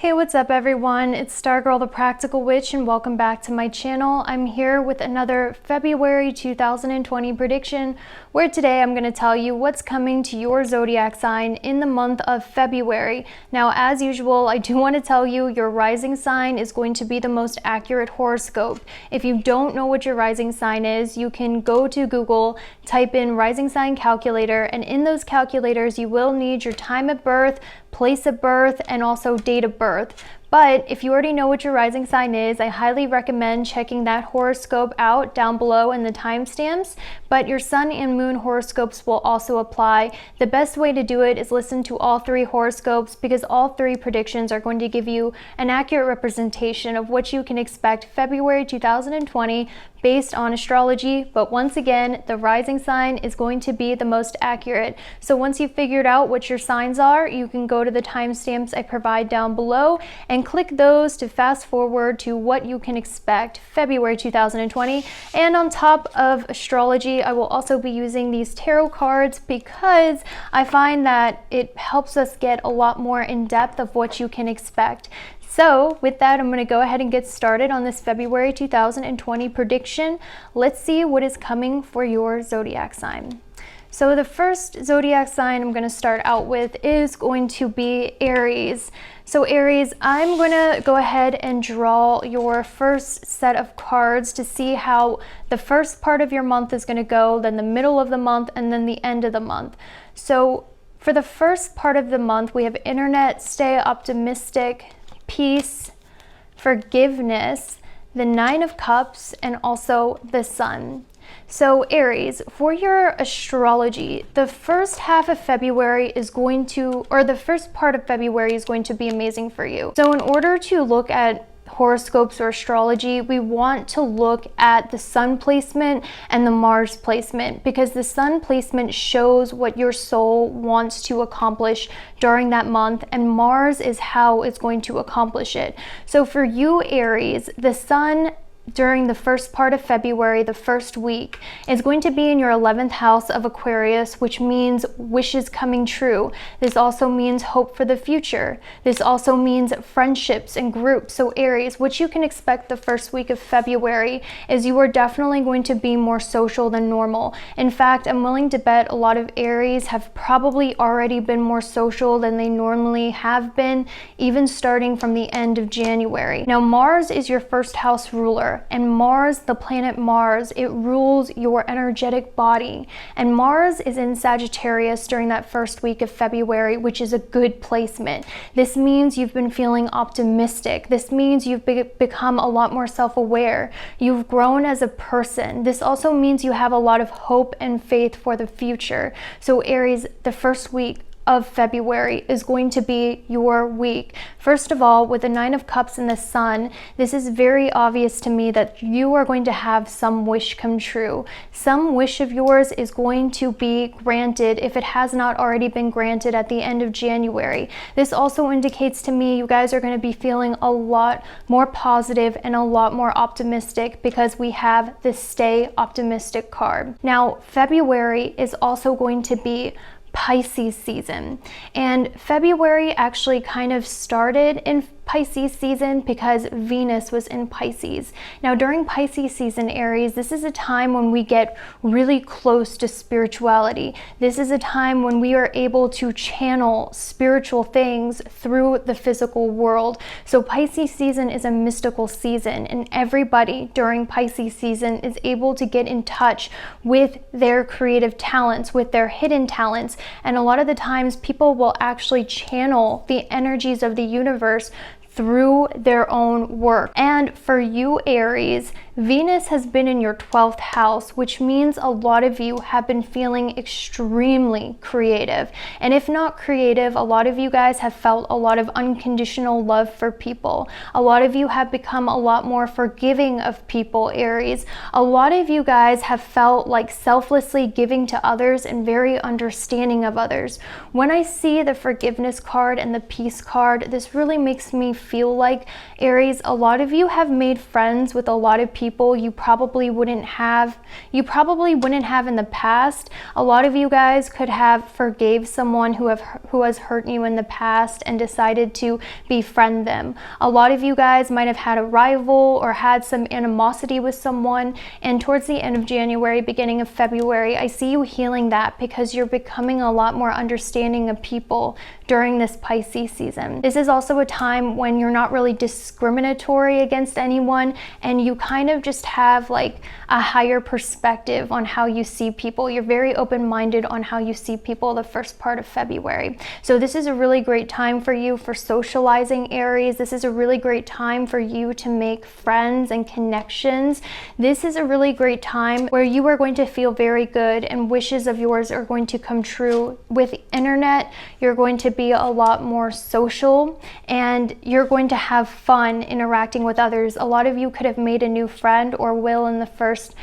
Hey, what's up everyone? It's Stargirl the Practical Witch and welcome back to my channel. I'm here with another February 2020 prediction where today I'm going to tell you what's coming to your zodiac sign in the month of February. Now, as usual, I do want to tell you your rising sign is going to be the most accurate horoscope. If you don't know what your rising sign is, you can go to Google, type in rising sign calculator, and in those calculators you will need your time of birth, place of birth, and also date of birth. But if you already know what your rising sign is, I highly recommend checking that horoscope out down below in the timestamps. But your sun and moon horoscopes will also apply. The best way to do it is listen to all three horoscopes because all three predictions are going to give you an accurate representation of what you can expect February 2020 based on astrology. But once again, the rising sign is going to be the most accurate. So once you've figured out what your signs are, you can go to the timestamps I provide down below and click those to fast forward to what you can expect February 2020. And on top of astrology, I will also be using these tarot cards because I find that it helps us get a lot more in depth of what you can expect. So with that, I'm going to go ahead and get started on this February 2020 prediction. Let's see what is coming for your zodiac sign. So the first zodiac sign I'm going to start out with is going to be Aries. So Aries, I'm going to go ahead and draw your first set of cards to see how the first part of your month is going to go, then the middle of the month, and then the end of the month. So for the first part of the month, we have internet, stay optimistic, peace, forgiveness, the Nine of Cups, and also the Sun. So Aries, for your astrology, the first half of February is going to, or the first part of February is going to be amazing for you. So in order to look at horoscopes or astrology, we want to look at the sun placement and the Mars placement because the sun placement shows what your soul wants to accomplish during that month, and Mars is how it's going to accomplish it. So for you, Aries, the sun during the first part of February, the first week, is going to be in your 11th house of Aquarius, which means wishes coming true. This also means hope for the future. This also means friendships and groups. So Aries, what you can expect the first week of February is you are definitely going to be more social than normal. In fact, I'm willing to bet a lot of Aries have probably already been more social than they normally have been, even starting from the end of January. Now, Mars is your first house ruler. And Mars, the planet Mars, it rules your energetic body. And Mars is in Sagittarius during that first week of February, which is a good placement. This means you've been feeling optimistic. This means you've become a lot more self-aware. You've grown as a person. This also means you have a lot of hope and faith for the future. So Aries, the first week of February is going to be your week. First of all, with the Nine of Cups and the Sun, this is very obvious to me that you are going to have some wish come true. Some wish of yours is going to be granted if it has not already been granted at the end of January. This also indicates to me you guys are going to be feeling a lot more positive and a lot more optimistic because we have the Stay Optimistic card. Now, February is also going to be Pisces season, and February actually kind of started in Pisces season because Venus was in Pisces. Now during Pisces season, Aries, this is a time when we get really close to spirituality. This is a time when we are able to channel spiritual things through the physical world. So Pisces season is a mystical season, and everybody during Pisces season is able to get in touch with their creative talents, with their hidden talents. And a lot of the times people will actually channel the energies of the universe through their own work. And for you, Aries, Venus has been in your 12th house, which means a lot of you have been feeling extremely creative. And if not creative, a lot of you guys have felt a lot of unconditional love for people. A lot of you have become a lot more forgiving of people, Aries. A lot of you guys have felt like selflessly giving to others and very understanding of others. When I see the forgiveness card and the peace card, this really makes me feel like, Aries, a lot of you have made friends with a lot of people people you probably wouldn't have in the past. A lot of you guys could have forgave someone who has hurt you in the past and decided to befriend them. A lot of you guys might have had a rival or had some animosity with someone, and towards the end of January, beginning of February, I see you healing that because you're becoming a lot more understanding of people during this Pisces season. This is also a time when you're not really discriminatory against anyone, and you kind of just have like a higher perspective on how you see people. You're very open-minded on how you see people the first part of February. So this is a really great time for you for socializing, Aries. This is a really great time for you to make friends and connections. This is a really great time where you are going to feel very good and wishes of yours are going to come true. With internet, you're going to be a lot more social and you're going to have fun interacting with others. A lot of you could have made a new friend or will in the first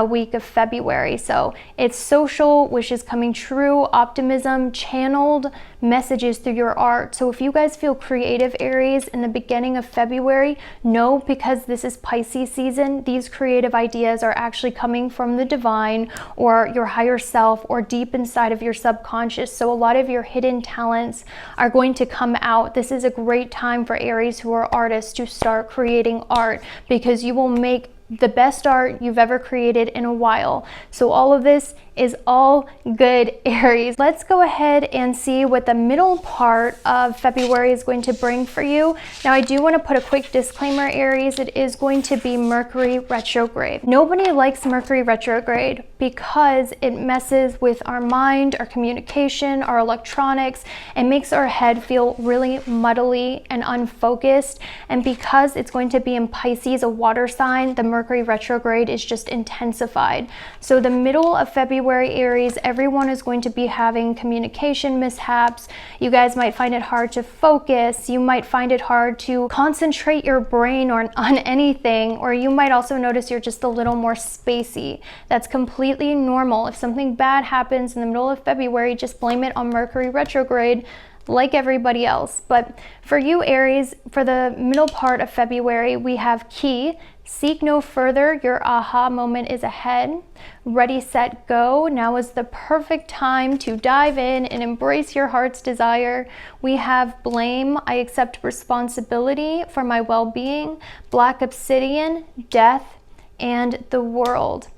week of February. So it's social, wishes coming true, optimism, channeled messages through your art. So if you guys feel creative, Aries, in the beginning of February, know because this is Pisces season, these creative ideas are actually coming from the divine or your higher self or deep inside of your subconscious. So a lot of your hidden talents are going to come out. This is a great time for Aries who are artists to start creating art because you will make the best art you've ever created in a while. So all of this is all good, Aries. Let's go ahead and see what the middle part of February is going to bring for you. Now, I do want to put a quick disclaimer, Aries. It is going to be Mercury retrograde. Nobody likes Mercury retrograde because it messes with our mind, our communication, our electronics, and makes our head feel really muddly and unfocused. And because it's going to be in Pisces, a water sign, the Mercury retrograde is just intensified. So the middle of February, Aries, everyone is going to be having communication mishaps. You guys might find it hard to focus. You might find it hard to concentrate your brain on anything, or you might also notice you're just a little more spacey. That's completely normal. If something bad happens in the middle of February, just blame it on Mercury retrograde like everybody else. But for you, Aries, for the middle part of February, we have key. Seek no further, your aha moment is ahead. Ready, set, go. Now is the perfect time to dive in and embrace your heart's desire. We have blame, I accept responsibility for my well-being. Black obsidian, death, and the world.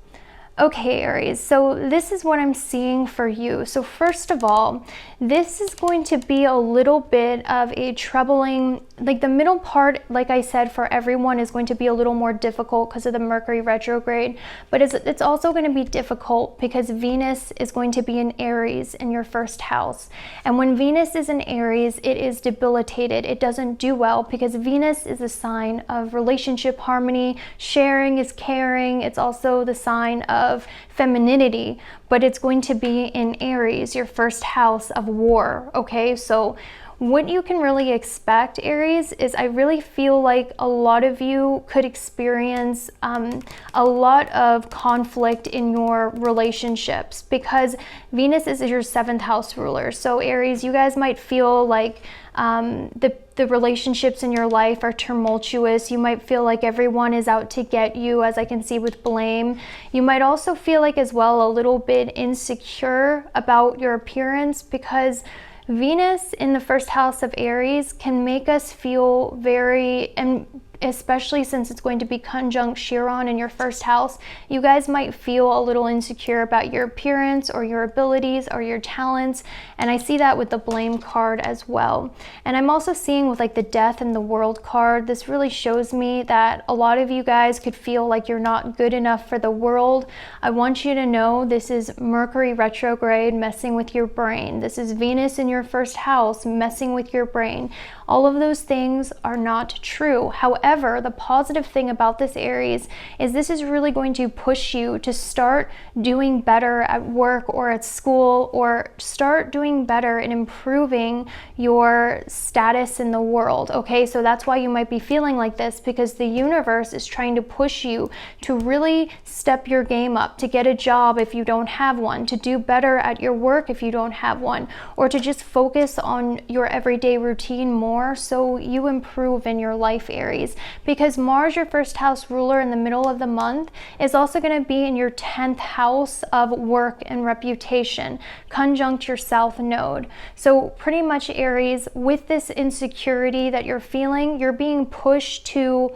Okay, Aries, so this is what I'm seeing for you. So first of all, this is going to be a little bit of a troubling, like the middle part, like I said, for everyone is going to be a little more difficult because of the Mercury retrograde, but it's also going to be difficult because Venus is going to be in Aries in your first house. And when Venus is in Aries, it is debilitated. It doesn't do well because Venus is a sign of relationship harmony. Sharing is caring. It's also the sign of femininity, but it's going to be in Aries, your first house of war. Okay, so what you can really expect, Aries, is I really feel like a lot of you could experience a lot of conflict in your relationships because Venus is your 7th house ruler. So Aries, you guys might feel like the relationships in your life are tumultuous. You might feel like everyone is out to get you, as I can see with blame. You might also feel like as well a little bit insecure about your appearance because Venus in the first house of Aries can make us feel very, and especially since it's going to be conjunct Chiron in your first house, you guys might feel a little insecure about your appearance or your abilities or your talents. And I see that with the blame card as well. And I'm also seeing with like the death and the world card, this really shows me that a lot of you guys could feel like you're not good enough for the world. I want you to know this is Mercury retrograde messing with your brain. This is Venus in your first house messing with your brain. All of those things are not true. However, the positive thing about this, Aries, is this is really going to push you to start doing better at work or at school, or start doing better and improving your status in the world. Okay, so that's why you might be feeling like this, because the universe is trying to push you to really step your game up, to get a job if you don't have one, to do better at your work if you don't have one, or to just focus on your everyday routine more more so you improve in your life, Aries, because Mars, your first house ruler in the middle of the month, is also going to be in your 10th house of work and reputation, conjunct your south node. So pretty much, Aries, with this insecurity that you're feeling, you're being pushed to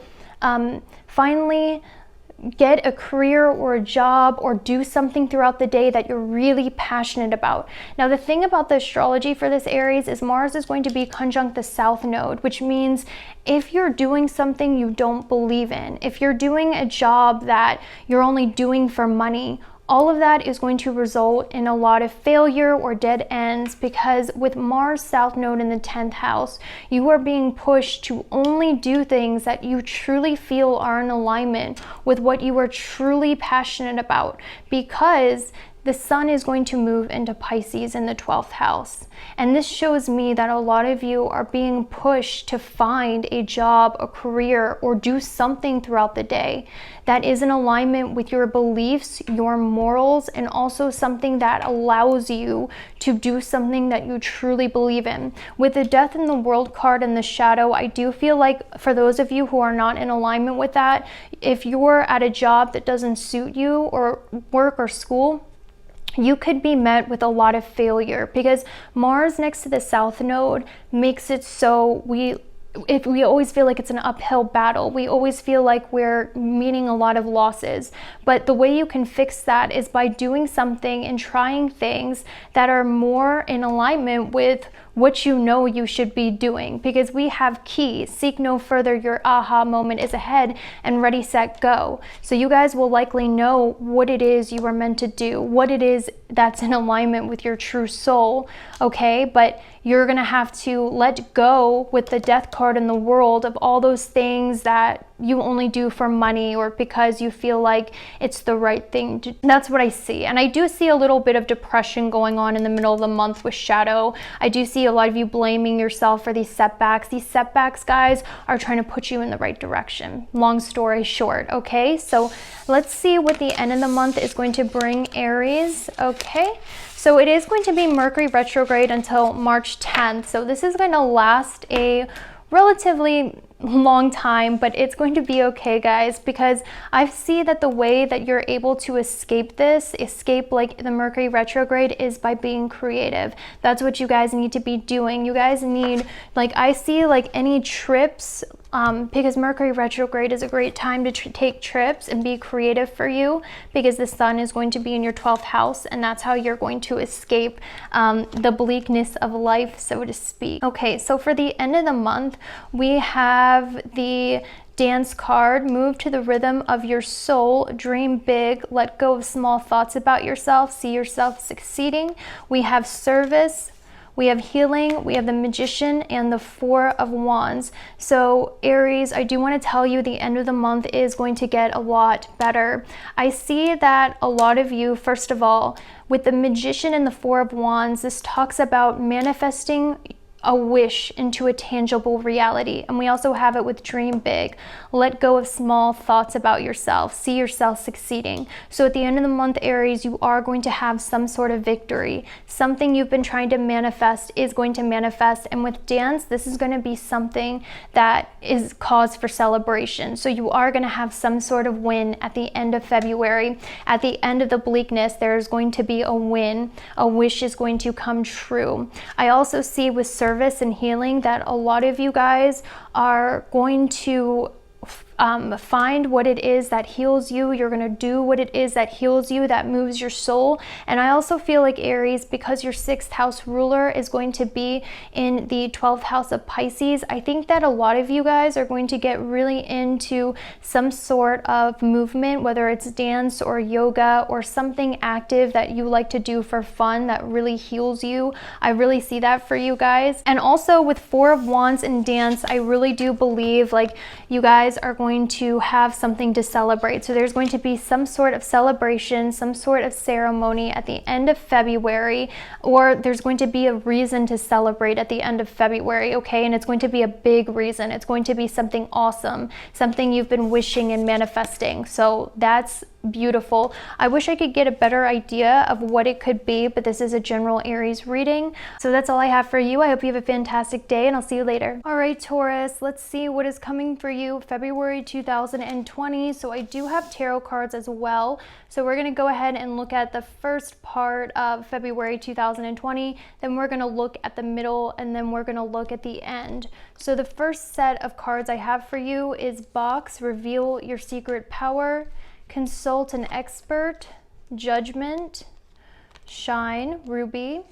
finally get a career or a job or do something throughout the day that you're really passionate about. Now, the thing about the astrology for this, Aries, is Mars is going to be conjunct the south node, which means if you're doing something you don't believe in, if you're doing a job that you're only doing for money, all of that is going to result in a lot of failure or dead ends, because with Mars south node in the 10th house, you are being pushed to only do things that you truly feel are in alignment with what you are truly passionate about, because the sun is going to move into Pisces in the 12th house. And this shows me that a lot of you are being pushed to find a job, a career, or do something throughout the day that is in alignment with your beliefs, your morals, and also something that allows you to do something that you truly believe in. With the Death in the World card in the shadow, I do feel like for those of you who are not in alignment with that, if you're at a job that doesn't suit you, or work or school, you could be met with a lot of failure, because Mars next to the south node makes it so we always feel like it's an uphill battle. We always feel like we're meeting a lot of losses. But the way you can fix that is by doing something and trying things that are more in alignment with what you know you should be doing, because we have keys. Seek no further, your aha moment is ahead, and ready, set, go. So you guys will likely know what it is you are meant to do, what it is that's in alignment with your true soul, okay? But you're gonna have to let go with the Death card in the World of all those things that you only do for money or because you feel like it's the right thing to. That's what I see. And I do see a little bit of depression going on in the middle of the month with shadow. I do see a lot of you blaming yourself for these setbacks. These setbacks, guys, are trying to put you in the right direction. Long story short, okay? So let's see what the end of the month is going to bring, Aries, okay? So it is going to be Mercury retrograde until March 10th. So this is going to last a relatively long time, but it's going to be okay, guys, because I see that the way that you're able to escape like the Mercury retrograde, is by being creative. That's what you guys need to be doing. You guys need, like, I see like any trips, because Mercury retrograde is a great time to take trips and be creative for you, because the sun is going to be in your 12th house, and that's how you're going to escape the bleakness of life, so to speak. Okay, so for the end of the month, we have the Dance card. Move to the rhythm of your soul, dream big, let go of small thoughts about yourself, see yourself succeeding. We have Service, we have Healing, we have the Magician, and the Four of Wands. So Aries, I do want to tell you the end of the month is going to get a lot better. I see that a lot of you, first of all, with the Magician and the Four of Wands, this talks about manifesting a wish into a tangible reality. And we also have it with dream big, let go of small thoughts about yourself, see yourself succeeding. So at the end of the month, Aries, you are going to have some sort of victory. Something you've been trying to manifest is going to manifest. And with Dance, this is going to be something that is cause for celebration. So you are going to have some sort of win at the end of February. At the end of the bleakness, there's going to be a win. A wish is going to come true. I also see with Service and Healing that a lot of you guys are going to find what it is that heals you. You're going to do what it is that heals you, that moves your soul. And I also feel like, Aries, because your 6th house ruler is going to be in the 12th house of Pisces, I think that a lot of you guys are going to get really into some sort of movement, whether it's dance or yoga or something active that you like to do for fun that really heals you. I really see that for you guys. And also with Four of Wands and Dance, I really do believe like you guys are going going to have something to celebrate. So there's going to be some sort of celebration, some sort of ceremony at the end of February, or there's going to be a reason to celebrate at the end of February, okay? And it's going to be a big reason. It's going to be something awesome, something you've been wishing and manifesting. So that's beautiful. I wish I could get a better idea of what it could be, but this is a general Aries reading. So that's all I have for you. I hope you have a fantastic day, and I'll see you later. All right, Taurus, let's see what is coming for you February 2020. So I do have tarot cards as well. So we're going to go ahead and look at the first part of February 2020. Then we're going to look at the middle, and then we're going to look at the end. So the first set of cards I have for you is Box, Reveal Your Secret Power, Consult an Expert, Judgment, Shine, Ruby.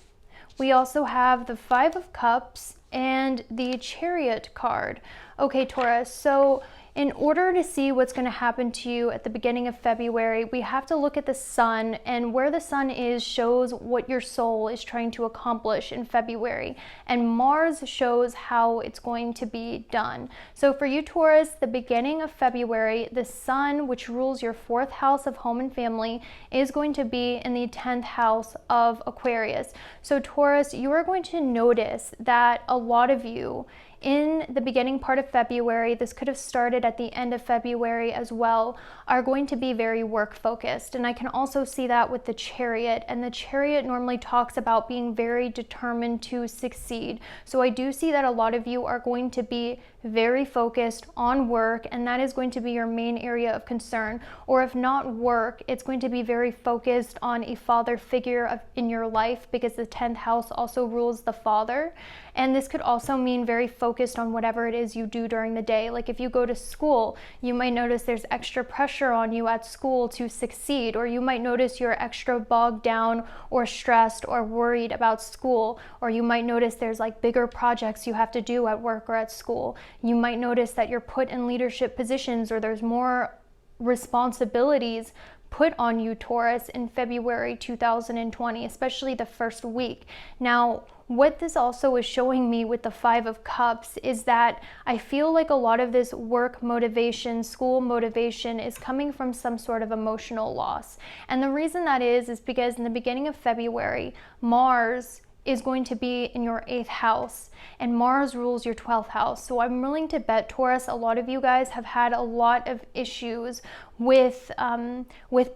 We also have the Five of Cups and the Chariot card. Okay, Taurus, so in order to see what's going to happen to you at the beginning of February, we have to look at the sun, and where the sun is shows what your soul is trying to accomplish in February, and Mars shows how it's going to be done. So for you, Taurus, the beginning of February, the sun, which rules your 4th house of home and family, is going to be in the 10th house of Aquarius. So Taurus, you are going to notice that a lot of you in the beginning part of February, this could have started at the end of February as well, are going to be very work focused. And I can also see that with the Chariot, and the Chariot normally talks about being very determined to succeed. So I do see that a lot of you are going to be very focused on work, and that is going to be your main area of concern. Or if not work, it's going to be very focused on a father figure in your life, because the 10th house also rules the father. And this could also mean very focused on whatever it is you do during the day. Like if you go to school, you might notice there's extra pressure on you at school to succeed, or you might notice you're extra bogged down or stressed or worried about school, or you might notice there's like bigger projects you have to do at work or at school. You might notice that you're put in leadership positions, or there's more responsibilities put on you, Taurus, in February 2020, especially the first week. Now, what this also is showing me with the Five of Cups is that I feel like a lot of this work motivation, school motivation is coming from some sort of emotional loss. And the reason that is because in the beginning of February, Mars is going to be in your 8th house, and Mars rules your 12th house. So I'm willing to bet, Taurus, a lot of you guys have had a lot of issues with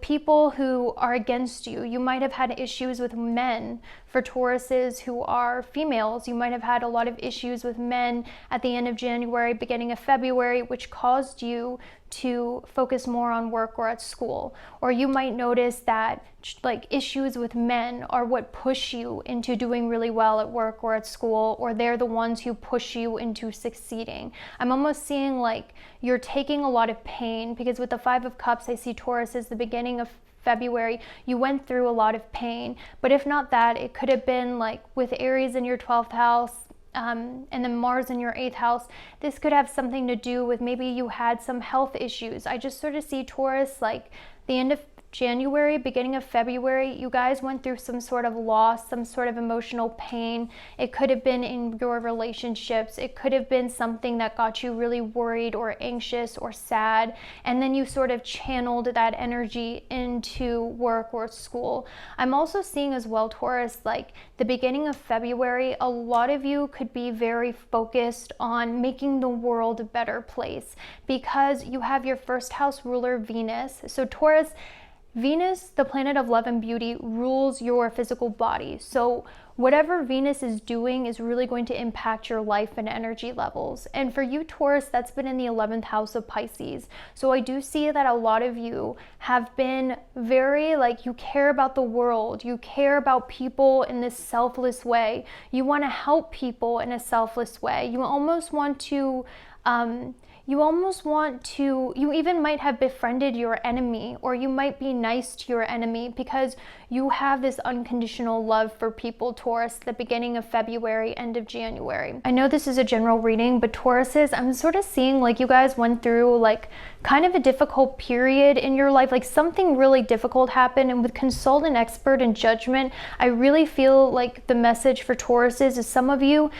people who are against you. You might have had issues with men. For Tauruses who are females, you might have had a lot of issues with men at the end of January, beginning of February, which caused you to focus more on work or at school. Or you might notice that like issues with men are what push you into doing really well at work or at school, or they're the ones who push you into succeeding. I'm almost seeing like you're taking a lot of pain, because with the Five of Cups, I see Taurus as the beginning of February, you went through a lot of pain. But if not that, it could have been like with Aries in your 12th house, and then Mars in your 8th house. This could have something to do with maybe you had some health issues. I just sort of see Taurus like the end of January, beginning of February, you guys went through some sort of loss, some sort of emotional pain. It could have been in your relationships. It could have been something that got you really worried or anxious or sad. And then you sort of channeled that energy into work or school. I'm also seeing as well, Taurus, like the beginning of February, a lot of you could be very focused on making the world a better place, because you have your 1st house ruler, Venus. So Taurus, Venus, the planet of love and beauty, rules your physical body. So whatever Venus is doing is really going to impact your life and energy levels. And for you, Taurus, that's been in the 11th house of Pisces. So I do see that a lot of you have been very like, you care about the world. You care about people in this selfless way. You want to help people in a selfless way. You almost want to, you even might have befriended your enemy, or you might be nice to your enemy because you have this unconditional love for people, Taurus, the beginning of February, end of January. I know this is a general reading, but Tauruses, I'm sort of seeing like you guys went through like kind of a difficult period in your life, like something really difficult happened. And with consult an expert and judgment, I really feel like the message for Taurus is some of you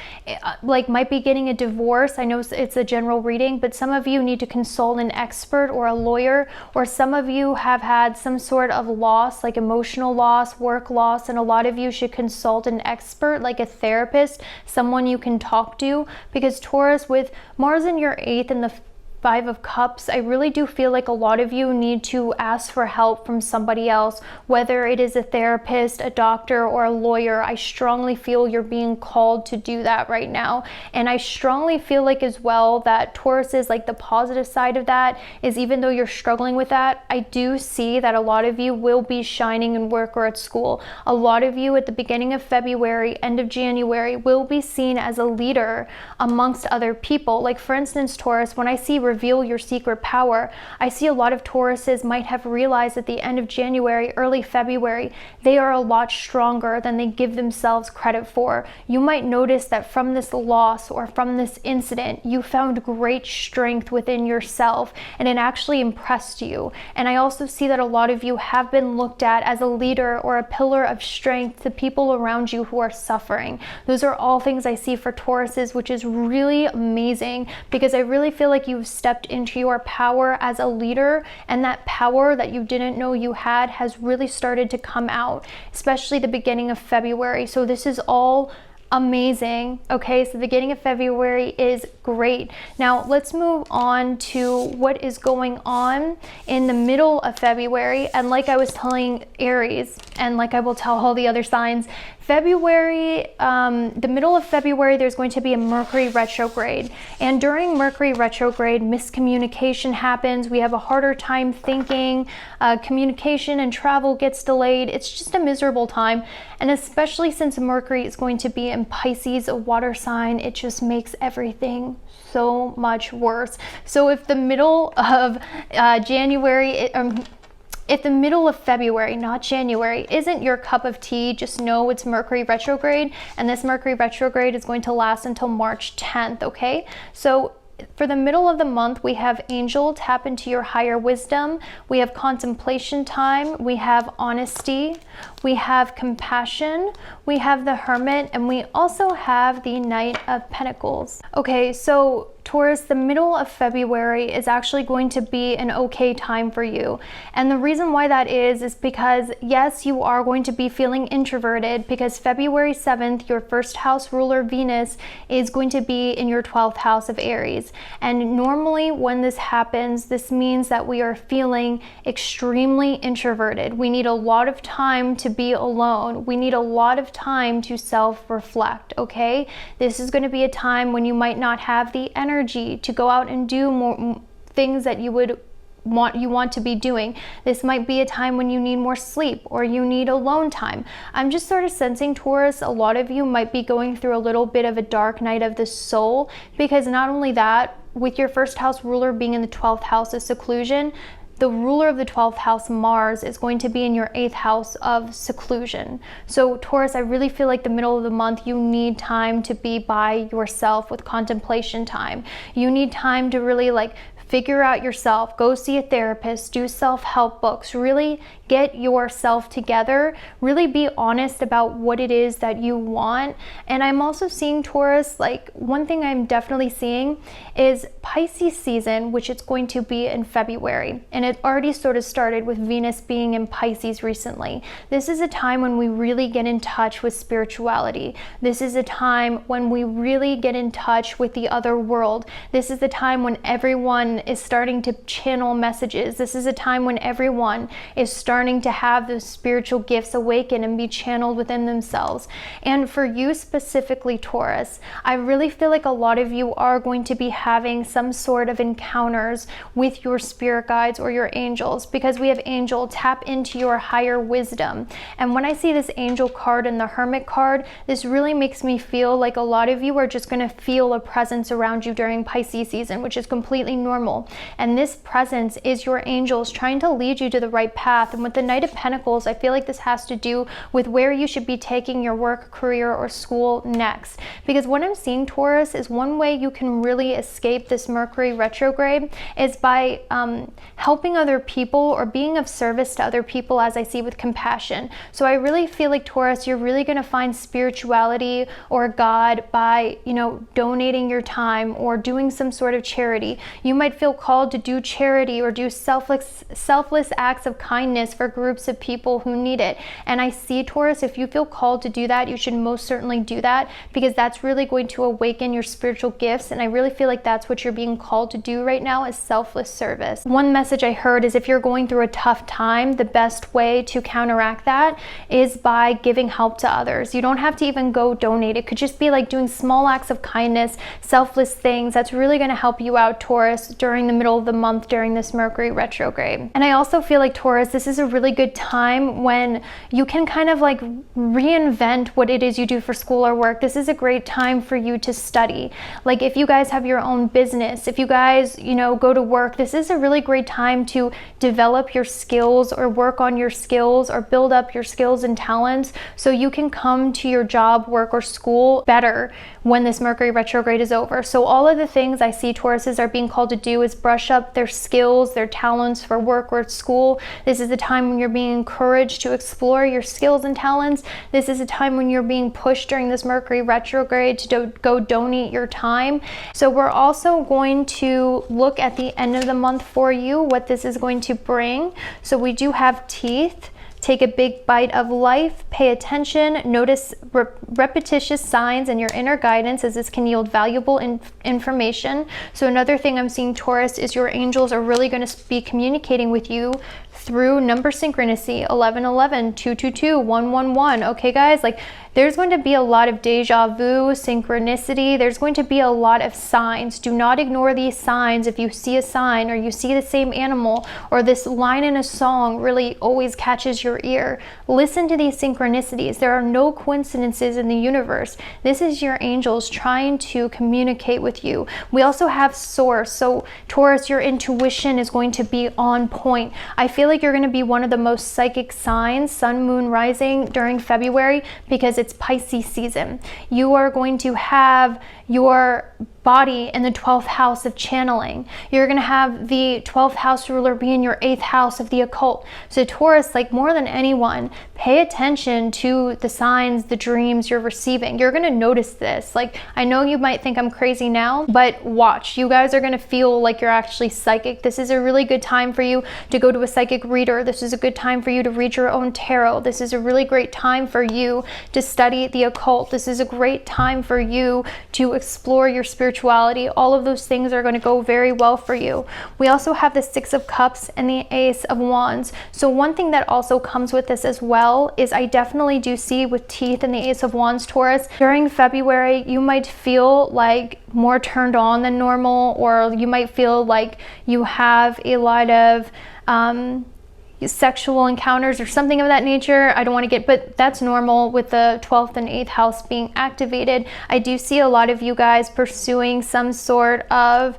like might be getting a divorce. I know it's a general reading, but some of you need to consult an expert or a lawyer, or some of you have had some sort of loss, like emotional loss, work loss, and a lot of you should consult an expert, like a therapist, someone you can talk to, because Taurus, with Mars in your 8th and the 5 of Cups, I really do feel like a lot of you need to ask for help from somebody else, whether it is a therapist, a doctor, or a lawyer. I strongly feel you're being called to do that right now. And I strongly feel like as well that Taurus is like the positive side of that is, even though you're struggling with that, I do see that a lot of you will be shining in work or at school. A lot of you at the beginning of February, end of January, will be seen as a leader amongst other people. Like for instance, Taurus, when I see reveal your secret power, I see a lot of Tauruses might have realized at the end of January, early February, they are a lot stronger than they give themselves credit for. You might notice that from this loss or from this incident, you found great strength within yourself, and it actually impressed you. And I also see that a lot of you have been looked at as a leader or a pillar of strength to people around you who are suffering. Those are all things I see for Tauruses, which is really amazing, because I really feel like you've stepped into your power as a leader, and that power that you didn't know you had has really started to come out, especially the beginning of February. So this is all amazing. Okay, so the beginning of February is great. Now let's move on to what is going on in the middle of February. And like I was telling Aries, and like I will tell all the other signs, February, the middle of February, there's going to be a Mercury retrograde. And during Mercury retrograde, miscommunication happens. We have a harder time thinking. Communication and travel gets delayed. It's just a miserable time. And especially since Mercury is going to be in Pisces, a water sign, it just makes everything so much worse. So if the middle of January, if the middle of February, not January, isn't your cup of tea, just know it's Mercury retrograde, and this Mercury retrograde is going to last until March 10th, okay? So for the middle of the month, we have Angel, tap into your higher wisdom. We have contemplation time. We have honesty. We have compassion. We have the Hermit, and we also have the Knight of Pentacles. Okay, so Taurus, the middle of February is actually going to be an okay time for you. And the reason why that is because yes, you are going to be feeling introverted, because February 7th, your first house ruler Venus is going to be in your 12th house of Aries. And normally when this happens, this means that we are feeling extremely introverted. We need a lot of time to be alone. We need a lot of time to self-reflect, okay? This is going to be a time when you might not have the energy to go out and do more things that you want to be doing. This might be a time when you need more sleep or you need alone time. I'm just sort of sensing, Taurus, a lot of you might be going through a little bit of a dark night of the soul, because not only that, with your first house ruler being in the 12th house of seclusion, the ruler of the 12th house, Mars, is going to be in your 8th house of seclusion. So Taurus, I really feel like the middle of the month, you need time to be by yourself with contemplation time. You need time to really like figure out yourself, go see a therapist, do self-help books, really get yourself together, really be honest about what it is that you want. And I'm also seeing, Taurus, like one thing I'm definitely seeing is Pisces season, which it's going to be in February. And it already sort of started with Venus being in Pisces recently. This is a time when we really get in touch with spirituality. This is a time when we really get in touch with the other world. This is the time when everyone is starting to channel messages. This is a time when everyone is starting to have those spiritual gifts awaken and be channeled within themselves. And for you specifically, Taurus, I really feel like a lot of you are going to be having some sort of encounters with your spirit guides or your angels, because we have Angel, tap into your higher wisdom. And when I see this Angel card and the Hermit card, this really makes me feel like a lot of you are just going to feel a presence around you during Pisces season, which is completely normal. normal. And this presence is your angels trying to lead you to the right path. And with the Knight of Pentacles, I feel like this has to do with where you should be taking your work, career, or school next. Because what I'm seeing, Taurus, is one way you can really escape this Mercury retrograde is by helping other people or being of service to other people, as I see with compassion. So I really feel like, Taurus, you're really going to find spirituality or God by, you know, donating your time or doing some sort of charity. You might feel called to do charity or do selfless acts of kindness for groups of people who need it. And I see, Taurus, if you feel called to do that, you should most certainly do that, because that's really going to awaken your spiritual gifts. And I really feel like that's what you're being called to do right now, is selfless service. One message I heard is if you're going through a tough time, the best way to counteract that is by giving help to others. You don't have to even go donate. It could just be like doing small acts of kindness, selfless things. That's really going to help you out, Taurus, during the middle of the month during this Mercury retrograde. And I also feel like, Taurus, this is a really good time when you can kind of like reinvent what it is you do for school or work. This is a great time for you to study. Like if you guys have your own business, if you guys, you know, go to work, this is a really great time to develop your skills or work on your skills or build up your skills and talents so you can come to your job, work, or school better when this Mercury retrograde is over. So all of the things I see Tauruses are being called to do is brush up their skills, their talents for work or school. This is the time when you're being encouraged to explore your skills and talents. This is a time when you're being pushed during this Mercury retrograde to go donate your time. So we're also going to look at the end of the month for you, what this is going to bring. So we do have Teeth. Take a big bite of life, pay attention, notice repetitious signs and your inner guidance, as this can yield valuable information. So another thing I'm seeing, Taurus, is your angels are really going to be communicating with you through number synchronicity, 1111, 222, 111. Okay, guys, like there's going to be a lot of deja vu, synchronicity. There's going to be a lot of signs. Do not ignore these signs. If you see a sign or you see the same animal or this line in a song really always catches your ear, listen to these synchronicities. There are no coincidences in the universe. This is your angels trying to communicate with you. We also have Source. So Taurus, your intuition is going to be on point. I feel like you're going to be one of the most psychic signs, sun, moon, rising, during February, because it's Pisces season. You are going to have your body in the 12th house of channeling. You're going to have the 12th house ruler be in your 8th house of the occult. So Taurus, like more than anyone, pay attention to the signs, the dreams you're receiving. You're going to notice this. Like, I know you might think I'm crazy now, but watch. You guys are going to feel like you're actually psychic. This is a really good time for you to go to a psychic reader. This is a good time for you to read your own tarot. This is a really great time for you to study the occult. This is a great time for you to explore your spirituality. All of those things are going to go very well for you. We also have the Six of Cups and the Ace of Wands. So one thing that also comes with this as well is I definitely do see with Teeth and the Ace of Wands, Taurus, during February, you might feel like more turned on than normal, or you might feel like you have a lot of sexual encounters or something of that nature. I don't want to get, but that's normal with the 12th and 8th house being activated. I do see a lot of you guys pursuing some sort of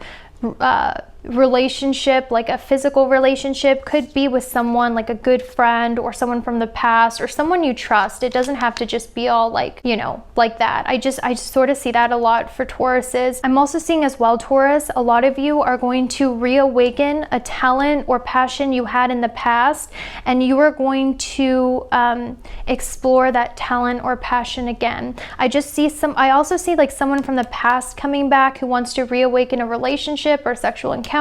relationship, like a physical relationship. Could be with someone like a good friend or someone from the past or someone you trust. It doesn't have to just be all like, you know, like that. I just sort of see that a lot for Tauruses. I'm also seeing as well, Taurus, a lot of you are going to reawaken a talent or passion you had in the past, and you are going to explore that talent or passion again. I also see like someone from the past coming back who wants to reawaken a relationship or sexual encounter.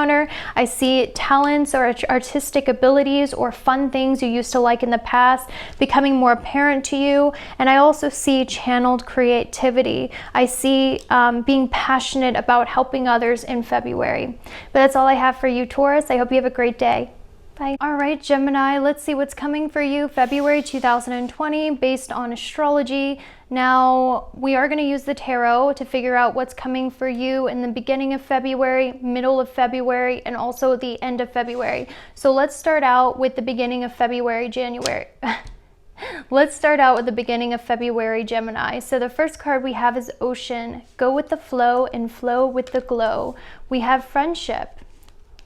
I see talents or artistic abilities or fun things you used to like in the past becoming more apparent to you. And I also see channeled creativity. I see being passionate about helping others in February. But that's all I have for you, Taurus. I hope you have a great day. Bye. All right, Gemini, let's see what's coming for you February 2020 based on astrology. Now, we are going to use the tarot to figure out what's coming for you in the beginning of February, middle of February, and also the end of February. So let's start out with the beginning of February, January. Let's start out with the beginning of February, Gemini. So the first card we have is Ocean. Go with the flow and flow with the glow. We have Friendship.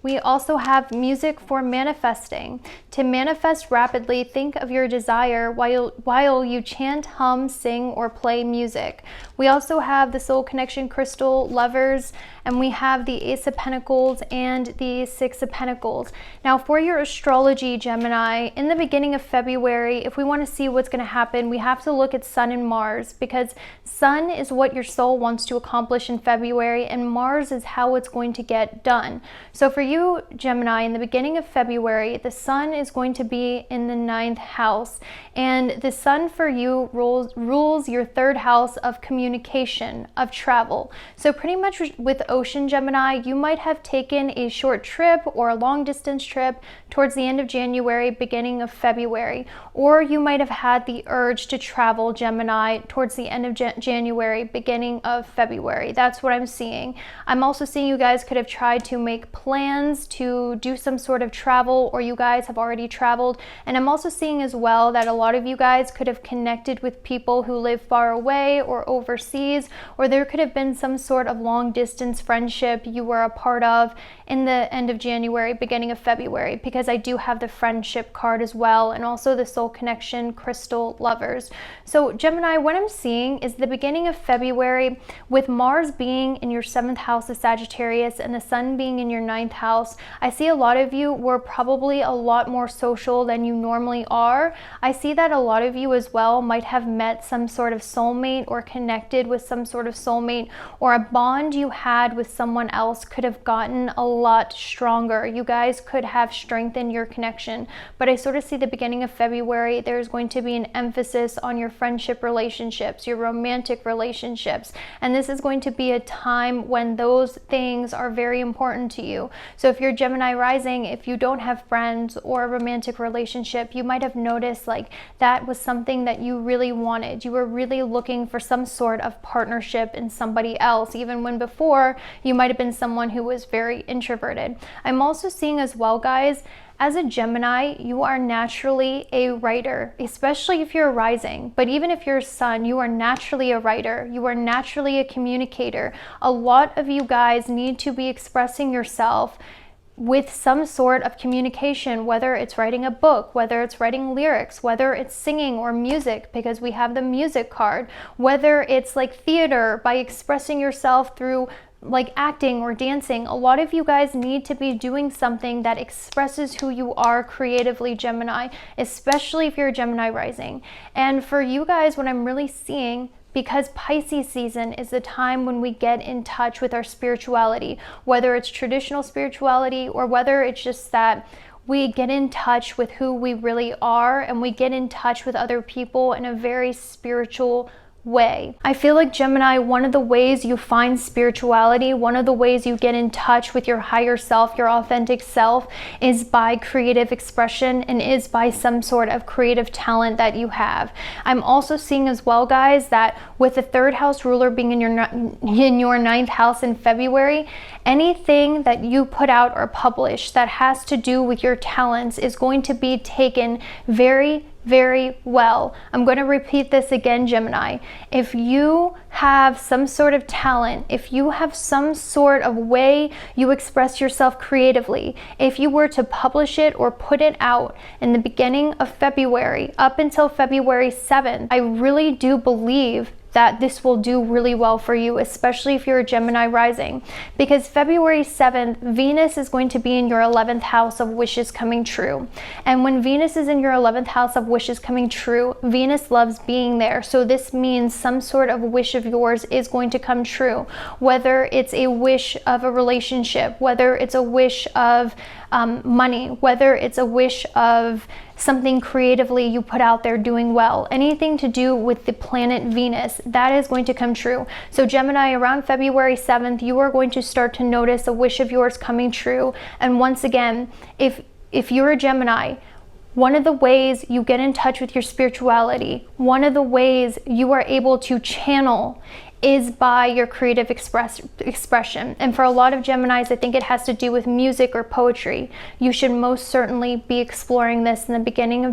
We also have music for manifesting. To manifest rapidly, think of your desire while you chant, hum, sing, or play music. We also have the Soul Connection Crystal, Lovers, and we have the Ace of Pentacles and the Six of Pentacles. Now for your astrology, Gemini, in the beginning of February, if we want to see what's going to happen, we have to look at Sun and Mars, because Sun is what your soul wants to accomplish in February, and Mars is how it's going to get done. So for you, Gemini, in the beginning of February, the Sun is going to be in the 9th house, and the Sun for you rules your 3rd house of communication, of travel. So pretty much with Ocean, Gemini, you might have taken a short trip or a long distance trip towards the end of January, beginning of February, or you might have had the urge to travel, Gemini, towards the end of January, beginning of February. That's what I'm seeing. I'm also seeing you guys could have tried to make plans to do some sort of travel, or you guys have already traveled. And I'm also seeing as well that a lot of you guys could have connected with people who live far away or overseas, or there could have been some sort of long distance friendship you were a part of in the end of January, beginning of February, because I do have the friendship card as well, and also the Soul Connection Crystal, Lovers. So Gemini, what I'm seeing is the beginning of February, with Mars being in your 7th house of Sagittarius and the Sun being in your 9th house, I see a lot of you were probably a lot more social than you normally are. I see that a lot of you as well might have met some sort of soulmate or connected with some sort of soulmate, or a bond you had with someone else could have gotten a lot stronger. You guys could have strengthened your connection. But I sort of see the beginning of February, there's going to be an emphasis on your friendship relationships, your romantic relationships, and this is going to be a time when those things are very important to you. So if you're Gemini rising, if you don't have friends or a romantic relationship, you might have noticed like that was something that you really wanted. You were really looking for some sort of partnership in somebody else, even when before you might have been someone who was very introverted. I'm also seeing as well, guys, as a Gemini, you are naturally a writer, especially if you're rising. But even if you're a Sun, you are naturally a writer. You are naturally a communicator. A lot of you guys need to be expressing yourself with some sort of communication, whether it's writing a book, whether it's writing lyrics, whether it's singing or music, because we have the music card, whether it's like theater, by expressing yourself through like acting or dancing. A lot of you guys need to be doing something that expresses who you are creatively, Gemini, especially if you're a Gemini rising. And for you guys, what I'm really seeing, because Pisces season is the time when we get in touch with our spirituality, whether it's traditional spirituality or whether it's just that we get in touch with who we really are, and we get in touch with other people in a very spiritual way. I feel like Gemini, one of the ways you find spirituality, one of the ways you get in touch with your higher self, your authentic self, is by creative expression and is by some sort of creative talent that you have. I'm also seeing as well, guys, that with the 3rd house ruler being in your 9th house in February, anything that you put out or publish that has to do with your talents is going to be taken very well. I'm going to repeat this again, Gemini. If you have some sort of talent, if you have some sort of way you express yourself creatively, if you were to publish it or put it out in the beginning of February up until February 7th, I really do believe that this will do really well for you, especially if you're a Gemini rising, because February 7th, Venus is going to be in your 11th house of wishes coming true. And when Venus is in your 11th house of wishes coming true, Venus loves being there. So this means some sort of wish of yours is going to come true, whether it's a wish of a relationship, whether it's a wish of money, whether it's a wish of something creatively you put out there doing well, anything to do with the planet Venus, that is going to come true. So Gemini, around February 7th, you are going to start to notice a wish of yours coming true. And once again, if you're a Gemini, one of the ways you get in touch with your spirituality, one of the ways you are able to channel is by your creative expression. And for a lot of Geminis, I think it has to do with music or poetry. You should most certainly be exploring this in the beginning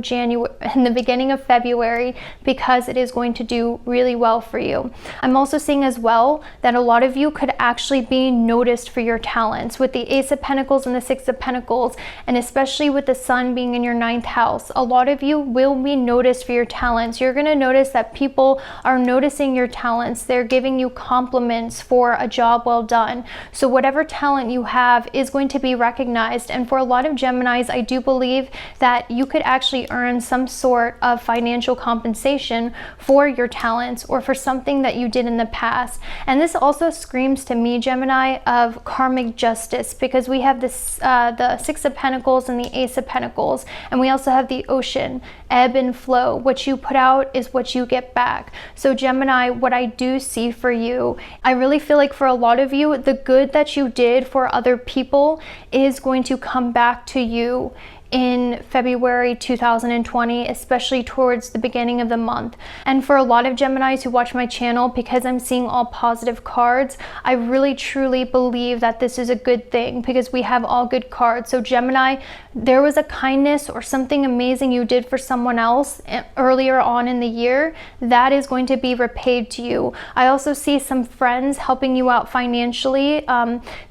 of February, because it is going to do really well for you. I'm also seeing as well that a lot of you could actually be noticed for your talents with the Ace of Pentacles and the Six of Pentacles, and especially with the Sun being in your 9th house. A lot of you will be noticed for your talents. You're going to notice that people are noticing your talents. They're giving you compliments for a job well done. So whatever talent you have is going to be recognized. And for a lot of Geminis, I do believe that you could actually earn some sort of financial compensation for your talents or for something that you did in the past. And this also screams to me, Gemini, of karmic justice, because we have this the Six of Pentacles and the Ace of Pentacles, and we also have the ocean, ebb and flow. What you put out is what you get back. So Gemini, what I do see for you, I really feel like for a lot of you, the good that you did for other people is going to come back to you in February 2020, especially towards the beginning of the month. And for a lot of Geminis who watch my channel, because I'm seeing all positive cards, I really truly believe that this is a good thing, because we have all good cards. So Gemini, there was a kindness or something amazing you did for someone else earlier on in the year, that is going to be repaid to you. I also see some friends helping you out financially.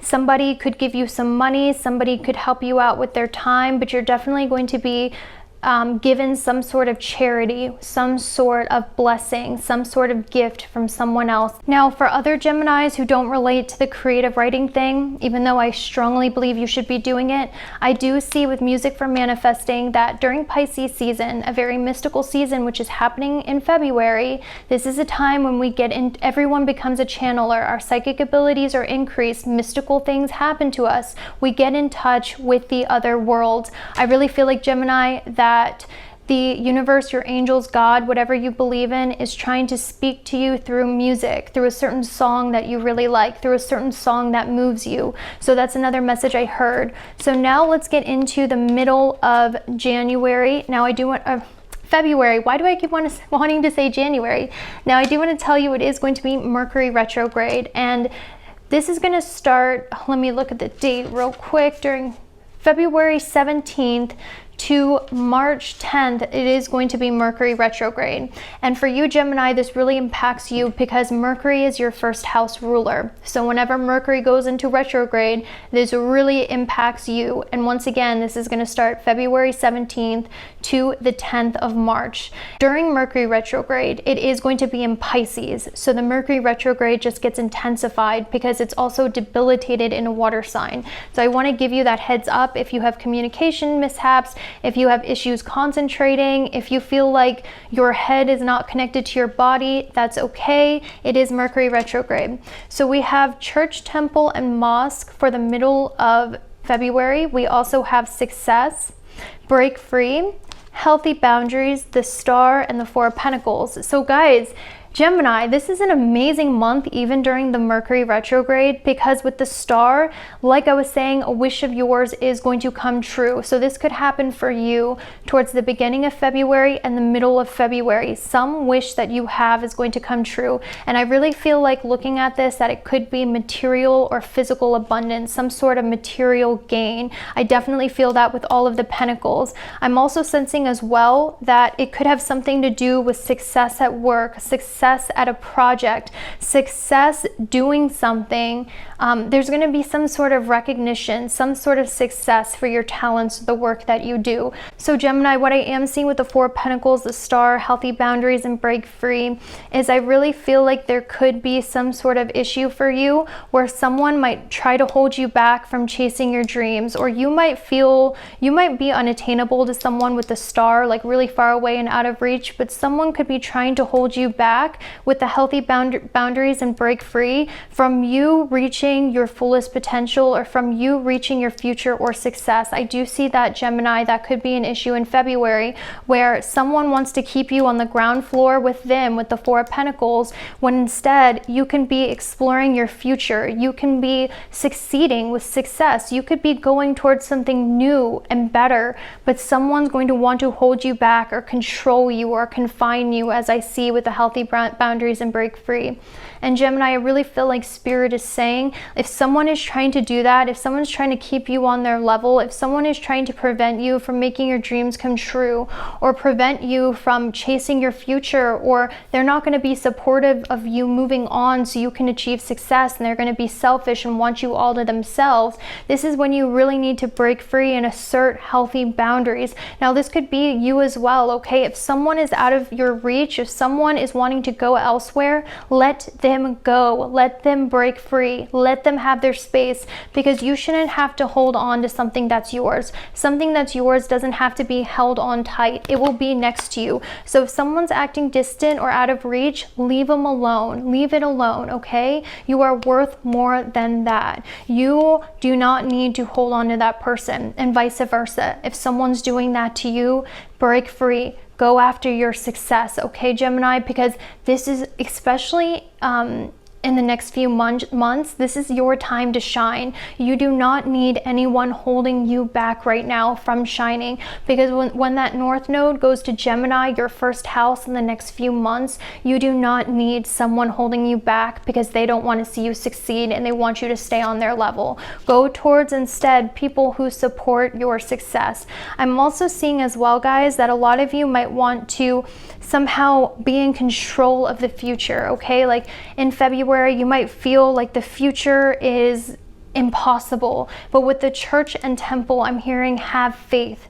Somebody could give you some money, somebody could help you out with their time, but you're definitely going to be given some sort of charity, some sort of blessing, some sort of gift from someone else. Now, for other Geminis who don't relate to the creative writing thing, even though I strongly believe you should be doing it, I do see with music for manifesting that during Pisces season, a very mystical season which is happening in February, this is a time when we get in, everyone becomes a channeler, our psychic abilities are increased, mystical things happen to us, we get in touch with the other world. I really feel like, Gemini, that the universe, your angels, God, whatever you believe in, is trying to speak to you through music, through a certain song that you really like, through a certain song that moves you. So that's another message I heard. So now let's get into the middle of January. Now I do want February. Why do I keep wanting to say January? Now I do want to tell you it is going to be Mercury retrograde, and this is going to start, let me look at the date real quick, during February 17th to March 10th, it is going to be Mercury retrograde. And for you, Gemini, this really impacts you because Mercury is your first house ruler. So whenever Mercury goes into retrograde, this really impacts you. And once again, this is going to start February 17th to the 10th of March. During Mercury retrograde, it is going to be in Pisces. So the Mercury retrograde just gets intensified because it's also debilitated in a water sign. So I want to give you that heads up if you have communication mishaps, if you have issues concentrating, if you feel like your head is not connected to your body, that's okay. It is Mercury retrograde. So we have church, temple, and mosque for the middle of February. We also have success, break free, healthy boundaries, the star, and the Four of Pentacles. So guys, Gemini, this is an amazing month even during the Mercury retrograde, because with the star, like I was saying, a wish of yours is going to come true. So this could happen for you towards the beginning of February and the middle of February. Some wish that you have is going to come true. And I really feel like looking at this, that it could be material or physical abundance, some sort of material gain. I definitely feel that with all of the pentacles. I'm also sensing as well that it could have something to do with success at work, success at a project, success doing something. There's going to be some sort of recognition, some sort of success for your talents, the work that you do. So Gemini, what I am seeing with the Four of Pentacles, the star, healthy boundaries, and break free, is I really feel like there could be some sort of issue for you where someone might try to hold you back from chasing your dreams, or you might feel you might be unattainable to someone with the star, like really far away and out of reach, but someone could be trying to hold you back with the healthy boundaries and break free from you reaching your fullest potential, or from you reaching your future or success. I do see that, Gemini, that could be an issue in February where someone wants to keep you on the ground floor with them, with the Four of Pentacles, when instead you can be exploring your future. You can be succeeding with success. You could be going towards something new and better, but someone's going to want to hold you back or control you or confine you, as I see with the healthy boundaries and break free. And Gemini, I really feel like Spirit is saying, if someone is trying to do that, if someone's trying to keep you on their level, if someone is trying to prevent you from making your dreams come true, or prevent you from chasing your future, or they're not going to be supportive of you moving on so you can achieve success, and they're going to be selfish and want you all to themselves, this is when you really need to break free and assert healthy boundaries. Now, this could be you as well, okay? If someone is out of your reach, if someone is wanting to go elsewhere, let them go. Let them break free. Let them have their space, because you shouldn't have to hold on to something that's yours. Something that's yours doesn't have to be held on tight. It will be next to you. So if someone's acting distant or out of reach, leave them alone. Leave it alone, okay? You are worth more than that. You do not need to hold on to that person, and vice versa. If someone's doing that to you, break free. Go after your success, okay, Gemini? Because this is, especially in the next few months, this is your time to shine. You do not need anyone holding you back right now from shining, because when that North Node goes to Gemini, your first house, in the next few months, you do not need someone holding you back because they don't want to see you succeed and they want you to stay on their level. Go towards, instead, people who support your success. I'm also seeing as well, guys, that a lot of you might want to somehow be in control of the future, okay? Like in February, you might feel like the future is impossible, but with the Church and Temple, I'm hearing have faith,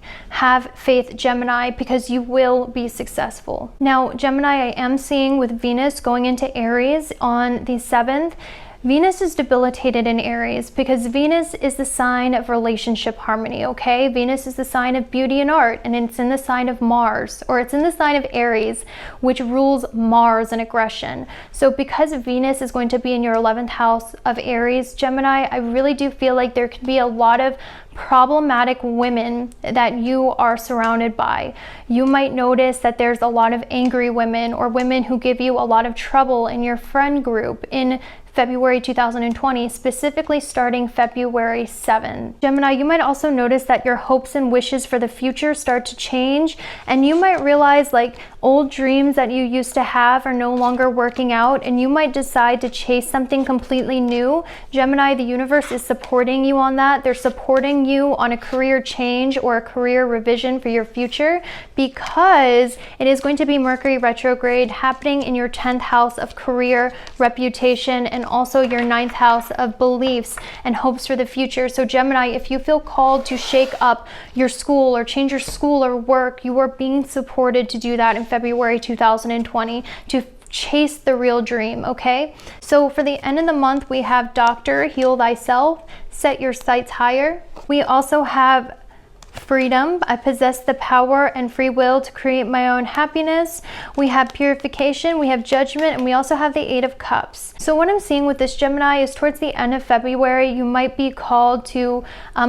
Gemini, because you will be successful. Now, Gemini, I am seeing with Venus going into Aries on the 7th, Venus is debilitated in Aries because Venus is the sign of relationship harmony, okay? Venus is the sign of beauty and art, and it's in the sign of Mars, or it's in the sign of Aries, which rules Mars and aggression. So because Venus is going to be in your 11th house of Aries, Gemini, I really do feel like there could be a lot of problematic women that you are surrounded by. You might notice that there's a lot of angry women, or women who give you a lot of trouble in your friend group in February 2020, specifically starting February 7th. Gemini, you might also notice that your hopes and wishes for the future start to change, and you might realize like old dreams that you used to have are no longer working out, and you might decide to chase something completely new. Gemini, the universe is supporting you on that. They're supporting you on a career change or a career revision for your future, because it is going to be Mercury retrograde happening in your 10th house of career, reputation, and also your 9th house of beliefs and hopes for the future. So Gemini, if you feel called to shake up your school or change your school or work, you are being supported to do that in February 2020, to chase the real dream, okay? So for the end of the month, we have Doctor, heal thyself, set your sights higher. We also have freedom. I possess the power and free will to create my own happiness. We have purification, we have judgment, and we also have the 8 of Cups. So what I'm seeing with this, Gemini, is towards the end of February, you might be called to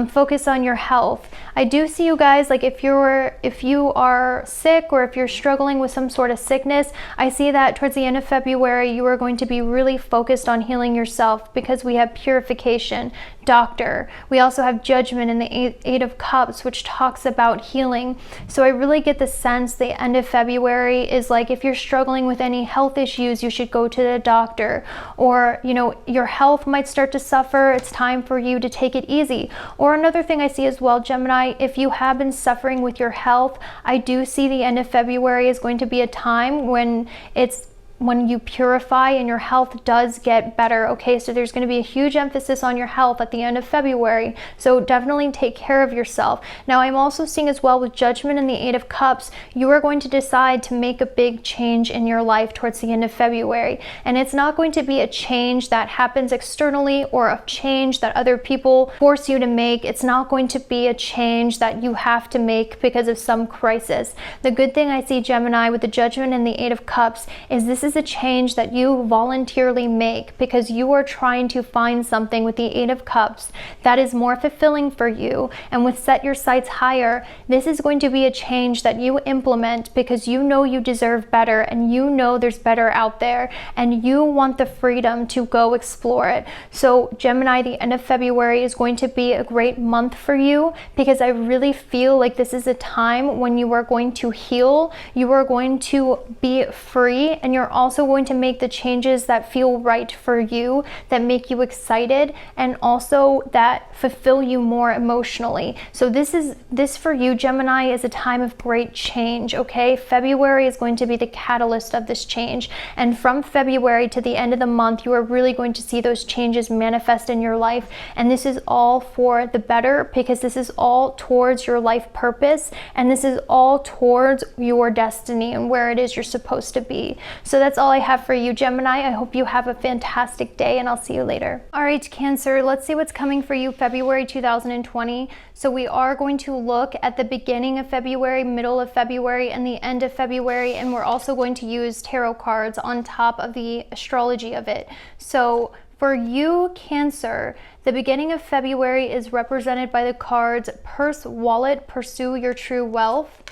focus on your health. I do see you guys, like if you are sick, or if you're struggling with some sort of sickness, I see that towards the end of February, you are going to be really focused on healing yourself, because we have purification, Doctor. We also have judgment in the 8 of Cups, which talks about healing. So I really get the sense the end of February is like, if you're struggling with any health issues, you should go to the doctor, or your health might start to suffer. It's time for you to take it easy. Or another thing I see as well, Gemini, if you have been suffering with your health, I do see the end of February is going to be a time when you purify and your health does get better, okay? So there's going to be a huge emphasis on your health at the end of February, so definitely take care of yourself. Now, I'm also seeing as well with judgment and the 8 of Cups, you are going to decide to make a big change in your life towards the end of February, and it's not going to be a change that happens externally or a change that other people force you to make. It's not going to be a change that you have to make because of some crisis. The good thing I see, Gemini, with the judgment and the 8 of Cups is this is a change that you voluntarily make, because you are trying to find something with the 8 of Cups that is more fulfilling for you. And with set your sights higher, this is going to be a change that you implement because you know you deserve better, and you know there's better out there, and you want the freedom to go explore it. So Gemini, the end of February is going to be a great month for you, because I really feel like this is a time when you are going to heal, you are going to be free, and you're also going to make the changes that feel right for you, that make you excited, and also that fulfill you more emotionally. So this for you, Gemini, is a time of great change, okay? February is going to be the catalyst of this change. And from February to the end of the month, you are really going to see those changes manifest in your life. And this is all for the better, because this is all towards your life purpose, and this is all towards your destiny and where it is you're supposed to be. So that's all I have for you, Gemini. I hope you have a fantastic day, and I'll see you later. All right, Cancer, let's see what's coming for you February 2020. So we are going to look at the beginning of February, middle of February, and the end of February, and we're also going to use tarot cards on top of the astrology of it. So for you, Cancer, the beginning of February is represented by the cards Purse, Wallet, Pursue Your True Wealth,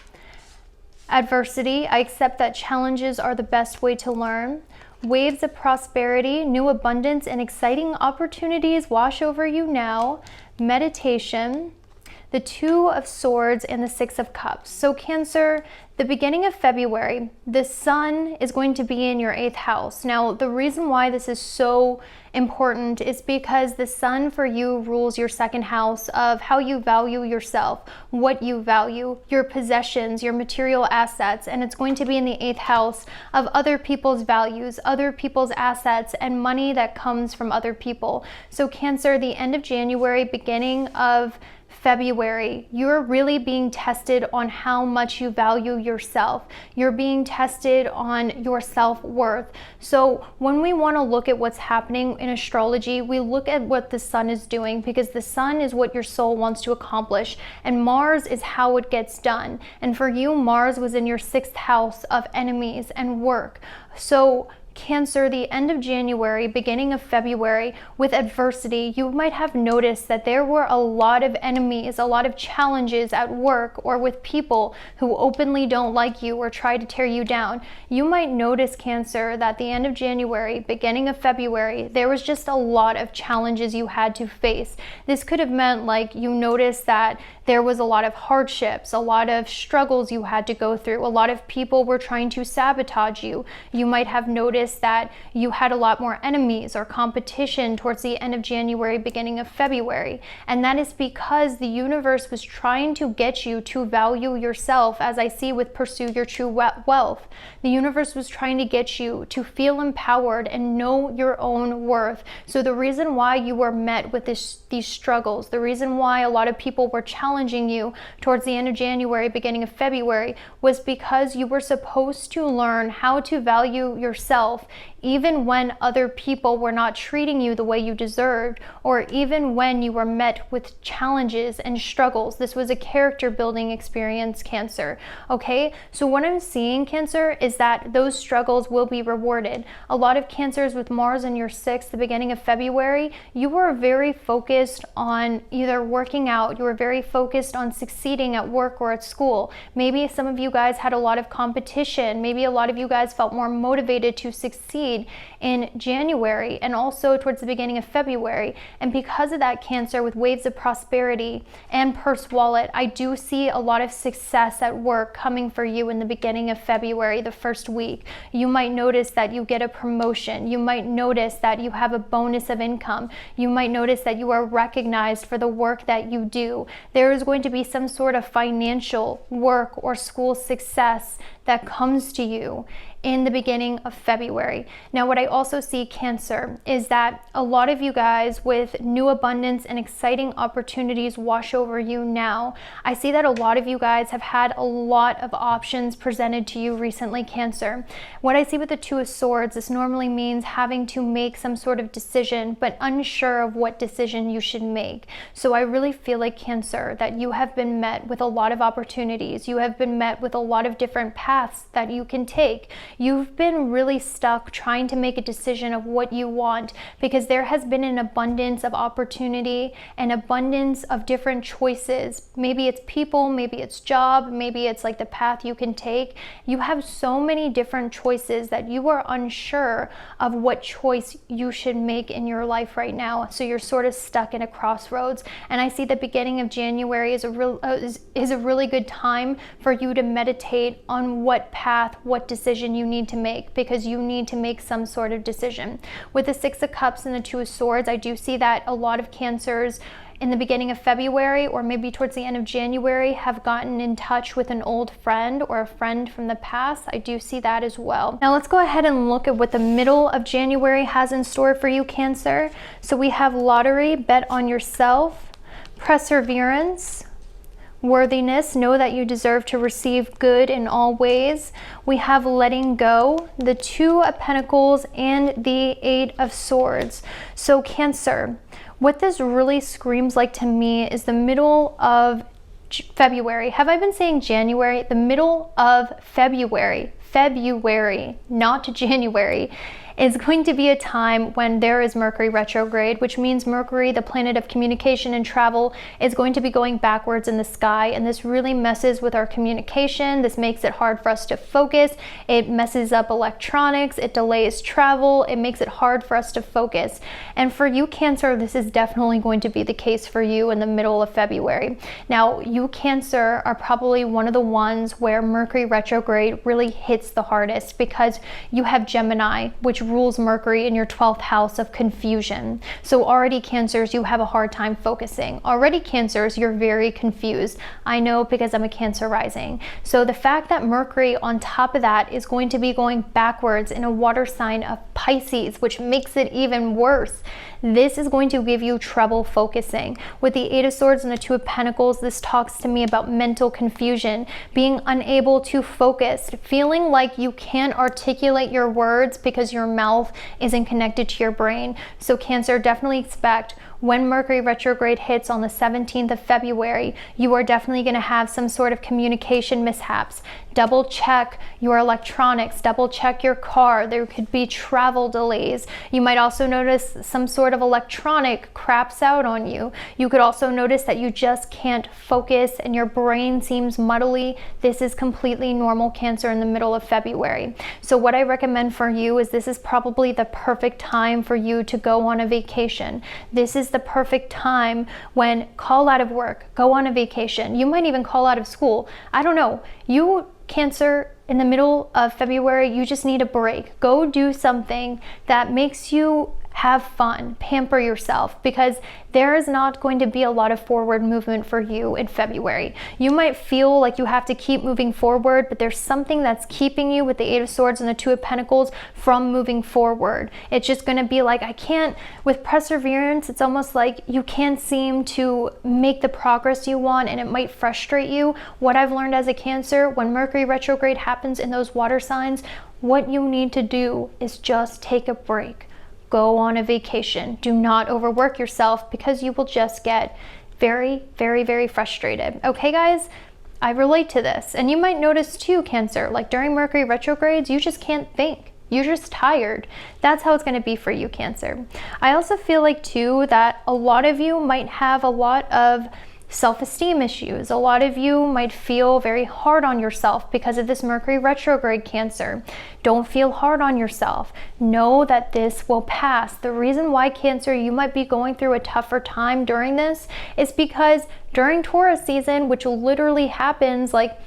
Adversity, I accept that challenges are the best way to learn, Waves of Prosperity, New Abundance and exciting opportunities wash over you now, Meditation, the Two of Swords, and the Six of Cups. So Cancer, the beginning of February, the sun is going to be in your 8th house. Now, the reason why this is so important is because the sun for you rules your 2nd house of how you value yourself, what you value, your possessions, your material assets, and it's going to be in the 8th house of other people's values, other people's assets, and money that comes from other people. So Cancer, the end of January, beginning of February, you're really being tested on how much you value yourself. You're being tested on your self-worth. So when we want to look at what's happening in astrology, we look at what the sun is doing, because the sun is what your soul wants to accomplish, and Mars is how it gets done. And for you, Mars was in your 6th house of enemies and work. So Cancer, the end of January, beginning of February, with adversity, you might have noticed that there were a lot of enemies, a lot of challenges at work or with people who openly don't like you or try to tear you down. You might notice, Cancer, that the end of January, beginning of February, there was just a lot of challenges you had to face. This could have meant like you noticed that there was a lot of hardships, a lot of struggles you had to go through. A lot of people were trying to sabotage you. You might have noticed that you had a lot more enemies or competition towards the end of January, beginning of February. And that is because the universe was trying to get you to value yourself, as I see with Pursue Your True Wealth. The universe was trying to get you to feel empowered and know your own worth. So the reason why you were met with these struggles, the reason why a lot of people were challenging you towards the end of January, beginning of February, was because you were supposed to learn how to value yourself, even when other people were not treating you the way you deserved, or even when you were met with challenges and struggles. This was a character building experience, Cancer. Okay, so what I'm seeing, Cancer, is that those struggles will be rewarded. A lot of Cancers with Mars in your 6th, the beginning of February, you were very focused on either working out, you were very focused on succeeding at work or at school. Maybe some of you guys had a lot of competition. Maybe a lot of you guys felt more motivated to succeed in January and also towards the beginning of February. And because of that, Cancer, with Waves of Prosperity and Purse, Wallet, I do see a lot of success at work coming for you in the beginning of February, the first week. You might notice that you get a promotion. You might notice that you have a bonus of income. You might notice that you are recognized for the work that you do. There is going to be some sort of financial, work, or school success that comes to you in the beginning of February. Now, what I also see, Cancer, is that a lot of you guys with new abundance and exciting opportunities wash over you now. I see that a lot of you guys have had a lot of options presented to you recently, Cancer. What I see with the Two of Swords, this normally means having to make some sort of decision, but unsure of what decision you should make. So I really feel like, Cancer, that you have been met with a lot of opportunities. You have been met with a lot of different paths that you can take. You've been really stuck trying to make a decision of what you want, because there has been an abundance of opportunity, an abundance of different choices. Maybe it's people, maybe it's job, maybe it's like the path you can take. You have so many different choices that you are unsure of what choice you should make in your life right now. So you're sort of stuck in a crossroads. And I see the beginning of January is a really good time for you to meditate on what path, what decision decision you need to make, because you need to make some sort of decision. With the Six of Cups and the Two of Swords, I do see that a lot of Cancers in the beginning of February or maybe towards the end of January have gotten in touch with an old friend or a friend from the past. I do see that as well. Now let's go ahead and look at what the middle of January has in store for you, Cancer. So we have lottery, bet on yourself, perseverance, worthiness, know that you deserve to receive good in all ways. We have letting go, the Two of Pentacles, and the Eight of Swords. So Cancer, what this really screams like to me is the middle of February. Have I been saying January? The middle of February, not January, is going to be a time when there is Mercury retrograde, which means Mercury, the planet of communication and travel, is going to be going backwards in the sky, and this really messes with our communication. This makes it hard for us to focus. It messes up electronics, it delays travel, it makes it hard for us to focus. And for you, Cancer, this is definitely going to be the case for you in the middle of February. Now, you, Cancer, are probably one of the ones where Mercury retrograde really hits the hardest, because you have Gemini, which rules Mercury in your 12th house of confusion. So already, Cancers, you have a hard time focusing. Already, Cancers, you're very confused. I know, because I'm a Cancer rising. So the fact that Mercury on top of that is going to be going backwards in a water sign of Pisces, which makes it even worse, this is going to give you trouble focusing. With the Eight of Swords and the Two of Pentacles, this talks to me about mental confusion, being unable to focus, feeling like you can't articulate your words because your mouth isn't connected to your brain. So Cancer, definitely expect when Mercury retrograde hits on the 17th of February, you are definitely going to have some sort of communication mishaps. Double check your electronics, double check your car. There could be travel delays. You might also notice some sort of electronic craps out on you. You could also notice that you just can't focus and your brain seems muddly. This is completely normal, Cancer, in the middle of February. So what I recommend for you is this is probably the perfect time for you to go on a vacation. This is the perfect time when call out of work, go on a vacation. You might even call out of school. I don't know. You, Cancer, in the middle of February, you just need a break. Go do something that makes you have fun, pamper yourself, because there is not going to be a lot of forward movement for you in February. You might feel like you have to keep moving forward, but there's something that's keeping you with the Eight of Swords and the Two of Pentacles from moving forward. It's just going to be like, I can't, with perseverance, it's almost like you can't seem to make the progress you want, and it might frustrate you. What I've learned as a Cancer, when Mercury retrograde happens in those water signs, what you need to do is just take a break. Go on a vacation. Do not overwork yourself, because you will just get very, very, very frustrated. Okay, guys? I relate to this. And you might notice too, Cancer, like during Mercury retrogrades, you just can't think. You're just tired. That's how it's going to be for you, Cancer. I also feel like too that a lot of you might have a lot of self-esteem issues. A lot of you might feel very hard on yourself because of this Mercury retrograde, Cancer. Don't feel hard on yourself. Know that this will pass. The reason why, Cancer, you might be going through a tougher time during this is because during Taurus season, which literally happens like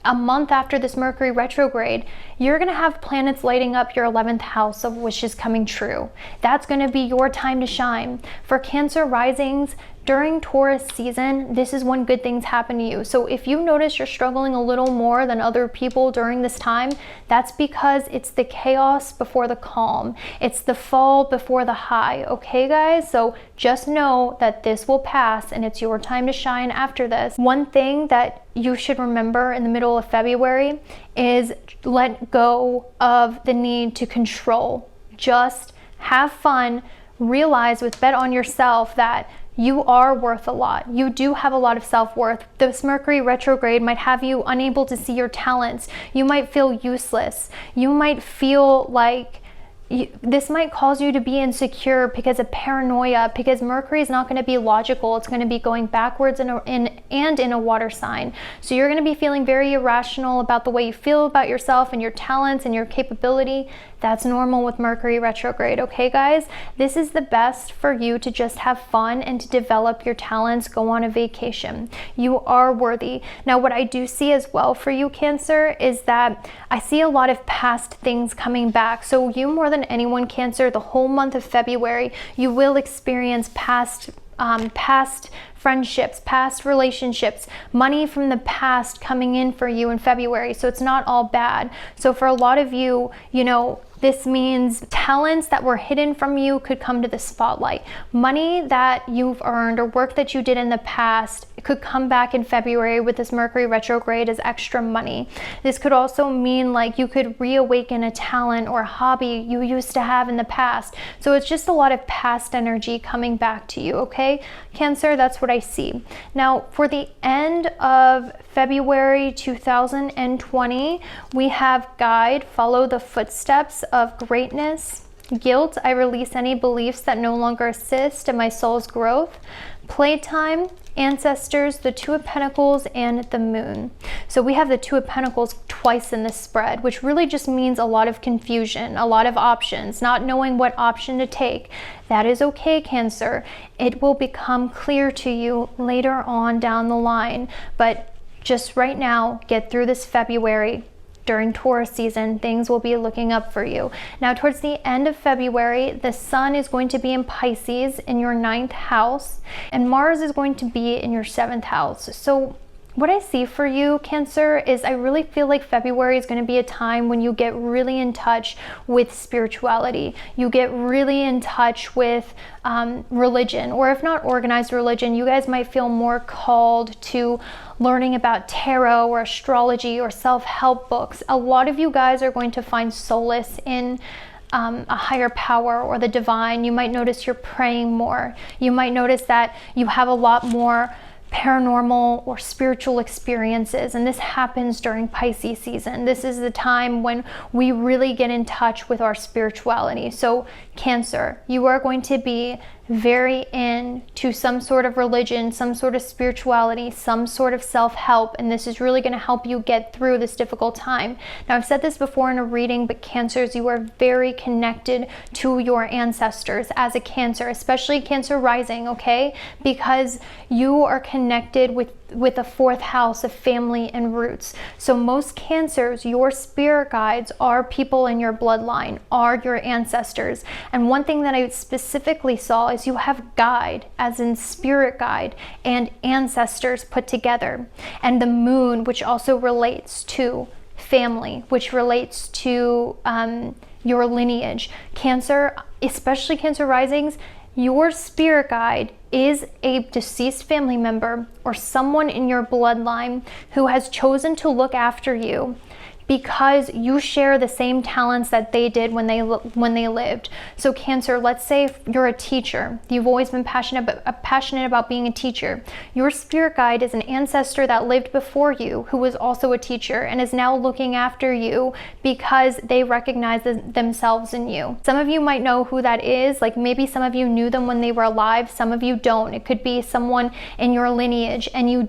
a month after this Mercury retrograde, you're going to have planets lighting up your 11th house of wishes coming true. That's going to be your time to shine. For Cancer risings, during Taurus season, this is when good things happen to you. So if you notice you're struggling a little more than other people during this time, that's because it's the chaos before the calm. It's the fall before the high. Okay, guys? So just know that this will pass and it's your time to shine after this. One thing that you should remember in the middle of February is let go of the need to control. Just have fun. Realize with Bet on Yourself that you are worth a lot. You do have a lot of self-worth. This Mercury retrograde might have you unable to see your talents. You might feel useless. You might feel like this might cause you to be insecure because of paranoia, because Mercury is not going to be logical. It's going to be going backwards in a water sign. So you're going to be feeling very irrational about the way you feel about yourself and your talents and your capability. That's normal with Mercury retrograde, okay guys? This is the best for you to just have fun and to develop your talents, go on a vacation. You are worthy. Now, what I do see as well for you, Cancer, is that I see a lot of past things coming back. So you, more than anyone, Cancer, the whole month of February, you will experience past friendships, past relationships, money from the past coming in for you in February. So it's not all bad. So for a lot of you, you know, this means talents that were hidden from you could come to the spotlight. Money that you've earned or work that you did in the past could come back in February with this Mercury retrograde as extra money. This could also mean like you could reawaken a talent or a hobby you used to have in the past. So it's just a lot of past energy coming back to you, okay? Cancer, that's what I see. Now, for the end of February 2020, we have guide, follow the footsteps of greatness. Guilt, I release any beliefs that no longer assist in my soul's growth. Playtime, ancestors, the Two of Pentacles, and the Moon. So we have the Two of Pentacles twice in this spread, which really just means a lot of confusion, a lot of options, not knowing what option to take. That is okay, Cancer. It will become clear to you later on down the line, but just right now, get through this February. During Taurus season, things will be looking up for you. Now, towards the end of February, the Sun is going to be in Pisces in your 9th house, and Mars is going to be in your 7th house. So what I see for you, Cancer, is I really feel like February is going to be a time when you get really in touch with spirituality. You get really in touch with religion, or if not organized religion, you guys might feel more called to learning about tarot or astrology or self-help books. A lot of you guys are going to find solace in a higher power or the divine. You might notice you're praying more. You might notice that you have a lot more paranormal or spiritual experiences, and this happens during Pisces season. This is the time when we really get in touch with our spirituality. So Cancer, you are going to be very into some sort of religion, some sort of spirituality, some sort of self-help, and this is really going to help you get through this difficult time. Now, I've said this before in a reading, but Cancers, you are very connected to your ancestors as a Cancer, especially Cancer rising, okay? Because you are connected with the 4th house of family and roots. So most Cancers, your spirit guides are people in your bloodline, are your ancestors. And one thing that I specifically saw is you have guide, as in spirit guide, and ancestors put together. And the Moon, which also relates to family, which relates to your lineage. Cancer, especially Cancer risings, your spirit guide is a deceased family member or someone in your bloodline who has chosen to look after you because you share the same talents that they did when they lived. So Cancer, let's say you're a teacher. You've always been passionate about being a teacher. Your spirit guide is an ancestor that lived before you who was also a teacher and is now looking after you because they recognize themselves in you. Some of you might know who that is. Like maybe some of you knew them when they were alive. Some of you don't. It could be someone in your lineage and you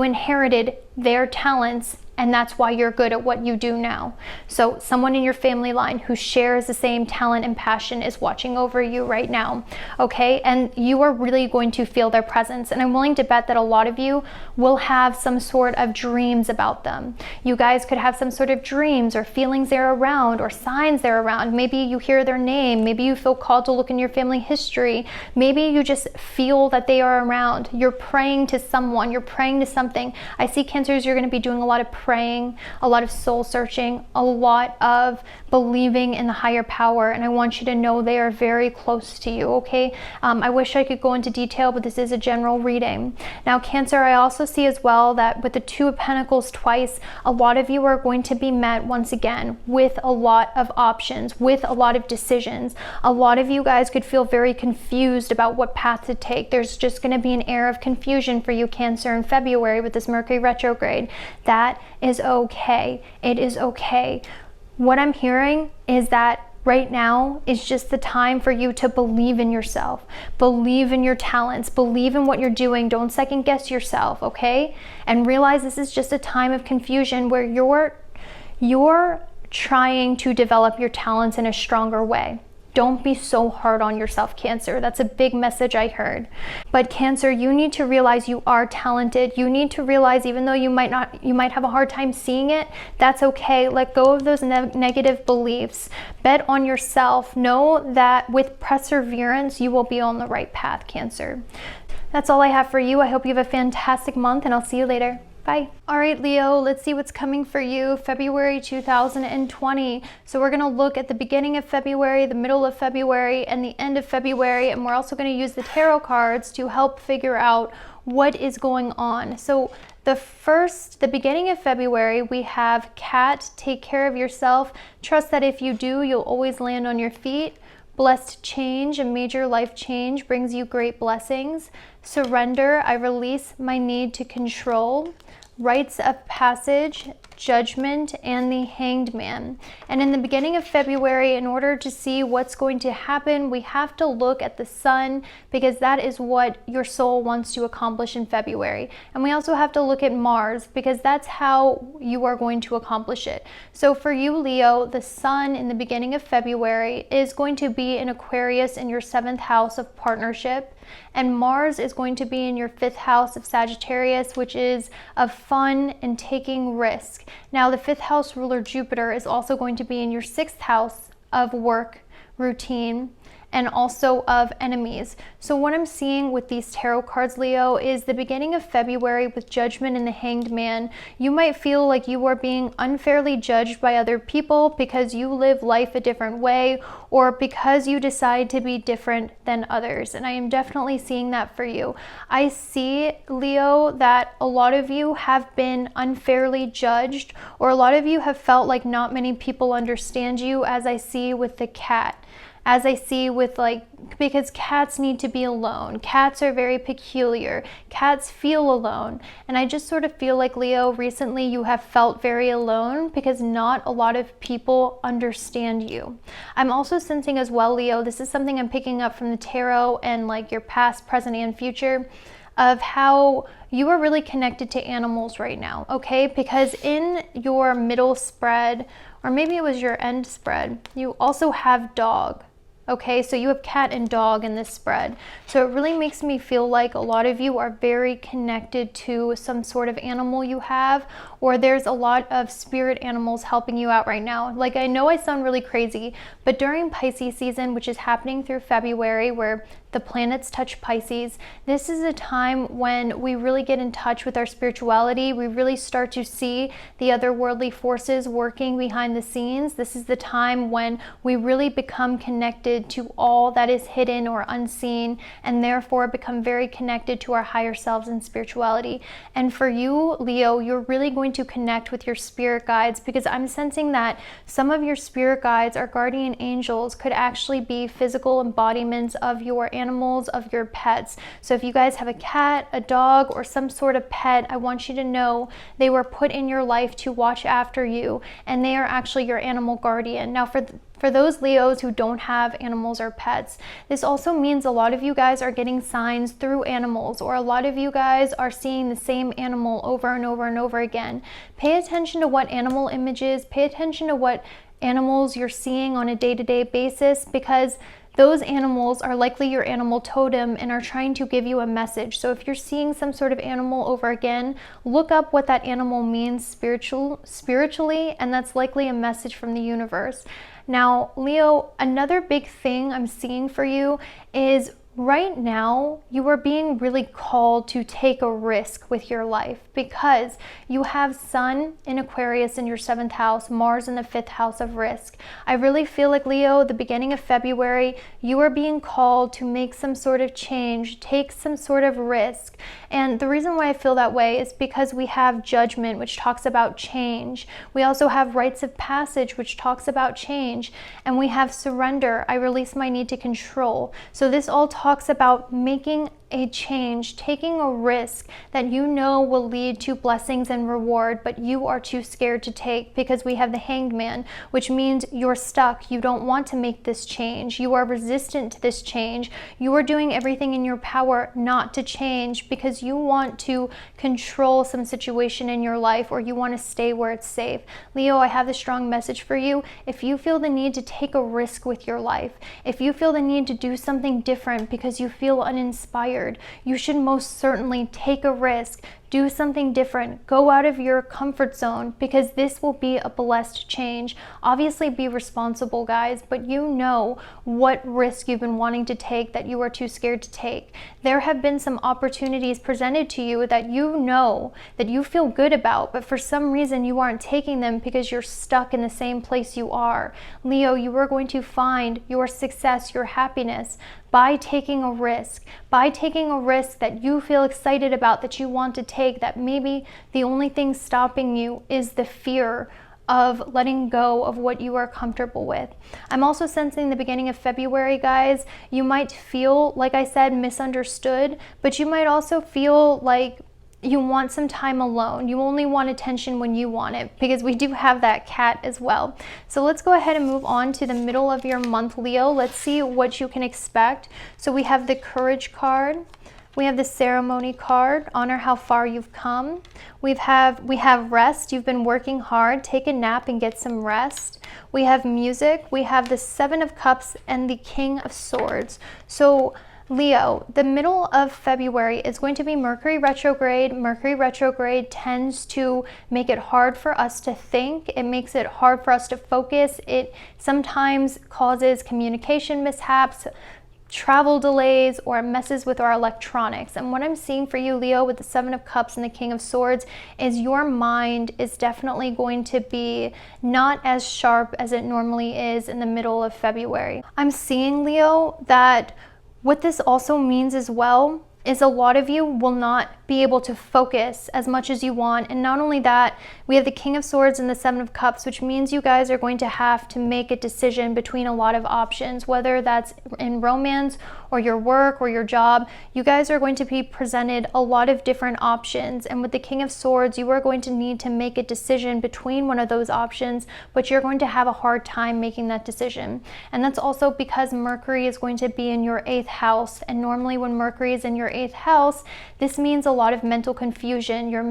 inherited their talents, and that's why you're good at what you do now. So someone in your family line who shares the same talent and passion is watching over you right now, okay? And you are really going to feel their presence. And I'm willing to bet that a lot of you will have some sort of dreams about them. You guys could have some sort of dreams or feelings they're around or signs they're around. Maybe you hear their name. Maybe you feel called to look in your family history. Maybe you just feel that they are around. You're praying to someone. You're praying to something. I see Cancers, you're going to be doing a lot of praying, a lot of soul searching, a lot of believing in the higher power, and I want you to know they are very close to you, okay? I wish I could go into detail, but this is a general reading. Now, Cancer, I also see as well that with the Two of Pentacles twice, a lot of you are going to be met once again with a lot of options, with a lot of decisions. A lot of you guys could feel very confused about what path to take. There's just going to be an air of confusion for you, Cancer, in February with this Mercury retrograde. That is okay. It is okay. What I'm hearing is that right now is just the time for you to believe in yourself, believe in your talents, believe in what you're doing. Don't second guess yourself, okay? And realize this is just a time of confusion where you're trying to develop your talents in a stronger way. Don't be so hard on yourself, Cancer. That's a big message I heard. But Cancer, you need to realize you are talented. You need to realize, even though you might have a hard time seeing it, that's okay. Let go of those negative beliefs. Bet on yourself. Know that with perseverance, you will be on the right path, Cancer. That's all I have for you. I hope you have a fantastic month, and I'll see you later. Bye. All right, Leo, let's see what's coming for you February 2020. So we're going to look at the beginning of February, the middle of February, and the end of February. And we're also going to use the tarot cards to help figure out what is going on. So the beginning of February, we have Cat, take care of yourself. Trust that if you do, you'll always land on your feet. Blessed change, a major life change brings you great blessings. Surrender, I release my need to control. Rites of passage, Judgment, and the Hanged Man. And in the beginning of February, in order to see what's going to happen, we have to look at the sun, because that is what your soul wants to accomplish in February. And we also have to look at Mars, because that's how you are going to accomplish it. So for you, Leo, the sun in the beginning of February is going to be in Aquarius in your 7th house of partnership. And Mars is going to be in your 5th house of Sagittarius, which is of fun and taking risk. Now, the 5th house ruler Jupiter is also going to be in your 6th house of work, routine, and also of enemies. So what I'm seeing with these tarot cards, Leo, is the beginning of February with Judgment and the Hanged Man. You might feel like you are being unfairly judged by other people because you live life a different way, or because you decide to be different than others. And I am definitely seeing that for you. I see, Leo, that a lot of you have been unfairly judged, or a lot of you have felt like not many people understand you, as I see with the cat. As I see with because cats need to be alone. Cats are very peculiar. Cats feel alone. And I just sort of feel like, Leo, recently you have felt very alone because not a lot of people understand you. I'm also sensing as well, Leo, this is something I'm picking up from the tarot and your past, present, and future, of how you are really connected to animals right now, okay? Because in your middle spread, or maybe it was your end spread, you also have dog. Okay, so you have cat and dog in this spread. So it really makes me feel like a lot of you are very connected to some sort of animal you have, or there's a lot of spirit animals helping you out right now. I know I sound really crazy, but during Pisces season, which is happening through February, where the planets touch Pisces, this is a time when we really get in touch with our spirituality. We really start to see the otherworldly forces working behind the scenes. This is the time when we really become connected to all that is hidden or unseen, and therefore become very connected to our higher selves and spirituality. And for you, Leo, you're really going to connect with your spirit guides, because I'm sensing that some of your spirit guides, or guardian angels, could actually be physical embodiments of your animals, of your pets. So if you guys have a cat, a dog, or some sort of pet, I want you to know they were put in your life to watch after you, and they are actually your animal guardian. Now, for those Leos who don't have animals or pets, this also means a lot of you guys are getting signs through animals, or a lot of you guys are seeing the same animal over and over and over again. Pay attention to what animal images, pay attention to what animals you're seeing on a day-to-day basis, because those animals are likely your animal totem and are trying to give you a message. So if you're seeing some sort of animal over again, look up what that animal means spiritually, and that's likely a message from the universe. Now, Leo, another big thing I'm seeing for you is right now you are being really called to take a risk with your life, because you have Sun in Aquarius in your 7th house, Mars in the 5th house of risk. I really feel like, Leo, the beginning of February, you are being called to make some sort of change, take some sort of risk. And the reason why I feel that way is because we have Judgment, which talks about change. We also have Rites of Passage, which talks about change. And we have Surrender, I release my need to control. So this all talks about making a change, taking a risk that you know will lead to blessings and reward, but you are too scared to take because we have the Hanged Man, which means you're stuck. You don't want to make this change. You are resistant to this change. You are doing everything in your power not to change because you want to control some situation in your life, or you want to stay where it's safe. Leo, I have a strong message for you. If you feel the need to take a risk with your life, if you feel the need to do something different because you feel uninspired, you should most certainly take a risk. Do something different. Go out of your comfort zone because this will be a blessed change. Obviously be responsible, guys, but you know what risk you've been wanting to take that you are too scared to take. There have been some opportunities presented to you that you know that you feel good about, but for some reason you aren't taking them because you're stuck in the same place you are. Leo, you are going to find your success, your happiness by taking a risk, that you feel excited about, that you want to take, that maybe the only thing stopping you is the fear of letting go of what you are comfortable with. I'm also sensing the beginning of February, guys, you might feel, like I said, misunderstood, but you might also feel like you want some time alone. You only want attention when you want it, because we do have that cat as well. So let's go ahead and move on to the middle of your month, Leo. Let's see what you can expect. So we have the Courage card. We have the Ceremony card, honor how far you've come. We have rest, you've been working hard, take a nap and get some rest. We have music, we have the Seven of Cups and the King of Swords. So Leo, the middle of February is going to be Mercury retrograde. Mercury retrograde tends to make it hard for us to think. It makes it hard for us to focus. It sometimes causes communication mishaps, travel delays, or messes with our electronics. And what I'm seeing for you, Leo, with the Seven of Cups and the King of Swords is your mind is definitely going to be not as sharp as it normally is in the middle of February. I'm seeing, Leo, that what this also means as well is a lot of you will not be able to focus as much as you want. And not only that, we have the King of Swords and the Seven of Cups, which means you guys are going to have to make a decision between a lot of options, whether that's in romance or your work or your job. You guys are going to be presented a lot of different options. And with the King of Swords, you are going to need to make a decision between one of those options, but you're going to have a hard time making that decision. And that's also because Mercury is going to be in your 8th house. And normally when Mercury is in your 8th house, this means a lot of mental confusion. You're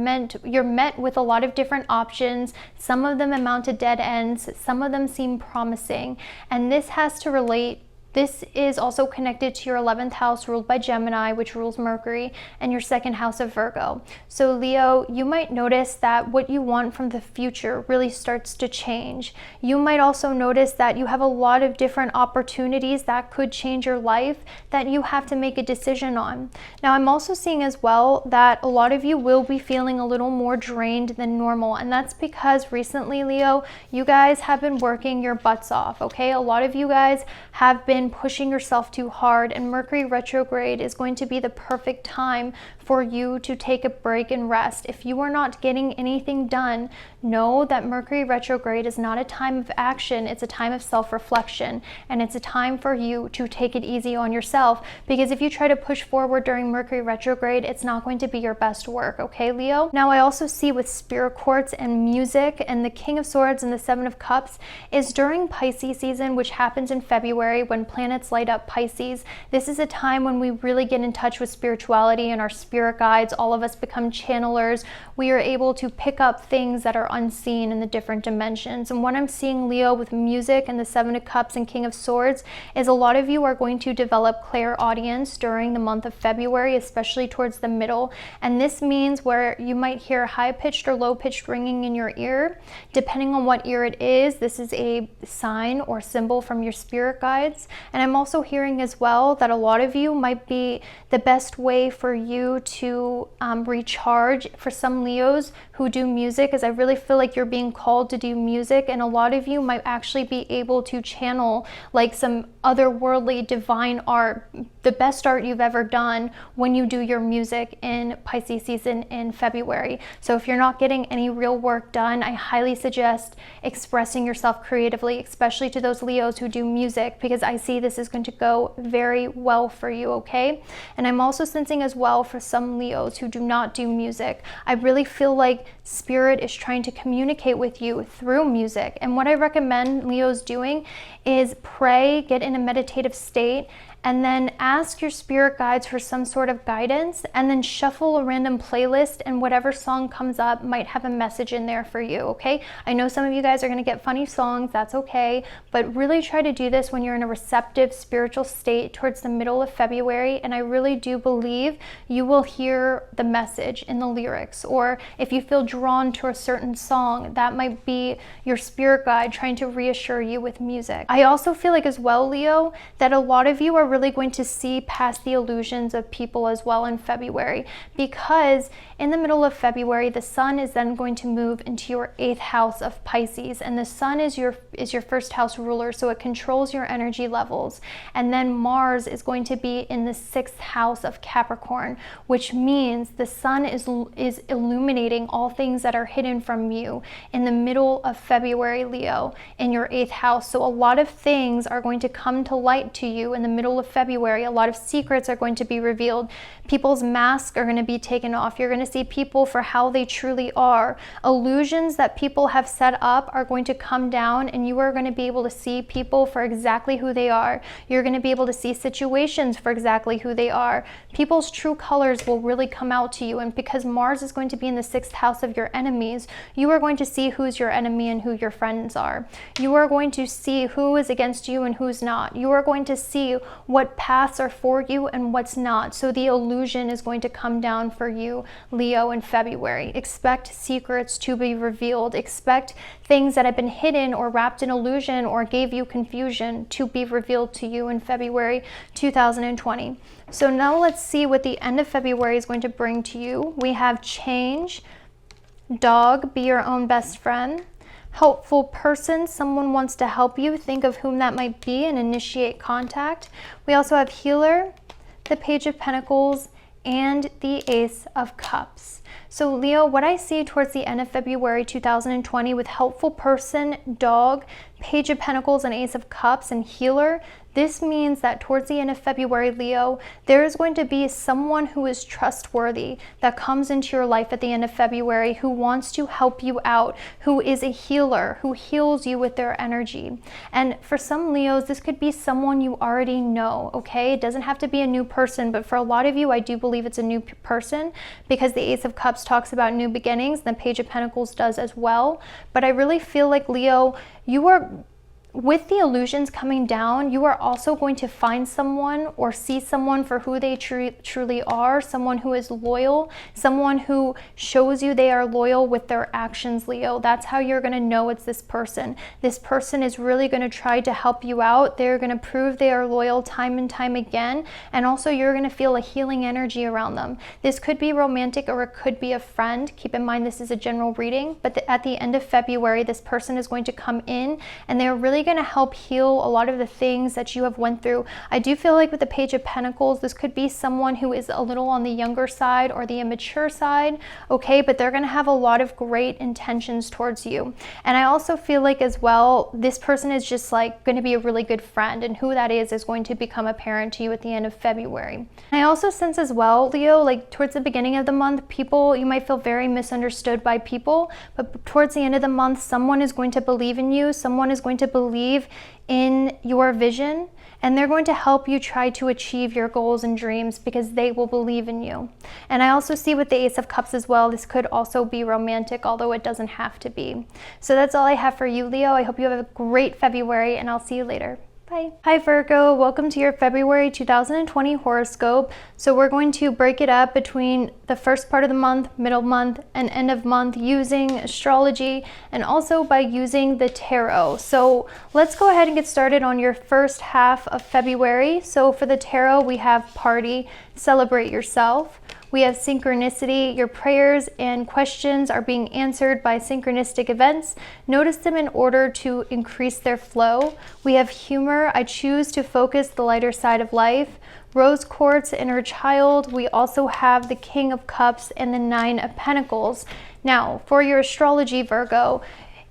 met with a lot of different options. Some of them amount to dead ends. Some of them seem promising. And this has to relate. This is also connected to your 11th house ruled by Gemini, which rules Mercury, and your 2nd house of Virgo. So Leo, you might notice that what you want from the future really starts to change. You might also notice that you have a lot of different opportunities that could change your life that you have to make a decision on. Now, I'm also seeing as well that a lot of you will be feeling a little more drained than normal, and that's because recently, Leo, you guys have been working your butts off, okay? A lot of you guys have been pushing yourself too hard, and Mercury retrograde is going to be the perfect time for you to take a break and rest. If you are not getting anything done, know that Mercury retrograde is not a time of action. It's a time of self-reflection, and it's a time for you to take it easy on yourself, because if you try to push forward during Mercury retrograde, it's not going to be your best work, okay, Leo? Now, I also see with spirit quartz and music and the King of Swords and the Seven of Cups is during Pisces season, which happens in February when planets light up Pisces. This is a time when we really get in touch with spirituality and our spirit guides. All of us become channelers. We are able to pick up things that are unseen in the different dimensions. And what I'm seeing, Leo, with music and the Seven of Cups and King of Swords is a lot of you are going to develop clairaudience during the month of February, especially towards the middle. And this means where you might hear high-pitched or low-pitched ringing in your ear. Depending on what ear it is, this is a sign or symbol from your spirit guides. And I'm also hearing as well that a lot of you might be the best way for you to recharge. For some Leos who do music, is I really feel like you're being called to do music, and a lot of you might actually be able to channel like some otherworldly divine art, the best art you've ever done when you do your music in Pisces season in February. So if you're not getting any real work done, I highly suggest expressing yourself creatively, especially to those Leos who do music, because I see see this is going to go very well for you, okay? And I'm also sensing as well for some Leos who do not do music. I really feel like Spirit is trying to communicate with you through music. And what I recommend Leos doing is pray, get in a meditative state, and then ask your spirit guides for some sort of guidance, and then shuffle a random playlist, and whatever song comes up might have a message in there for you, okay? I know some of you guys are gonna get funny songs, that's okay, but really try to do this when you're in a receptive spiritual state towards the middle of February, and I really do believe you will hear the message in the lyrics, or if you feel drawn to a certain song, that might be your spirit guide trying to reassure you with music. I also feel like as well, Leo, that a lot of you are really going to see past the illusions of people as well in February, because in the middle of February the sun is then going to move into your 8th house of Pisces, and the sun is your first house ruler, so it controls your energy levels. And then Mars is going to be in the 6th house of Capricorn, which means the sun is illuminating all things that are hidden from you in the middle of February, Leo, in your 8th house. So a lot of things are going to come to light to you in the middle of February. A lot of secrets are going to be revealed. People's masks are going to be taken off. You're going to see people for how they truly are. Illusions that people have set up are going to come down, and you are going to be able to see people for exactly who they are. You're going to be able to see situations for exactly who they are. People's true colors will really come out to you, and because Mars is going to be in the 6th house of your enemies, you are going to see who's your enemy and who your friends are. You are going to see who is against you and who's not. You are going to see what paths are for you and what's not. So the illusion is going to come down for you, Leo, in February. Expect secrets to be revealed. Expect things that have been hidden or wrapped in illusion or gave you confusion to be revealed to you in February 2020. So now let's see what the end of February is going to bring to you. We have change, dog, be your own best friend, helpful person, someone wants to help you, think of whom that might be and initiate contact. We also have healer, the Page of Pentacles, and the Ace of Cups. So Leo, what I see towards the end of February 2020 with helpful person, dog, Page of Pentacles, and Ace of Cups, and healer, this means that towards the end of February, Leo, there is going to be someone who is trustworthy that comes into your life at the end of February, who wants to help you out, who is a healer, who heals you with their energy. And for some Leos, this could be someone you already know, okay? It doesn't have to be a new person, but for a lot of you, I do believe it's a new person, because the Ace of Cups talks about new beginnings, and the Page of Pentacles does as well. But I really feel like, Leo, you are, with the illusions coming down, you are also going to find someone or see someone for who they truly are, someone who is loyal, someone who shows you they are loyal with their actions, Leo. That's how you're going to know it's this person. This person is really going to try to help you out. They're going to prove they are loyal time and time again, and also you're going to feel a healing energy around them. This could be romantic or it could be a friend. Keep in mind this is a general reading, but at the end of February, this person is going to come in and they're really going to help heal a lot of the things that you have went through. I do feel like with the Page of Pentacles, this could be someone who is a little on the younger side or the immature side, okay, but they're going to have a lot of great intentions towards you. And I also feel like as well, this person is just like going to be a really good friend, and who that is going to become apparent to you at the end of February. And I also sense as well, Leo, like towards the beginning of the month, people, you might feel very misunderstood by people, but towards the end of the month, someone is going to believe in you, someone is going to believe in your vision, and they're going to help you try to achieve your goals and dreams because they will believe in you. And I also see with the Ace of Cups as well, this could also be romantic, although it doesn't have to be. So that's all I have for you, Leo. I hope you have a great February, and I'll see you later. Bye. Hi Virgo, welcome to your February 2020 horoscope. So we're going to break it up between the first part of the month, middle month, and end of month using astrology and also by using the tarot. So let's go ahead and get started on your first half of February. So for the tarot, we have party, celebrate yourself. We have synchronicity. Your prayers and questions are being answered by synchronistic events. Notice them in order to increase their flow. We have humor. I choose to focus the lighter side of life. Rose quartz, inner child. We also have the King of Cups and the Nine of Pentacles. Now, for your astrology, Virgo,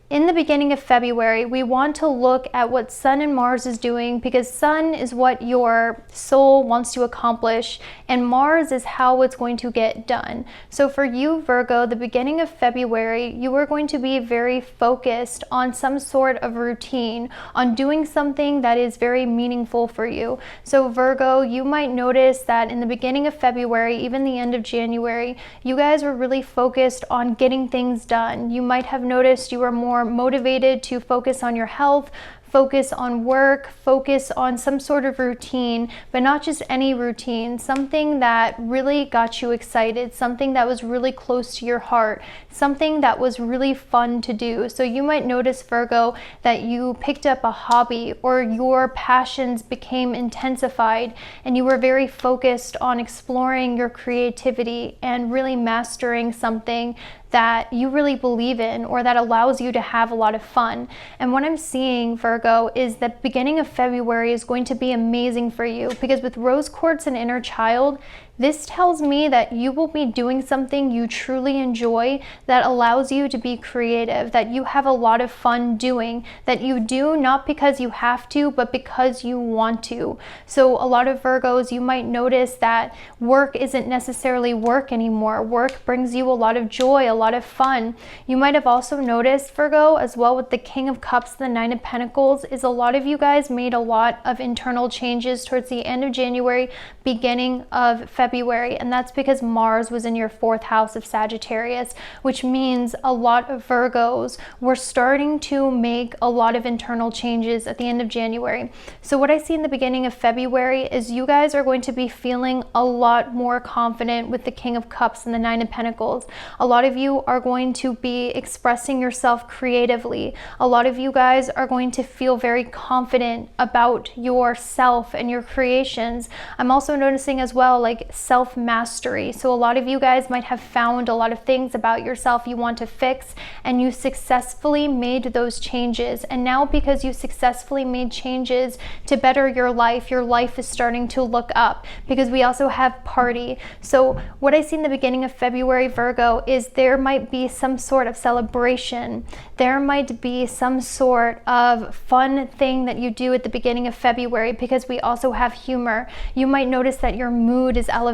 in the beginning of February, we want to look at what Sun and Mars is doing, because Sun is what your soul wants to accomplish and Mars is how it's going to get done. So for you, Virgo, the beginning of February, you are going to be very focused on some sort of routine, on doing something that is very meaningful for you. So Virgo, you might notice that in the beginning of February, even the end of January, you guys were really focused on getting things done. You might have noticed you were more motivated to focus on your health, focus on work, focus on some sort of routine, but not just any routine, something that really got you excited, something that was really close to your heart, something that was really fun to do. So you might notice, Virgo, that you picked up a hobby or your passions became intensified and you were very focused on exploring your creativity and really mastering something that you really believe in or that allows you to have a lot of fun. And what I'm seeing, Virgo, is that beginning of February is going to be amazing for you, because with rose quartz and inner child, this tells me that you will be doing something you truly enjoy that allows you to be creative, that you have a lot of fun doing, that you do not because you have to, but because you want to. So a lot of Virgos, you might notice that work isn't necessarily work anymore. Work brings you a lot of joy, a lot of fun. You might have also noticed, Virgo, as well with the King of Cups, the Nine of Pentacles, is a lot of you guys made a lot of internal changes towards the end of January, beginning of February, and that's because Mars was in your 4th house of Sagittarius, which means a lot of Virgos were starting to make a lot of internal changes at the end of January. So what I see in the beginning of February is you guys are going to be feeling a lot more confident with the King of Cups and the Nine of Pentacles. A lot of you are going to be expressing yourself creatively. A lot of you guys are going to feel very confident about yourself and your creations. I'm also noticing as well, like, self-mastery. So a lot of you guys might have found a lot of things about yourself you want to fix, and you successfully made those changes. And now, because you successfully made changes to better your life is starting to look up, because we also have party. So what I see in the beginning of February, Virgo, is there might be some sort of celebration. There might be some sort of fun thing that you do at the beginning of February, because we also have humor. You might notice that your mood is elevated.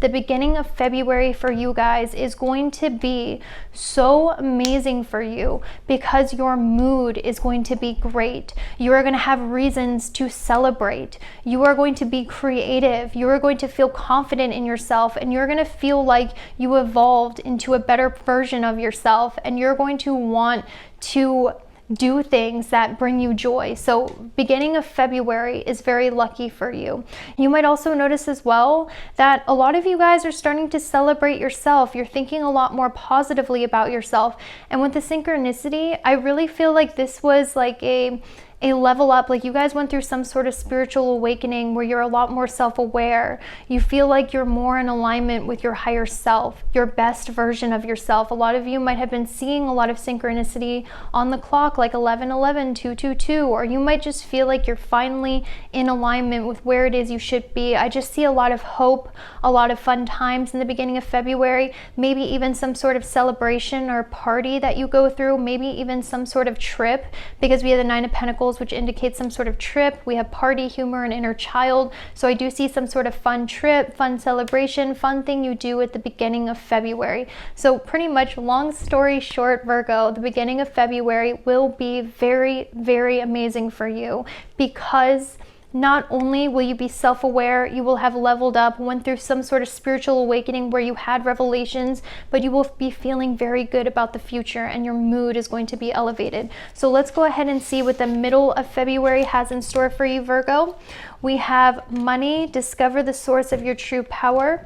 The beginning of February for you guys is going to be so amazing for you, because your mood is going to be great. You are going to have reasons to celebrate. You are going to be creative. You are going to feel confident in yourself, and you're going to feel like you evolved into a better version of yourself, and you're going to want to do things that bring you joy. So beginning of February is very lucky for you. You might also notice as well that a lot of you guys are starting to celebrate yourself. You're thinking a lot more positively about yourself. And with the synchronicity, I really feel like this was like a level up, like you guys went through some sort of spiritual awakening where you're a lot more self-aware. You feel like you're more in alignment with your higher self, your best version of yourself. A lot of you might have been seeing a lot of synchronicity on the clock, like 1111, 222, or you might just feel like you're finally in alignment with where it is you should be. I just see a lot of hope, a lot of fun times in the beginning of February, maybe even some sort of celebration or party that you go through, maybe even some sort of trip, because we have the Nine of Pentacles, which indicates some sort of trip. We have party, humor, and inner child. So I do see some sort of fun trip, fun celebration, fun thing you do at the beginning of February. So pretty much, long story short, Virgo, the beginning of February will be very, very amazing for you, because not only will you be self-aware, you will have leveled up, went through some sort of spiritual awakening where you had revelations, but you will be feeling very good about the future, and your mood is going to be elevated. So let's go ahead and see what the middle of February has in store for you, Virgo. We have money, discover the source of your true power,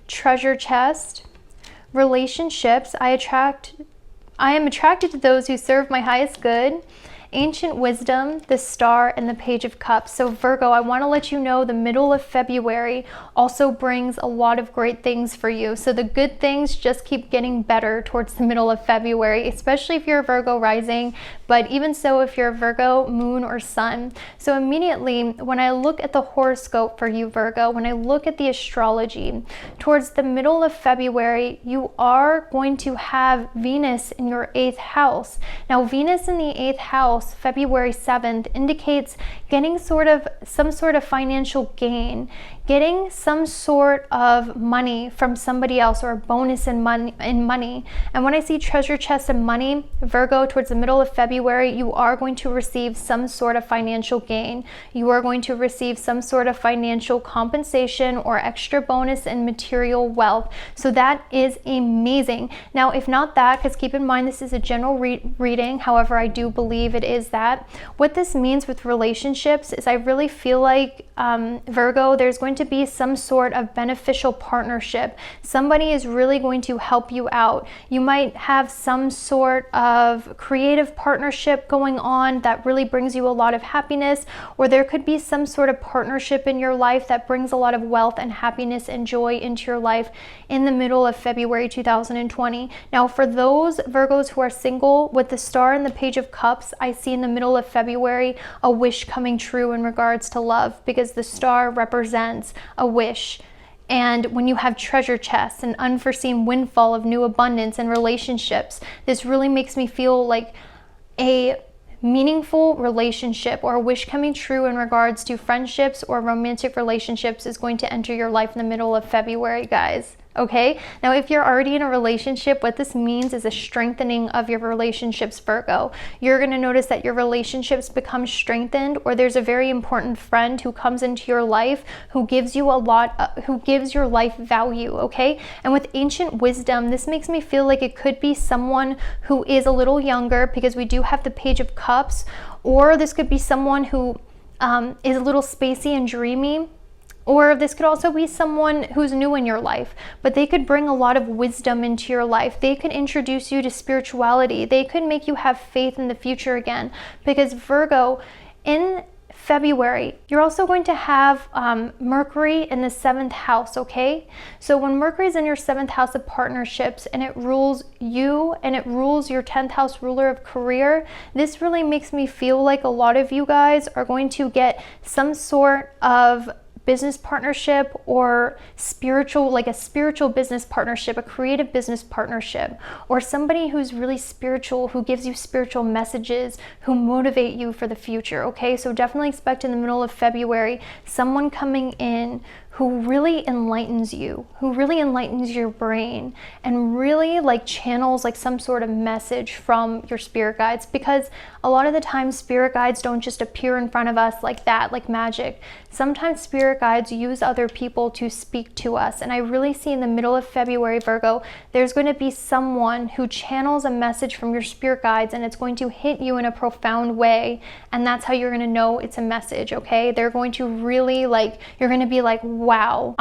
treasure chest, relationships, I am attracted to those who serve my highest good, Ancient Wisdom, the Star, and the Page of Cups. So Virgo, I want to let you know the middle of February also brings a lot of great things for you. So the good things just keep getting better towards the middle of February, especially if you're a Virgo rising, but even so if you're a Virgo moon or sun. So immediately when I look at the horoscope for you, Virgo, when I look at the astrology, towards the middle of February, you are going to have Venus in your 8th house. Now, Venus in the 8th house, February 7th, indicates getting some sort of financial gain, getting some sort of money from somebody else, or a bonus in money. And when I see treasure chest and money, Virgo, towards the middle of February, you are going to receive some sort of financial gain. You are going to receive some sort of financial compensation or extra bonus and material wealth. So that is amazing. Now, if not that, because keep in mind this is a general reading, however, I do believe it is that. What this means with relationships is I really feel like, Virgo, there's going to be some sort of beneficial partnership. Somebody is really going to help you out. You might have some sort of creative partnership going on that really brings you a lot of happiness, or there could be some sort of partnership in your life that brings a lot of wealth and happiness and joy into your life in the middle of February 2020. Now, for those Virgos who are single, with the Star and the Page of Cups, I see in the middle of February a wish coming true in regards to love, because the Star represents a wish. And when you have treasure chests, an unforeseen windfall of new abundance and relationships, this really makes me feel like a meaningful relationship or a wish coming true in regards to friendships or romantic relationships is going to enter your life in the middle of February, guys. Okay, now if you're already in a relationship, what this means is a strengthening of your relationships, Virgo. You're going to notice that your relationships become strengthened, or there's a very important friend who comes into your life who gives you who gives your life value. Okay, and with Ancient Wisdom, this makes me feel like it could be someone who is a little younger, because we do have the Page of Cups, or this could be someone who is a little spacey and dreamy. Or this could also be someone who's new in your life, but they could bring a lot of wisdom into your life. They could introduce you to spirituality. They could make you have faith in the future again. Because Virgo, in February, you're also going to have Mercury in the 7th house, okay? So when Mercury is in your 7th house of partnerships and it rules you and it rules your 10th house ruler of career, this really makes me feel like a lot of you guys are going to get some sort of business partnership or spiritual, like a spiritual business partnership, a creative business partnership, or somebody who's really spiritual, who gives you spiritual messages, who motivate you for the future. Okay, so definitely expect in the middle of February someone coming in who really enlightens you, who really enlightens your brain, and really like channels like some sort of message from your spirit guides. Because a lot of the time spirit guides don't just appear in front of us like that, like magic. Sometimes spirit guides use other people to speak to us. And I really see in the middle of February, Virgo, there's going to be someone who channels a message from your spirit guides, and it's going to hit you in a profound way. And that's how you're going to know it's a message, okay? They're going to really like, you're going to be like, wow,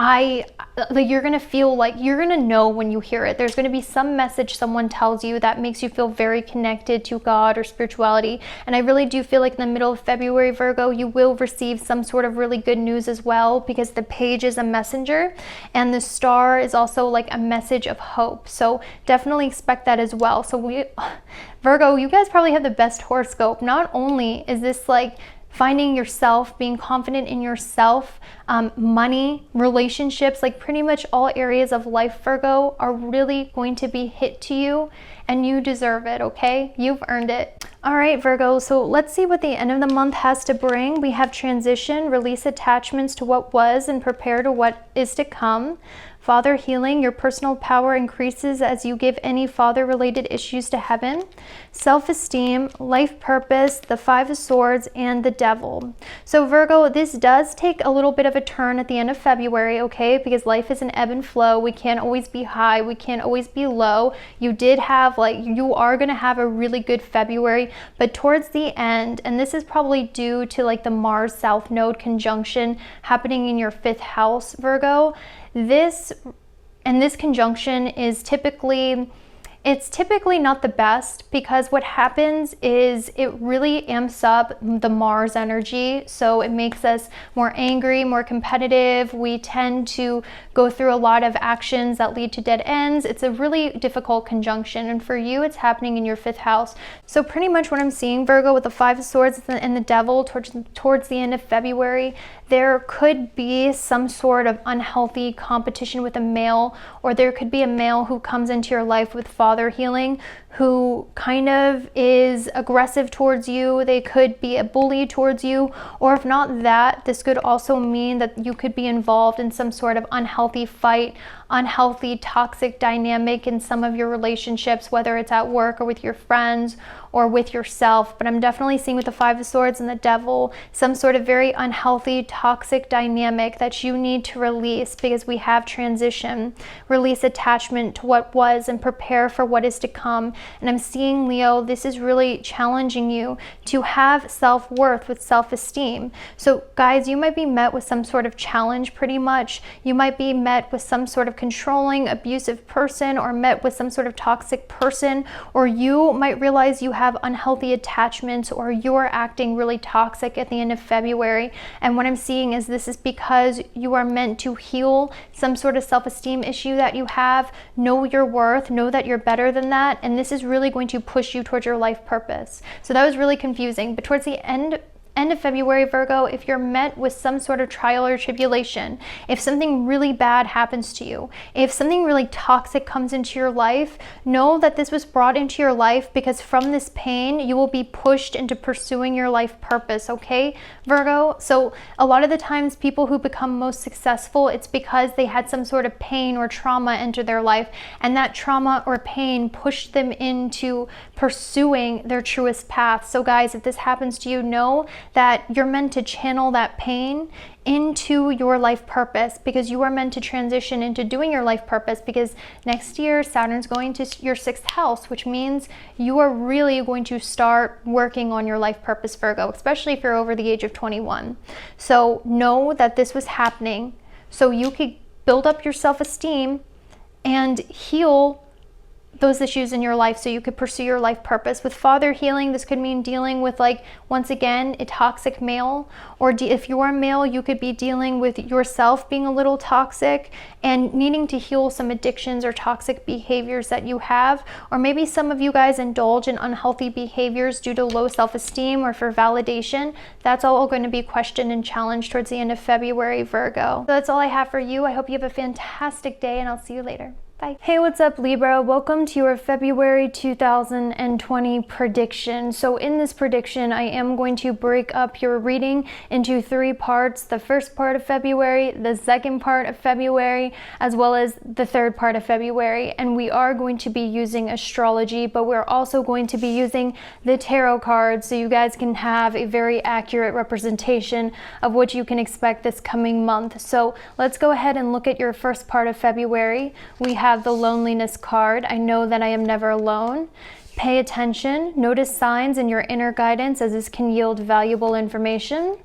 you're going to feel like, you're going to know when you hear it. There's going to be some message someone tells you that makes you feel very connected to God or spirituality. And I really do feel like in the middle of February, Virgo, you will receive some sort of really good news as well, because the Page is a messenger and the Star is also like a message of hope. So definitely expect that as well. So Virgo, you guys probably have the best horoscope. Not only is this like finding yourself, being confident in yourself, money, relationships, like pretty much all areas of life, Virgo, are really going to be hit to you, and you deserve it, okay? You've earned it. All right, Virgo, so let's see what the end of the month has to bring. We have transition, release attachments to what was and prepare to what is to come. Father healing, your personal power increases as you give any father-related issues to heaven. Self-esteem, life purpose, the 5 of Swords, and the Devil. So Virgo, this does take a little bit of a turn at the end of February, okay? Because life is an ebb and flow. We can't always be high. We can't always be low. You are going to have a really good February, but towards the end, and this is probably due to like the Mars South Node conjunction happening in your 5th house, Virgo, this conjunction is typically it's typically not the best, because what happens is it really amps up the Mars energy. So it makes us more angry, more competitive. We tend to go through a lot of actions that lead to dead ends. It's a really difficult conjunction. And for you, it's happening in your 5th house. So pretty much what I'm seeing, Virgo, with the 5 of Swords and the Devil towards the end of February, there could be some sort of unhealthy competition with a male, or there could be a male who comes into your life with father healing, who kind of is aggressive towards you. They could be a bully towards you, or if not that, this could also mean that you could be involved in some sort of unhealthy fight, unhealthy toxic dynamic in some of your relationships, whether it's at work or with your friends or with yourself. But I'm definitely seeing with the 5 of Swords and the Devil some sort of very unhealthy toxic dynamic that you need to release, because we have transition, release attachment to what was and prepare for what is to come. And I'm seeing, Leo, this is really challenging you to have self-worth with self-esteem. So guys, you might be met with some sort of challenge pretty much. You might be met with some sort of controlling, abusive person, or met with some sort of toxic person, or you might realize you have unhealthy attachments, or you're acting really toxic at the end of February. And what I'm seeing is this is because you are meant to heal some sort of self-esteem issue that you have. Know your worth, know that you're better than that, and this is really going to push you towards your life purpose. So that was really confusing. But towards the end of February, Virgo, if you're met with some sort of trial or tribulation, if something really bad happens to you, if something really toxic comes into your life, know that this was brought into your life because from this pain, you will be pushed into pursuing your life purpose, okay, Virgo? So a lot of the times people who become most successful, it's because they had some sort of pain or trauma enter their life, and that trauma or pain pushed them into pursuing their truest path. So guys, if this happens to you, know that you're meant to channel that pain into your life purpose, because you are meant to transition into doing your life purpose, because next year Saturn's going to your 6th house, which means you are really going to start working on your life purpose, Virgo, especially if you're over the age of 21. So know that this was happening so you could build up your self-esteem and heal those issues in your life so you could pursue your life purpose. With father healing, this could mean dealing with, like, once again, a toxic male, or if you're a male, you could be dealing with yourself being a little toxic and needing to heal some addictions or toxic behaviors that you have. Or maybe some of you guys indulge in unhealthy behaviors due to low self-esteem or for validation. That's all going to be questioned and challenged towards the end of February, Virgo. So that's all I have for you. I hope you have a fantastic day, and I'll see you later. Bye. Hey, what's up, Libra? Welcome to your February 2020 prediction. So in this prediction, I am going to break up your reading into 3 parts. The first part of February, the second part of February, as well as the third part of February. And we are going to be using astrology, but we're also going to be using the tarot cards so you guys can have a very accurate representation of what you can expect this coming month. So let's go ahead and look at your first part of February. We have the loneliness card. I know that I am never alone. Pay attention. Notice signs in your inner guidance, as this can yield valuable information.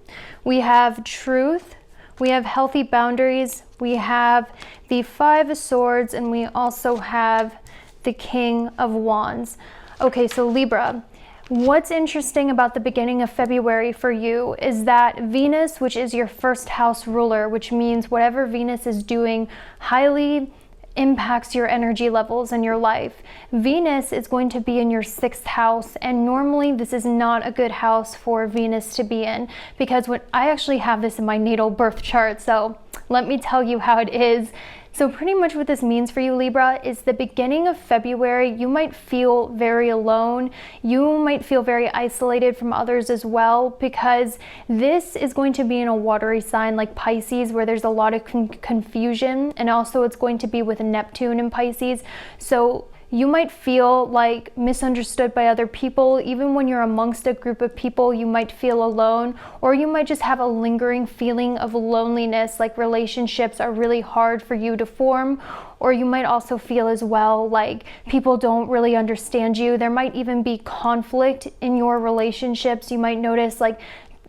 We have truth. We have healthy boundaries. We have the 5 of Swords, and we also have the King of Wands. Okay, so Libra, what's interesting about the beginning of February for you is that Venus, which is your 1st house ruler, which means whatever Venus is doing highly impacts your energy levels in your life. Venus is going to be in your 6th house, and normally this is not a good house for Venus to be in, because I actually have this in my natal birth chart, so let me tell you how it is. So pretty much what this means for you, Libra, is the beginning of February, you might feel very alone. You might feel very isolated from others as well, because this is going to be in a watery sign like Pisces, where there's a lot of confusion, and also it's going to be with Neptune in Pisces. So you might feel like misunderstood by other people. Even when you're amongst a group of people, you might feel alone, or you might just have a lingering feeling of loneliness, like relationships are really hard for you to form. Or you might also feel as well like people don't really understand you. There might even be conflict in your relationships. You might notice like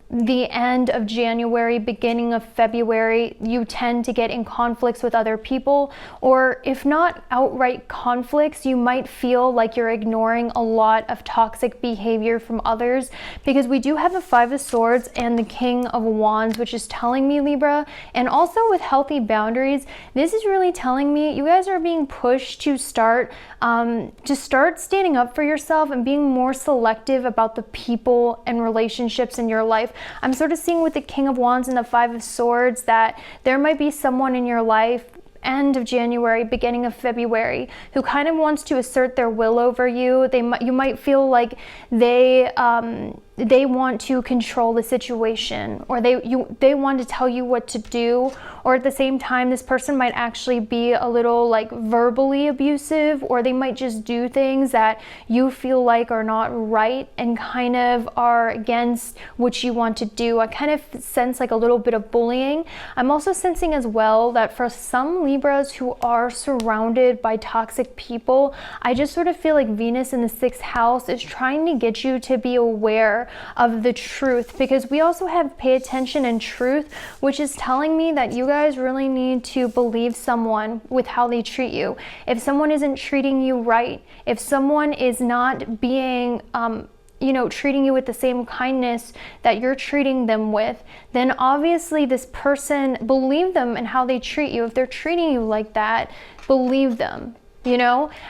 the end of January, beginning of February, you tend to get in conflicts with other people, or if not outright conflicts, you might feel like you're ignoring a lot of toxic behavior from others, because we do have the Five of Swords and the King of Wands, which is telling me, Libra, and also with healthy boundaries, this is really telling me you guys are being pushed to start standing up for yourself and being more selective about the people and relationships in your life. I'm sort of seeing with the King of Wands and the Five of Swords that there might be someone in your life end of January, beginning of February, who kind of wants to assert their will over you. You might feel like they want to control the situation, or they want to tell you what to do, or at the same time this person might actually be a little like verbally abusive, or they might just do things that you feel like are not right and kind of are against what you want to do. I kind of sense like a little bit of bullying. I'm also sensing as well that for some Libras who are surrounded by toxic people, I just sort of feel like Venus in the 6th house is trying to get you to be aware of the truth, because we also have pay attention and truth, which is telling me that you guys really need to believe someone with how they treat you. If someone isn't treating you right, if someone is not being treating you with the same kindness that you're treating them with, then obviously this person, believe them and how they treat you. If they're treating you like that, believe them.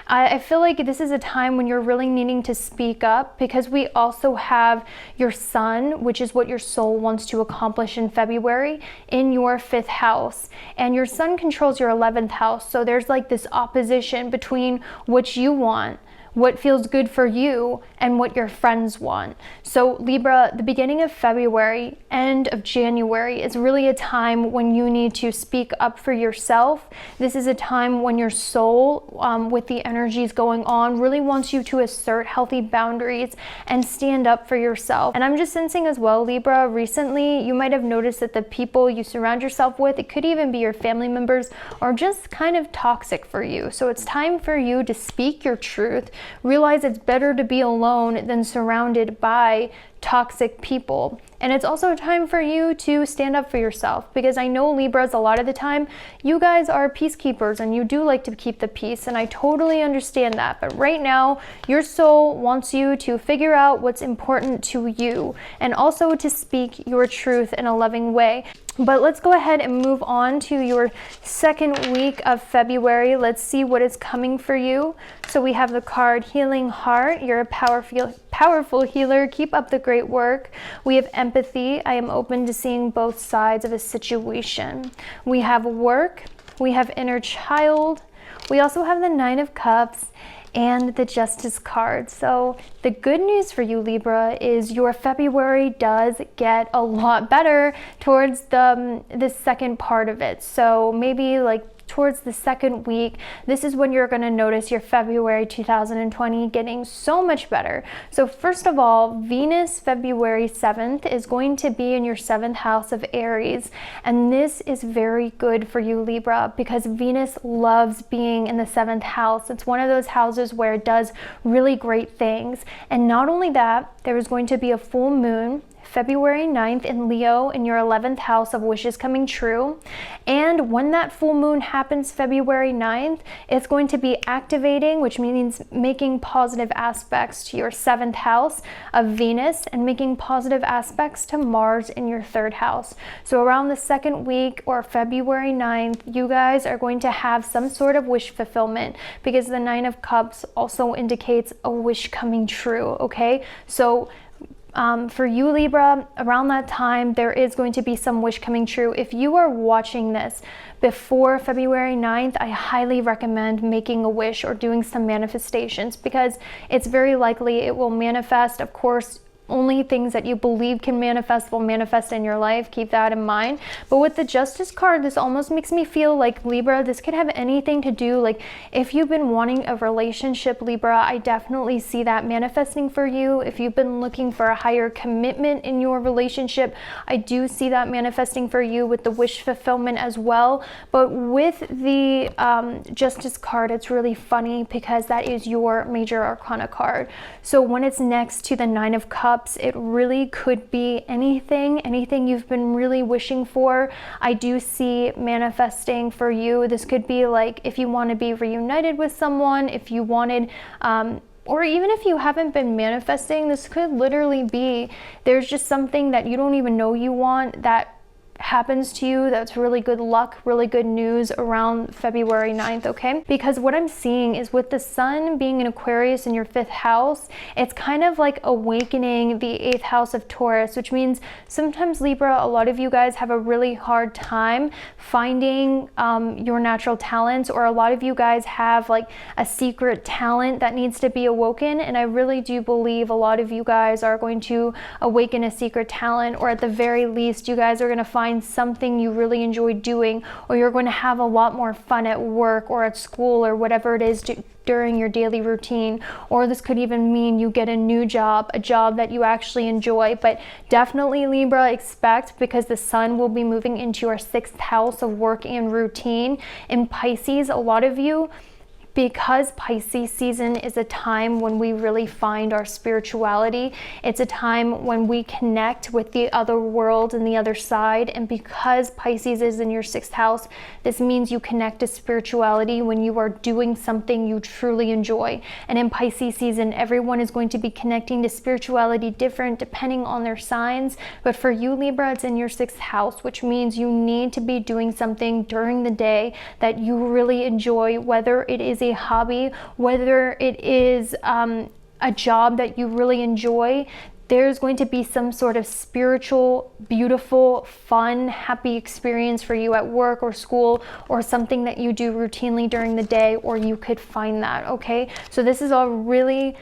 I feel like this is a time when you're really needing to speak up, because we also have your sun, which is what your soul wants to accomplish in February, in your 5th house. And your sun controls your 11th house. So there's like this opposition between what you want, what feels good for you, and what your friends want. So Libra, the beginning of February, end of January is really a time when you need to speak up for yourself. This is a time when your soul, with the energies going on, really wants you to assert healthy boundaries and stand up for yourself. And I'm just sensing as well, Libra, recently you might have noticed that the people you surround yourself with, it could even be your family members, are just kind of toxic for you. So it's time for you to speak your truth. Realize it's better to be alone than surrounded by toxic people. And it's also time for you to stand up for yourself, because I know Libras, a lot of the time you guys are peacekeepers and you do like to keep the peace, and I totally understand that. But right now your soul wants you to figure out what's important to you, and also to speak your truth in a loving way. But let's go ahead and move on to your 2nd week of February. Let's see what is coming for you. So we have the card Healing Heart. You're a powerful healer. Keep up the great work. We have Empathy. I am open to seeing both sides of a situation. We have Work. We have Inner Child. We also have the 9 of Cups and the Justice card. So the good news for you, Libra, is your February does get a lot better towards the second part of it. So maybe like towards the 2nd week, this is when you're going to notice your February 2020 getting so much better. So first of all, Venus February 7th is going to be in your 7th house of Aries, and this is very good for you, Libra, because Venus loves being in the 7th house. It's one of those houses where it does really great things. And not only that, there is going to be a full moon February 9th in Leo in your 11th house of wishes coming true. And when that full moon happens February 9th, it's going to be activating, which means making positive aspects to your 7th house of Venus and making positive aspects to Mars in your 3rd house. So around the 2nd week or February 9th, you guys are going to have some sort of wish fulfillment, because the 9 of Cups also indicates a wish coming true, okay? So for you, Libra, around that time, there is going to be some wish coming true. If you are watching this before February 9th, I highly recommend making a wish or doing some manifestations, because it's very likely it will manifest. Of course, only things that you believe can manifest will manifest in your life. Keep that in mind. But with the Justice card, this almost makes me feel like, Libra, this could have anything to do, like if you've been wanting a relationship, Libra, I definitely see that manifesting for you. If you've been looking for a higher commitment in your relationship, I do see that manifesting for you with the wish fulfillment as well. But with the Justice card, it's really funny because that is your major arcana card. So when it's next to the 9 of Cups, Cups. It really could be anything you've been really wishing for. I do see manifesting for you. This could be like if you want to be reunited with someone, if you wanted, or even if you haven't been manifesting, this could literally be there's just something that you don't even know you want that happens to you that's really good luck, really good news around February 9th, okay? Because what I'm seeing is with the sun being in Aquarius in your 5th house, it's kind of like awakening the 8th house of Taurus, which means sometimes Libra, a lot of you guys have a really hard time finding your natural talents, or a lot of you guys have like a secret talent that needs to be awoken, and I really do believe a lot of you guys are going to awaken a secret talent, or at the very least you guys are going to find something you really enjoy doing, or you're going to have a lot more fun at work or at school or whatever it is during your daily routine. Or this could even mean you get a new job, a job that you actually enjoy. But definitely Libra, expect, because the sun will be moving into your 6th house of work and routine. In Pisces, a lot of you, because Pisces season is a time when we really find our spirituality. It's a time when we connect with the other world and the other side. And because Pisces is in your 6th house, this means you connect to spirituality when you are doing something you truly enjoy. And in Pisces season, everyone is going to be connecting to spirituality different depending on their signs. But for you, Libra, it's in your 6th house, which means you need to be doing something during the day that you really enjoy, whether it is a hobby, whether it is a job that you really enjoy. There's going to be some sort of spiritual, beautiful, fun, happy experience for you at work or school, or something that you do routinely during the day, or you could find that, okay? So this is all really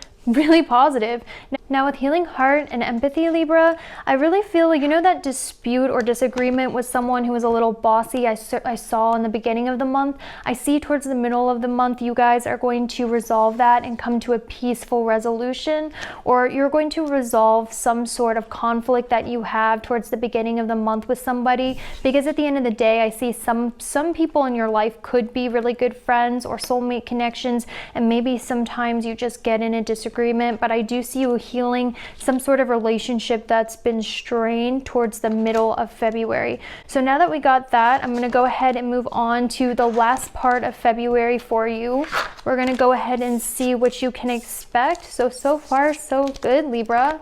positive. Now with healing heart and empathy, Libra, I really feel like, you know, that dispute or disagreement with someone who was a little bossy I saw in the beginning of the month. I see towards the middle of the month you guys are going to resolve that and come to a peaceful resolution, or you're going to resolve some sort of conflict that you have towards the beginning of the month with somebody. Because at the end of the day, I see some people in your life could be really good friends or soulmate connections, and maybe sometimes you just get in a disagreement. But I do see you healing some sort of relationship that's been strained towards the middle of February. So now that we got that, I'm going to go ahead and move on to the last part of February for you. We're going to go ahead and see what you can expect. So far so good, Libra.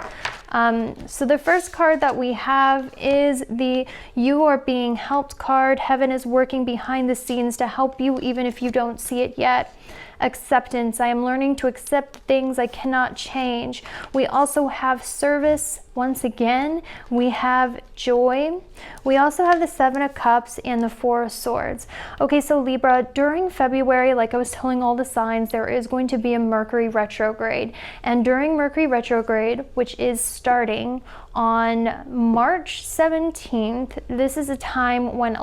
So the first card that we have is the You Are Being Helped card. Heaven is working behind the scenes to help you even if you don't see it yet. Acceptance. I am learning to accept things I cannot change. We also have service. Once again, we have joy. We also have the 7 of Cups and the 4 of Swords. Okay, so Libra, during February, like I was telling all the signs, there is going to be a Mercury retrograde. And during Mercury retrograde, which is starting on March 17th, this is a time when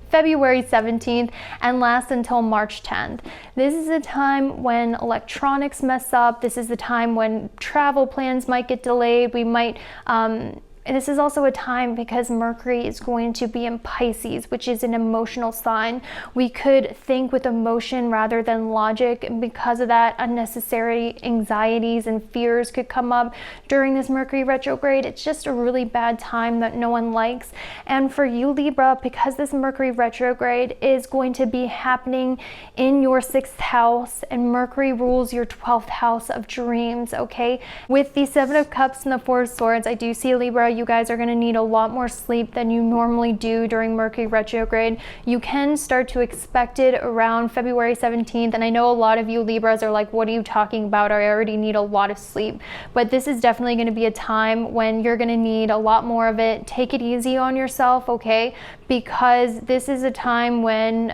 February 17th and lasts until March 10th. This is a time when electronics mess up. This is the time when travel plans might get delayed. This is also a time because Mercury is going to be in Pisces, which is an emotional sign. We could think with emotion rather than logic, and because of that, unnecessary anxieties and fears could come up during this Mercury retrograde. It's just a really bad time that no one likes. And for you, Libra, because this Mercury retrograde is going to be happening in your 6th house, and Mercury rules your 12th house of dreams, okay? With the 7 of Cups and the 4 of Swords, I do see, Libra, you guys are going to need a lot more sleep than you normally do during Mercury retrograde. You can start to expect it around February 17th, and I know a lot of you Libras are like, what are you talking about? I already need a lot of sleep. But this is definitely going to be a time when you're going to need a lot more of it. Take it easy on yourself, okay? Because this is a time when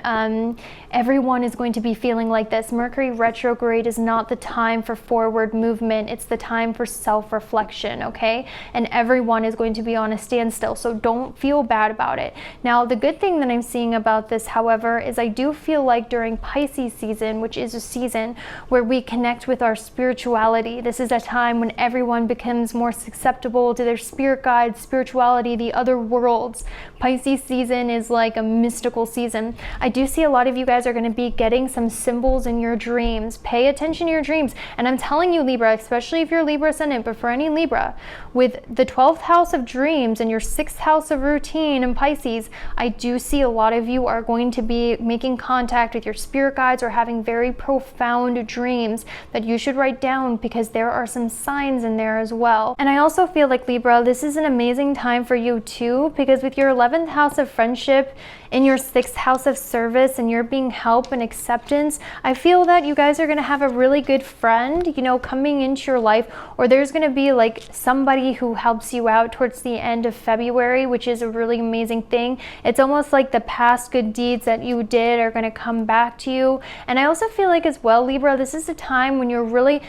everyone is going to be feeling like this. Mercury retrograde is not the time for forward movement. It's the time for self-reflection, okay? And everyone is going to be on a standstill, so don't feel bad about it. Now, the good thing that I'm seeing about this, however, is I do feel like during Pisces season, which is a season where we connect with our spirituality, this is a time when everyone becomes more susceptible to their spirit guides, spirituality, the other worlds. Pisces season is like a mystical season. I do see a lot of you guys are going to be getting some symbols in your dreams. Pay attention to your dreams. And I'm telling you, Libra, especially if you're Libra ascendant, but for any Libra, with the 12th house of dreams and your 6th house of routine in Pisces, I do see a lot of you are going to be making contact with your spirit guides or having very profound dreams that you should write down, because there are some signs in there as well. And I also feel like, Libra, this is an amazing time for you too, because with your 11th house of friendship, in your 6th house of service, and you're being help and acceptance, I feel that you guys are going to have a really good friend, you know, coming into your life, or there's going to be like somebody who helps you out towards the end of February, which is a really amazing thing. It's almost like the past good deeds that you did are going to come back to you. And I also feel like as well, Libra, this is a time when you're really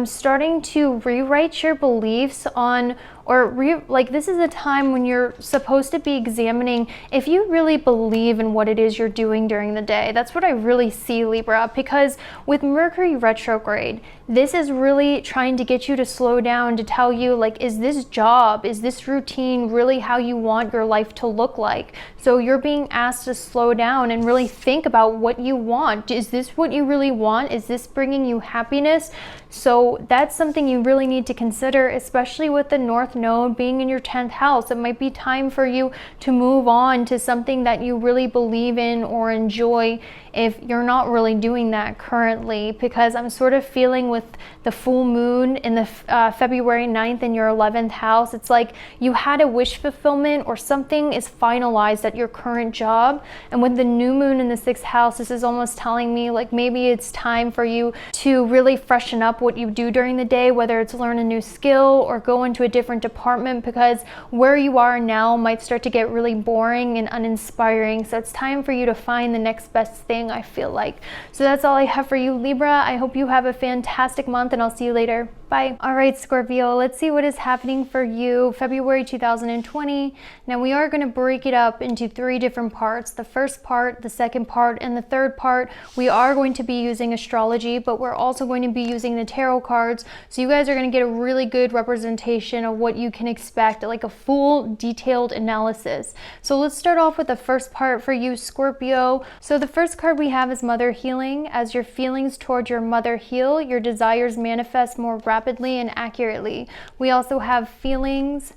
starting to rewrite your beliefs on, like this is a time when you're supposed to be examining if you really believe in what it is you're doing during the day. That's what I really see, Libra, because with Mercury retrograde, this is really trying to get you to slow down, to tell you, like, is this job, is this routine really how you want your life to look like? So you're being asked to slow down and really think about what you want. Is this what you really want? Is this bringing you happiness? So that's something you really need to consider, especially with the North Node being in your 10th house. It might be time for you to move on to something that you really believe in or enjoy, if you're not really doing that currently, because I'm sort of feeling with the full moon in the February 9th in your 11th house, it's like you had a wish fulfillment or something is finalized at your current job. And with the new moon in the 6th house, this is almost telling me like maybe it's time for you to really freshen up what you do during the day, whether it's learn a new skill or go into a different department, because where you are now might start to get really boring and uninspiring. So it's time for you to find the next best thing, I feel like. So that's all I have for you, Libra. I hope you have a fantastic month, and I'll see you later. Bye. All right, Scorpio, let's see what is happening for you February 2020. Now we are going to break it up into 3 different parts. The first part, the second part, and the third part. We are going to be using astrology, but we're also going to be using the tarot cards. So you guys are going to get a really good representation of what you can expect, like a full detailed analysis. So let's start off with the first part for you, Scorpio. So the first card we have is Mother Healing. As your feelings toward your mother heal, your desires manifest more rapidly and accurately. We also have feelings,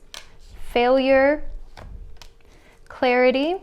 failure, clarity,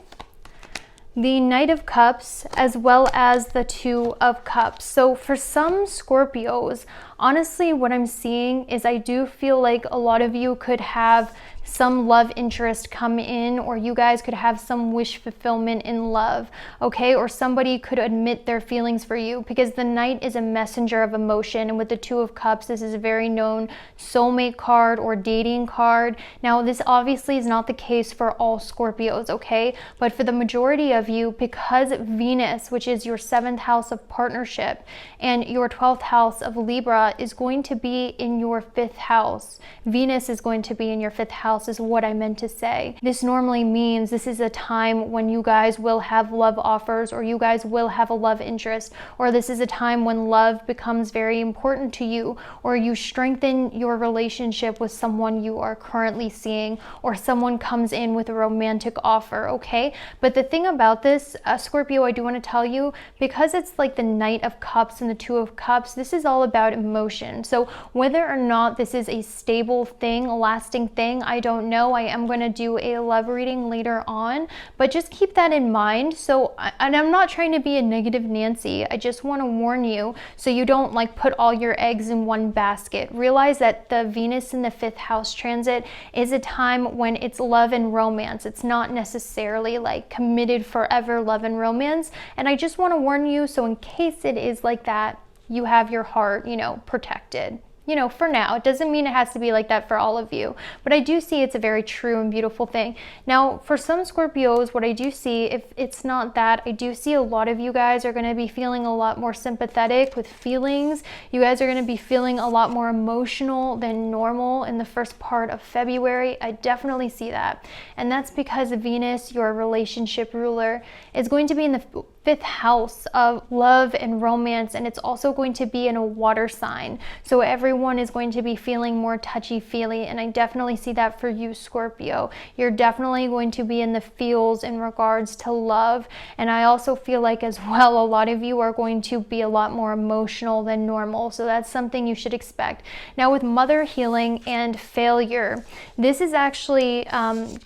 the Knight of Cups, as well as the Two of Cups. So for some Scorpios, honestly, what I'm seeing is I do feel like a lot of you could have some love interest come in, or you guys could have some wish fulfillment in love, okay? Or somebody could admit their feelings for you, because the Knight is a messenger of emotion, and with the Two of Cups, this is a very known soulmate card or dating card. Now, this obviously is not the case for all Scorpios, okay? But for the majority of you, because Venus, which is your 7th house of partnership, and your 12th house of Libra is going to be in your 5th house. Venus is going to be in your 5th house, is what I meant to say. This normally means this is a time when you guys will have love offers, or you guys will have a love interest, or this is a time when love becomes very important to you, or you strengthen your relationship with someone you are currently seeing, or someone comes in with a romantic offer, okay? But the thing about this, Scorpio, I do want to tell you, because it's like the Knight of Cups and the Two of Cups, this is all about emotion. So whether or not this is a stable thing, a lasting thing, I don't know. I am going to do a love reading later on, but just keep that in mind. So, and I'm not trying to be a negative Nancy. I just want to warn you so you don't like put all your eggs in one basket. Realize that the Venus in the 5th house transit is a time when it's love and romance. It's not necessarily like committed forever love and romance. And I just want to warn you, so in case it is like that, you have your heart, you know, protected. you know, for now. It doesn't mean it has to be like that for all of you, but I do see it's a very true and beautiful thing. Now, for some Scorpios, what I do see, if it's not that, I do see a lot of you guys are going to be feeling a lot more sympathetic with feelings. You guys are going to be feeling a lot more emotional than normal in the first part of February. I definitely see that. And that's because Venus, your relationship ruler, is going to be in the 5th house of love and romance, and it's also going to be in a water sign, so everyone is going to be feeling more touchy-feely, and I definitely see that for you, Scorpio. You're definitely going to be in the feels in regards to love, and I also feel like as well a lot of you are going to be a lot more emotional than normal, so that's something you should expect. Now, with mother healing and failure, this is actually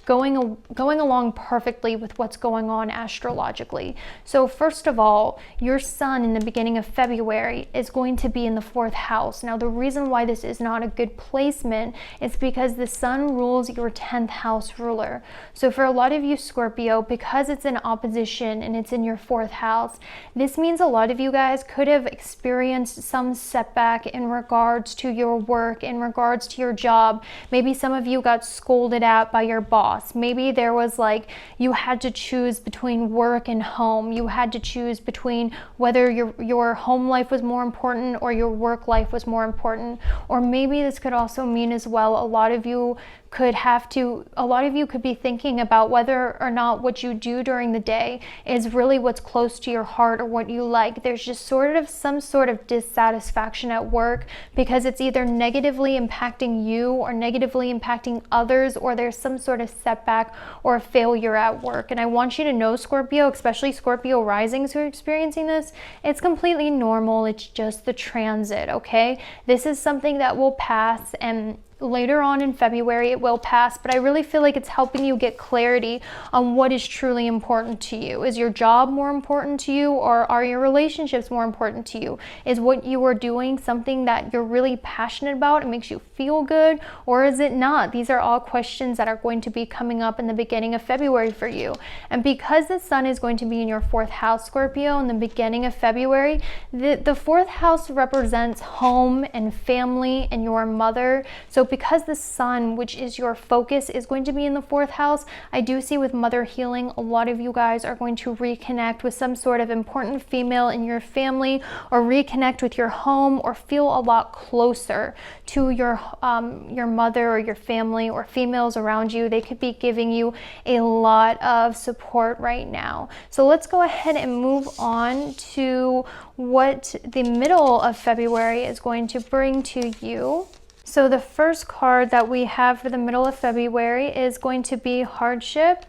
going along perfectly with what's going on astrologically. So first of all, your sun in the beginning of February is going to be in the 4th house. Now, the reason why this is not a good placement is because the sun rules your 10th house ruler. So for a lot of you, Scorpio, because it's in opposition and it's in your 4th house, this means a lot of you guys could have experienced some setback in regards to your work, in regards to your job. Maybe some of you got scolded at by your boss. Maybe there was like, you had to choose between work and home. You had to choose between whether your home life was more important or your work life was more important. Or maybe this could also mean as well, a lot of you could be thinking about whether or not what you do during the day is really what's close to your heart or what you like. There's just some sort of dissatisfaction at work because it's either negatively impacting you or negatively impacting others, or there's some sort of setback or failure at work. And I want you to know, Scorpio, especially Scorpio risings who are experiencing this, it's completely normal. It's just the transit, okay? This is something that will pass, and later on in February it will pass, but I really feel like it's helping you get clarity on what is truly important to you. Is your job more important to you, or are your relationships more important to you? Is what you are doing something that you're really passionate about and makes you feel good, or is it not? These are all questions that are going to be coming up in the beginning of February for you. And because the sun is going to be in your 4th house, Scorpio, in the beginning of February, the 4th house represents home and family and your mother. So because the sun, which is your focus, is going to be in the 4th house, I do see with mother healing, a lot of you guys are going to reconnect with some sort of important female in your family, or reconnect with your home, or feel a lot closer to your mother or your family or females around you. They could be giving you a lot of support right now. So let's go ahead and move on to what the middle of February is going to bring to you. So the first card that we have for the middle of February is going to be hardship,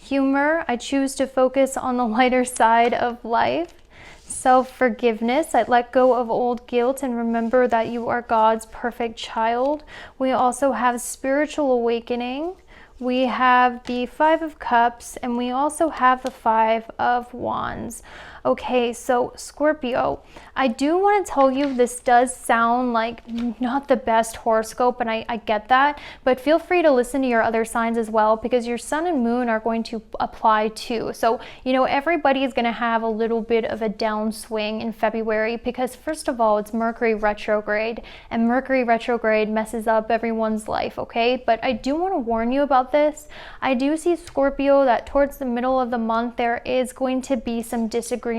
humor. I choose to focus on the lighter side of life. Self-forgiveness. I let go of old guilt and remember that you are God's perfect child. We also have spiritual awakening. We have the 5 of Cups, and we also have the 5 of Wands. Okay, so Scorpio, I do want to tell you this does sound like not the best horoscope, and I get that, but feel free to listen to your other signs as well, because your sun and moon are going to apply too. So, you know, everybody is going to have a little bit of a downswing in February, because first of all, it's Mercury retrograde, and Mercury retrograde messes up everyone's life, okay? But I do want to warn you about this. I do see, Scorpio, that towards the middle of the month, there is going to be some disagreements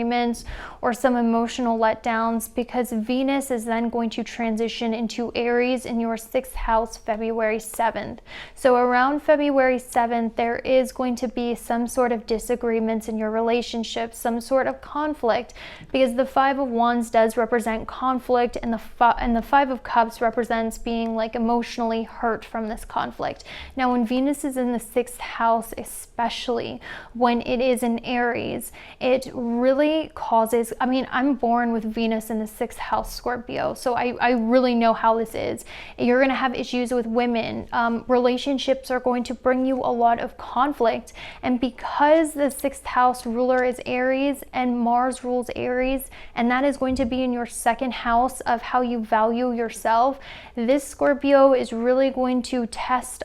or some emotional letdowns, because Venus is then going to transition into Aries in your 6th house February 7th. So around February 7th, there is going to be some sort of disagreements in your relationship, some sort of conflict, because the 5 of Wands does represent conflict, and the 5 of Cups represents being like emotionally hurt from this conflict. Now, when Venus is in the 6th house, especially when it is in Aries, it really causes, I mean, I'm born with Venus in the 6th house, Scorpio, so I really know how this is. You're going to have issues with women. Relationships are going to bring you a lot of conflict, and because the 6th house ruler is Aries and Mars rules Aries, and that is going to be in your 2nd house of how you value yourself, this, Scorpio, is really going to test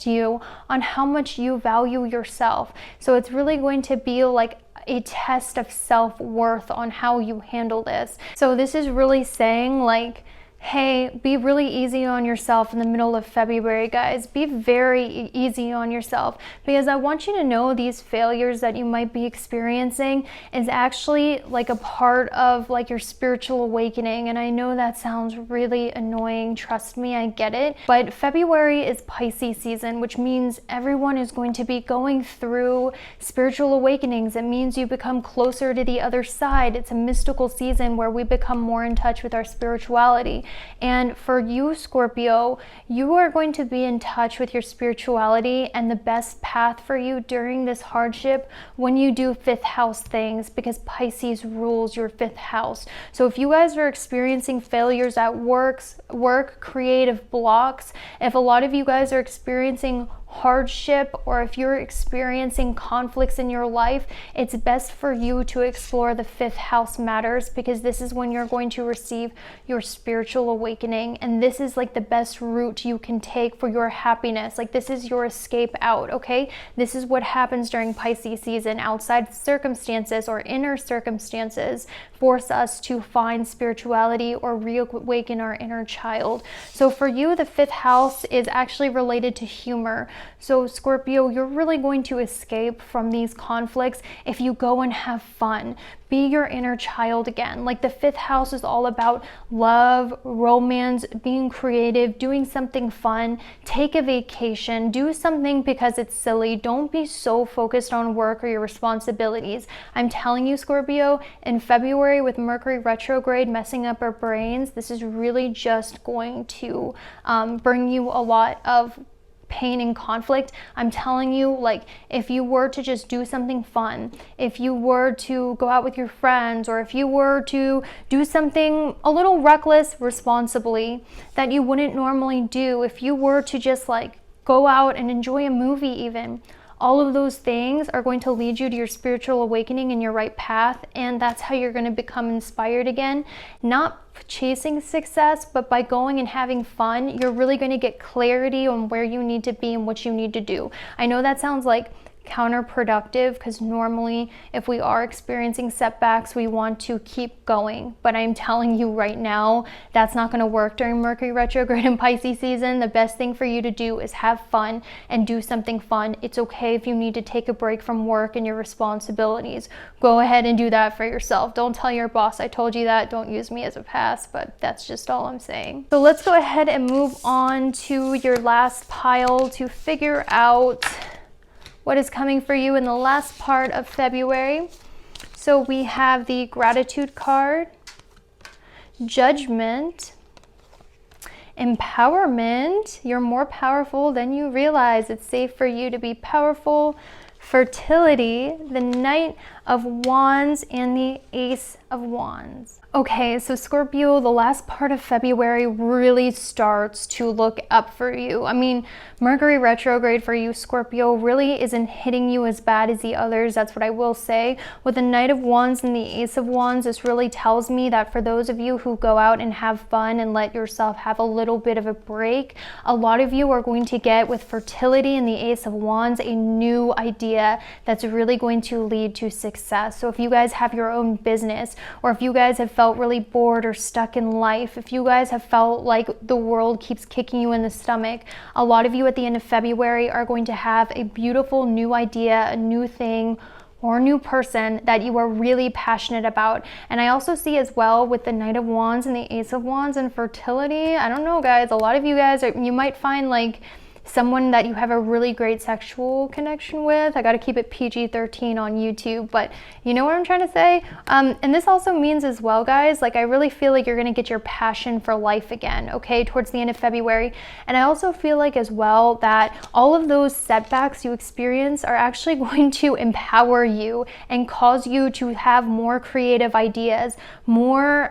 you on how much you value yourself. So it's really going to be like a test of self-worth on how you handle this. So this is really saying, like, Hey, be really easy on yourself in the middle of February, guys. Be very easy on yourself, because I want you to know these failures that you might be experiencing is actually like a part of like your spiritual awakening. And I know that sounds really annoying. Trust me, I get it. But February is Pisces season, which means everyone is going to be going through spiritual awakenings. It means you become closer to the other side. It's a mystical season where we become more in touch with our spirituality. And for you, Scorpio, you are going to be in touch with your spirituality and the best path for you during this hardship when you do fifth house things, because Pisces rules your fifth house. So if you guys are experiencing failures at work, creative blocks, if a lot of you guys are experiencing hardship, or if you're experiencing conflicts in your life, it's best for you to explore the fifth house matters, because this is when you're going to receive your spiritual awakening, and this is like the best route you can take for your happiness. Like, this is your escape out, okay? This is what happens during Pisces season. Outside circumstances or inner circumstances force us to find spirituality or reawaken our inner child. So for you, the fifth house is actually related to humor. So Scorpio, you're really going to escape from these conflicts if you go and have fun. Be your inner child again. Like, the fifth house is all about love, romance, being creative, doing something fun. Take a vacation, do something because it's silly. Don't be so focused on work or your responsibilities. I'm telling you, Scorpio, in February with Mercury retrograde messing up our brains, this is really just going to bring you a lot of pain and conflict. I'm telling you, like, if you were to just do something fun, if you were to go out with your friends, or if you were to do something a little reckless responsibly that you wouldn't normally do, if you were to just like go out and enjoy a movie even, all of those things are going to lead you to your spiritual awakening and your right path. And that's how you're going to become inspired again. Not chasing success, but by going and having fun, you're really going to get clarity on where you need to be and what you need to do. I know that sounds like counterproductive, because normally if we are experiencing setbacks, we want to keep going. But I'm telling you right now, that's not going to work during Mercury retrograde and Pisces season. The best thing for you to do is have fun and do something fun. It's okay if you need to take a break from work and your responsibilities. Go ahead and do that for yourself. Don't tell your boss I told you that. Don't use me as a pass, but that's just all I'm saying. So let's go ahead and move on to your last pile to figure out what is coming for you in the last part of February. So we have the Gratitude card, Judgment, Empowerment. You're more powerful than you realize. It's safe for you to be powerful. Fertility, the Knight of Wands, and the Ace of Wands. Okay, so Scorpio, the last part of February really starts to look up for you. I mean, Mercury retrograde for you, Scorpio, really isn't hitting you as bad as the others. That's what I will say. With the Knight of Wands and the Ace of Wands, this really tells me that for those of you who go out and have fun and let yourself have a little bit of a break, a lot of you are going to get, with fertility and the Ace of Wands, a new idea that's really going to lead to success. So if you guys have your own business, or if you guys have felt really bored or stuck in life, if you guys have felt like the world keeps kicking you in the stomach, a lot of you at the end of February are going to have a beautiful new idea, a new thing, or a new person that you are really passionate about. And I also see as well with the Knight of Wands and the Ace of Wands and fertility, I don't know guys, a lot of you guys you might find like someone that you have a really great sexual connection with. I got to keep it PG-13 on YouTube, but you know what I'm trying to say? And this also means as well, guys, like I really feel like you're going to get your passion for life again, okay, towards the end of February. And I also feel like as well that all of those setbacks you experience are actually going to empower you and cause you to have more creative ideas, more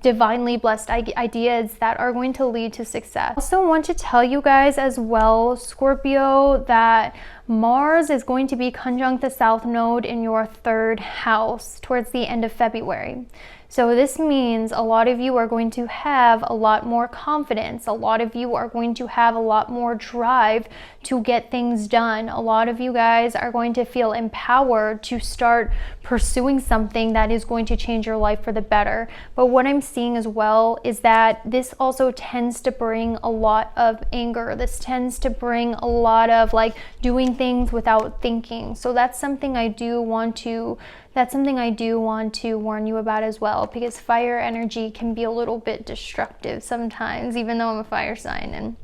divinely blessed ideas that are going to lead to success. I also want to tell you guys as well, Scorpio, that Mars is going to be conjunct the South Node in your third house towards the end of February. So this means a lot of you are going to have a lot more confidence. A lot of you are going to have a lot more drive to get things done. A lot of you guys are going to feel empowered to start pursuing something that is going to change your life for the better. But what I'm seeing as well is that this also tends to bring a lot of anger. This tends to bring a lot of like doing things without thinking. So that's something I do want to warn you about as well, because fire energy can be a little bit destructive sometimes, even though I'm a fire sign, and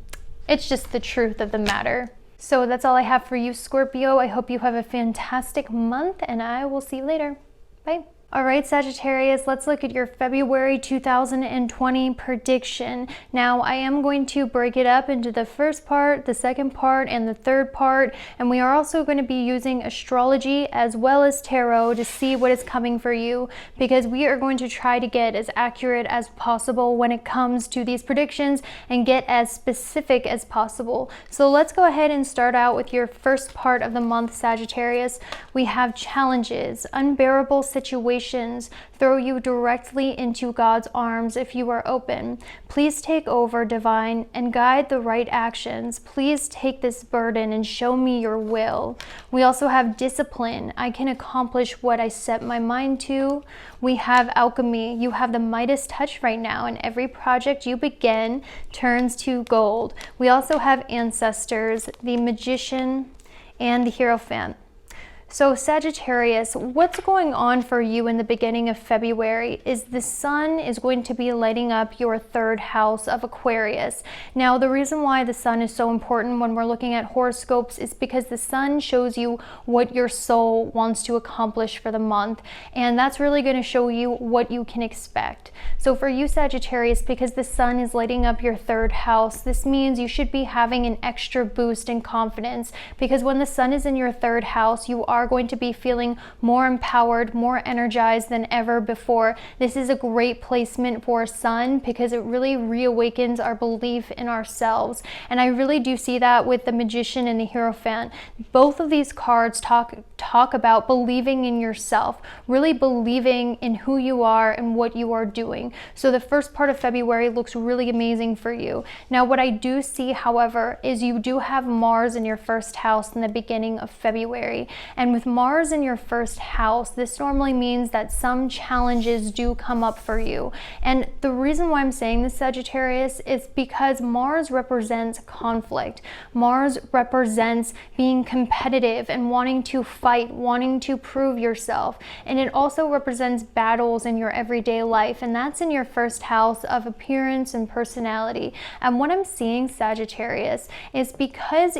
it's just the truth of the matter. So that's all I have for you, Scorpio. I hope you have a fantastic month, and I will see you later. Bye. All right, Sagittarius, let's look at your February 2020 prediction. Now, I am going to break it up into the first part, the second part, and the third part, and we are also going to be using astrology as well as tarot to see what is coming for you, because we are going to try to get as accurate as possible when it comes to these predictions and get as specific as possible. So let's go ahead and start out with your first part of the month, Sagittarius. We have challenges, unbearable situations throw you directly into God's arms if you are open. Please take over, divine, and guide the right actions. Please take this burden and show me your will. We also have discipline. I can accomplish what I set my mind to. We have alchemy. You have the Midas touch right now, and every project you begin turns to gold. We also have ancestors, the magician, and the Hierophant. So Sagittarius, what's going on for you in the beginning of February is the sun is going to be lighting up your third house of Aquarius. Now, the reason why the sun is so important when we're looking at horoscopes is because the sun shows you what your soul wants to accomplish for the month, and that's really going to show you what you can expect. So for you, Sagittarius, because the sun is lighting up your third house, this means you should be having an extra boost in confidence, because when the sun is in your third house, you are going to be feeling more empowered, more energized than ever before. This is a great placement for sun because it really reawakens our belief in ourselves. And I really do see that with the Magician and the Hierophant. Both of these cards talk about believing in yourself, really believing in who you are and what you are doing. So the first part of February looks really amazing for you. Now, what I do see, however, is you do have Mars in your first house in the beginning of February. And with Mars in your first house, this normally means that some challenges do come up for you. And the reason why I'm saying this, Sagittarius, is because Mars represents conflict. Mars represents being competitive and wanting to fight, wanting to prove yourself. And it also represents battles in your everyday life. And that's in your first house of appearance and personality. And what I'm seeing, Sagittarius, is because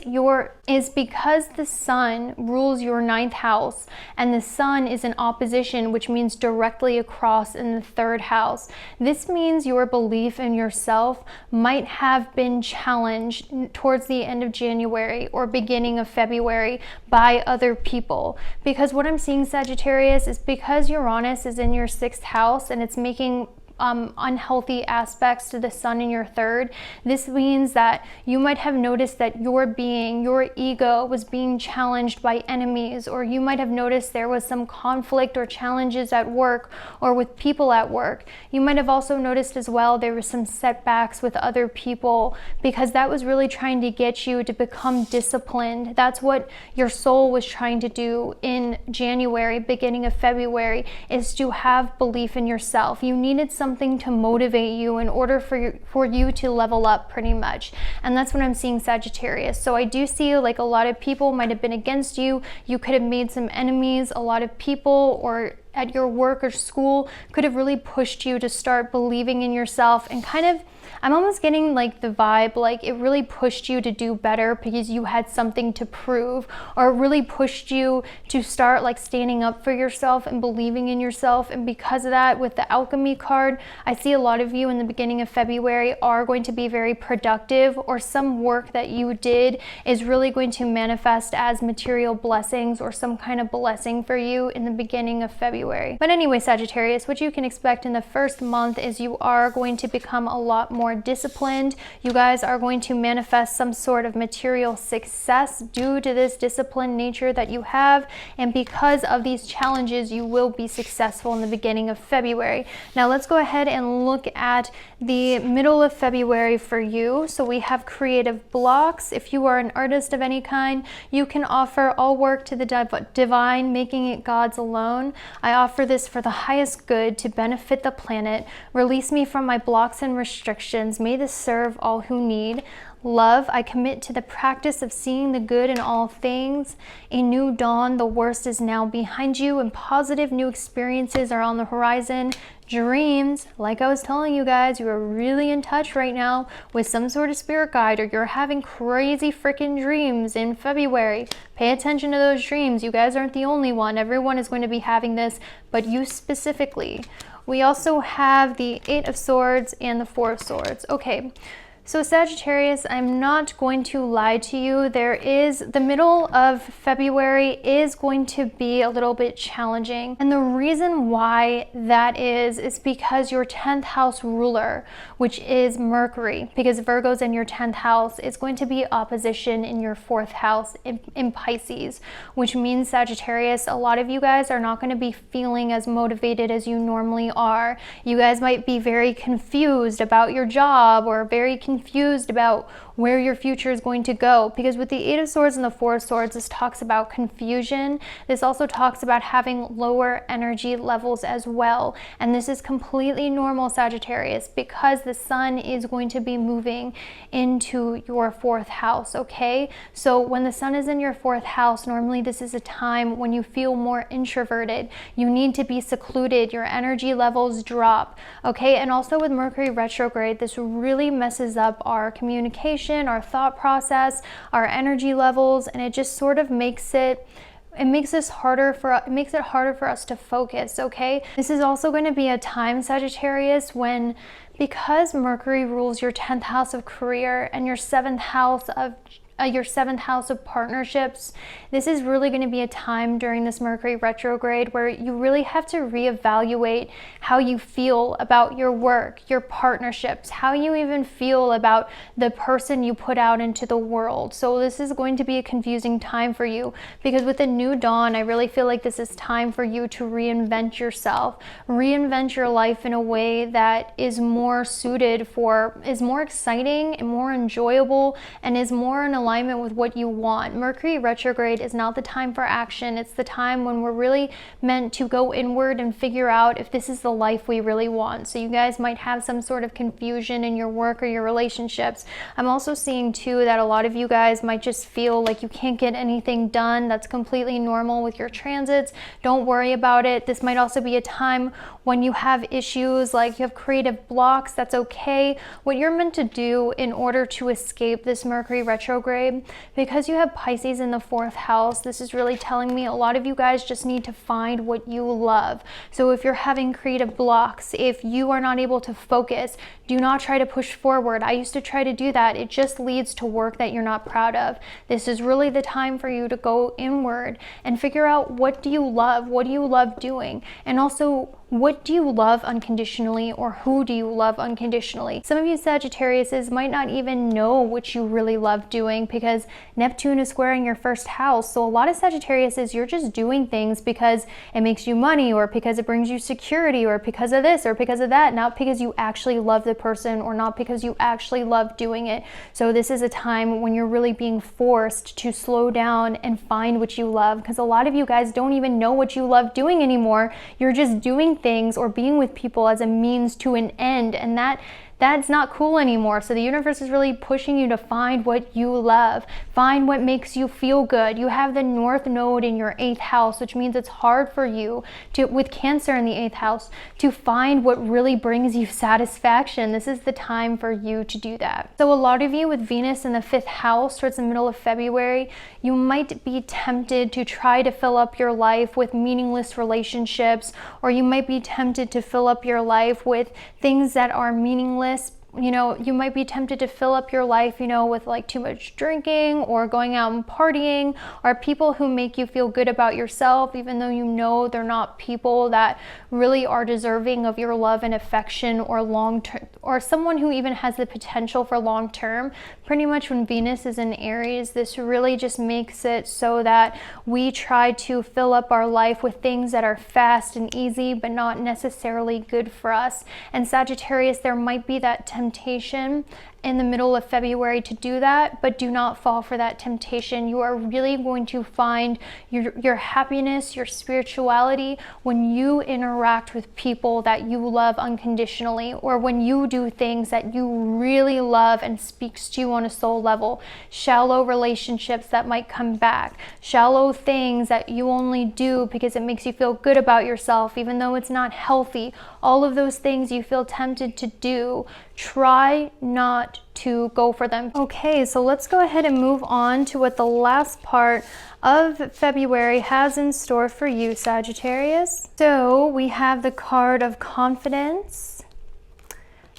the sun rules your ninth house, and the sun is in opposition, which means directly across in the third house. This means your belief in yourself might have been challenged towards the end of January or beginning of February by other people. Because what I'm seeing, Sagittarius, is because Uranus is in your sixth house and it's making unhealthy aspects to the sun in your third. This means that you might have noticed that your ego was being challenged by enemies, or you might have noticed there was some conflict or challenges at work or with people at work. You might have also noticed as well there were some setbacks with other people, because that was really trying to get you to become disciplined. That's what your soul was trying to do in January, beginning of February, is to have belief in yourself. You needed something to motivate you in order for you to level up, pretty much. And that's what I'm seeing, Sagittarius. So I do see like a lot of people might have been against you. You could have made some enemies. A lot of people or at your work or school could have really pushed you to start believing in yourself, and kind of, I'm almost getting like the vibe like it really pushed you to do better because you had something to prove, or it really pushed you to start like standing up for yourself and believing in yourself. And because of that, with the alchemy card, I see a lot of you in the beginning of February are going to be very productive, or some work that you did is really going to manifest as material blessings or some kind of blessing for you in the beginning of February. But anyway, Sagittarius, what you can expect in the first month is you are going to become a lot more disciplined. You guys are going to manifest some sort of material success due to this disciplined nature that you have, and because of these challenges you will be successful in the beginning of February. Now let's go ahead and look at the middle of February for you. So we have creative blocks. If you are an artist of any kind, you can offer all work to the divine, making it God's alone. I offer this for the highest good to benefit the planet. Release me from my blocks and restrictions. May this serve all who need. Love, I commit to the practice of seeing the good in all things. A new dawn, the worst is now behind you, and positive new experiences are on the horizon. Dreams, like I was telling you guys, you are really in touch right now with some sort of spirit guide, or you're having crazy freaking dreams in February. Pay attention to those dreams. You guys aren't the only one. Everyone is going to be having this, but you specifically. We also have the Eight of Swords and the Four of Swords. Okay. So Sagittarius, I'm not going to lie to you. The middle of February is going to be a little bit challenging. And the reason why that is because your 10th house ruler, which is Mercury, because Virgo's in your 10th house, is going to be opposition in your 4th house in Pisces, which means Sagittarius, a lot of you guys are not going to be feeling as motivated as you normally are. You guys might be very confused about your job, or very confused about where your future is going to go, because with the Eight of Swords and the Four of Swords, this talks about confusion. This also talks about having lower energy levels as well, and this is completely normal, Sagittarius, because the sun is going to be moving into your 4th house. Okay, so when the sun is in your 4th house, normally this is a time when you feel more introverted. You need to be secluded. Your energy levels drop. Okay, and also with Mercury retrograde, this really messes up our communication, our thought process, our energy levels, and it just sort of makes it harder for us to focus. Okay, this is also going to be a time, Sagittarius, when, because Mercury rules your 10th house of career and your 7th house of partnerships, this is really going to be a time during this Mercury retrograde where you really have to reevaluate how you feel about your work, your partnerships, how you even feel about the person you put out into the world. So this is going to be a confusing time for you, because with the new dawn, I really feel like this is time for you to reinvent yourself, reinvent your life in a way that is more suited for, is more exciting and more enjoyable, and is more in alignment with what you want. Mercury retrograde is not the time for action. It's the time when we're really meant to go inward and figure out if this is the life we really want. So you guys might have some sort of confusion in your work or your relationships. I'm also seeing too that a lot of you guys might just feel like you can't get anything done. That's completely normal with your transits. Don't worry about it. This might also be a time when you have issues, like you have creative blocks. That's okay. What you're meant to do in order to escape this Mercury retrograde, because you have Pisces in the 4th house, this is really telling me a lot of you guys just need to find what you love. So if you're having creative blocks, if you are not able to focus, do not try to push forward. I used to try to do that. It just leads to work that you're not proud of. This is really the time for you to go inward and figure out, what do you love? What do you love doing? And also, what do you love unconditionally, or who do you love unconditionally? Some of you Sagittariuses might not even know what you really love doing, because Neptune is squaring your 1st house. So a lot of Sagittariuses, you're just doing things because it makes you money, or because it brings you security, or because of this or because of that, not because you actually love the person, or not because you actually love doing it. So this is a time when you're really being forced to slow down and find what you love, because a lot of you guys don't even know what you love doing anymore. You're just doing things or being with people as a means to an end, and that's not cool anymore. So the universe is really pushing you to find what you love, find what makes you feel good. You have the North Node in your 8th house, which means it's hard for you to, with Cancer in the 8th house, to find what really brings you satisfaction. This is the time for you to do that. So a lot of you with Venus in the 5th house towards the middle of February, you might be tempted to try to fill up your life with meaningless relationships, or you might be tempted to fill up your life with things that are meaningless you know, you might be tempted to fill up your life, you know, with like too much drinking or going out and partying, or people who make you feel good about yourself, even though you know they're not people that really are deserving of your love and affection, or long term, or someone who even has the potential for long term. Pretty much when Venus is in Aries, this really just makes it so that we try to fill up our life with things that are fast and easy, but not necessarily good for us. And Sagittarius, there might be that temptation in the middle of February to do that, but do not fall for that temptation. You are really going to find your happiness, your spirituality when you interact with people that you love unconditionally, or when you do things that you really love and speaks to you on a soul level. Shallow relationships that might come back, shallow things that you only do because it makes you feel good about yourself, even though it's not healthy. All of those things you feel tempted to do, try not to go for them. Okay, so let's go ahead and move on to what the last part of February has in store for you, Sagittarius. So we have the card of confidence,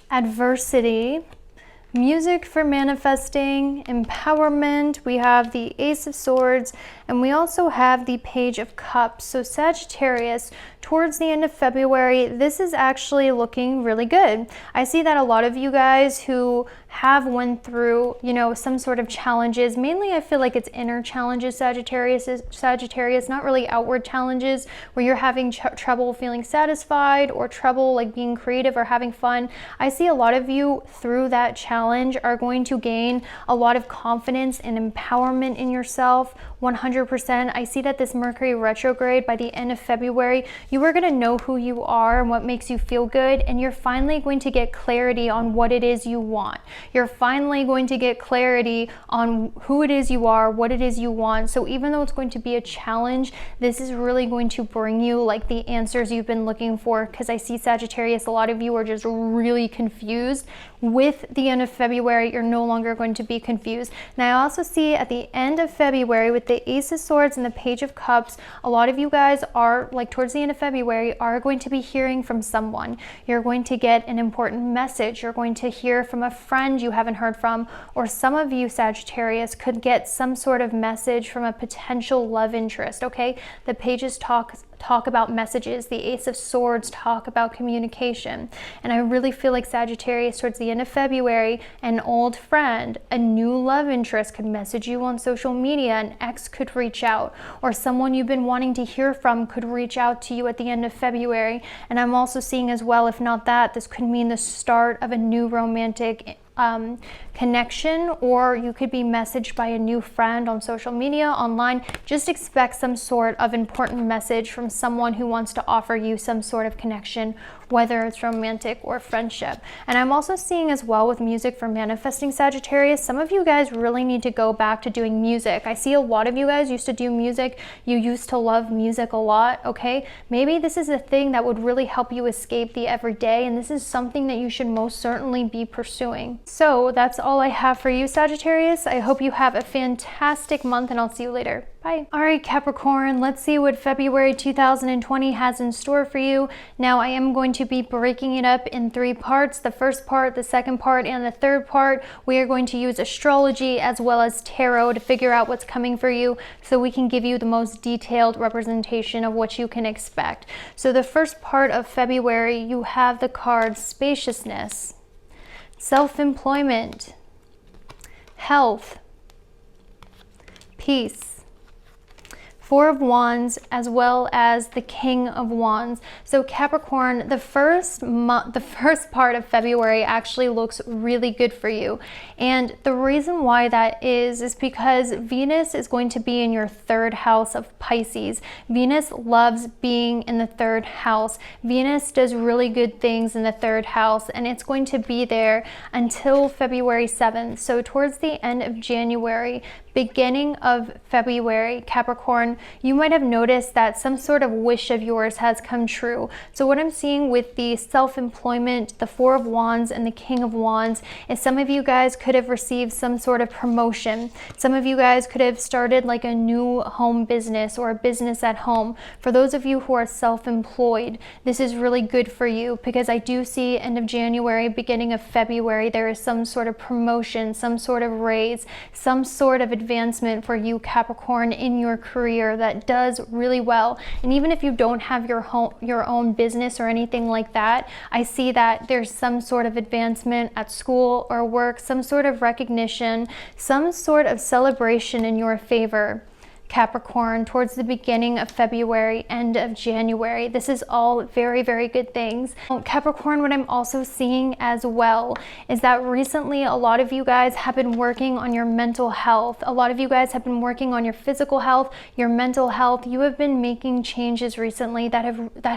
adversity, music for manifesting, empowerment. We have the Ace of Swords, and we also have the Page of Cups. So Sagittarius, towards the end of February, this is actually looking really good. I see that a lot of you guys who have went through, you know, some sort of challenges, mainly I feel like it's inner challenges, Sagittarius, not really outward challenges where you're having trouble feeling satisfied or trouble like being creative or having fun. I see a lot of you through that challenge are going to gain a lot of confidence and empowerment in yourself. 100%. I see that this Mercury retrograde, by the end of February, you are going to know who you are and what makes you feel good, and you're finally going to get clarity on what it is you want. You're finally going to get clarity on who it is you are, what it is you want. So even though it's going to be a challenge, this is really going to bring you like the answers you've been looking for, because I see, Sagittarius, a lot of you are just really confused. With the end of February, you're no longer going to be confused. And I also see at the end of February, with the Ace of Swords and the Page of Cups, a lot of you guys are, like towards the end of February, are going to be hearing from someone. You're going to get an important message. You're going to hear from a friend you haven't heard from, or some of you, Sagittarius, could get some sort of message from a potential love interest, okay? The Pages talk about messages. The Ace of Swords talk about communication. And I really feel like, Sagittarius, towards the end of February, an old friend, a new love interest could message you on social media, an ex could reach out, or someone you've been wanting to hear from could reach out to you at the end of February. And I'm also seeing as well, if not that, this could mean the start of a new romantic connection, or you could be messaged by a new friend on social media, online. Just expect some sort of important message from someone who wants to offer you some sort of connection, whether it's romantic or friendship. And I'm also seeing as well, with music for manifesting, Sagittarius, some of you guys really need to go back to doing music. I see a lot of you guys used to do music. You used to love music a lot, okay? Maybe this is a thing that would really help you escape the everyday, and this is something that you should most certainly be pursuing. So that's all I have for you, Sagittarius. I hope you have a fantastic month, and I'll see you later. Bye. All right, Capricorn, let's see what February 2020 has in store for you. Now, I am going to be breaking it up in 3 parts. The first part, the second part, and the third part, we are going to use astrology as well as tarot to figure out what's coming for you, so we can give you the most detailed representation of what you can expect. So the first part of February, you have the card spaciousness, self-employment, health, peace, 4 of Wands, as well as the King of Wands. So Capricorn, the first part of February actually looks really good for you. And the reason why that is because Venus is going to be in your 3rd house of Pisces. Venus loves being in the 3rd house. Venus does really good things in the 3rd house, and it's going to be there until February 7th. So towards the end of January, beginning of February, Capricorn, you might have noticed that some sort of wish of yours has come true. So what I'm seeing with the self-employment, the Four of Wands and the King of Wands, is some of you guys could have received some sort of promotion. Some of you guys could have started like a new home business or a business at home. For those of you who are self-employed, this is really good for you, because I do see end of January, beginning of February, there is some sort of promotion, some sort of raise, some sort of advancement for you, Capricorn, in your career that does really well. And even if you don't have your own business or anything like that, I see that there's some sort of advancement at school or work, some sort of recognition, some sort of celebration in your favor, Capricorn, towards the beginning of February, end of January. This is all very, very good things. Capricorn, what I'm also seeing as well is that recently a lot of you guys have been working on your mental health. A lot of you guys have been working on your physical health, your mental health. You have been making changes recently that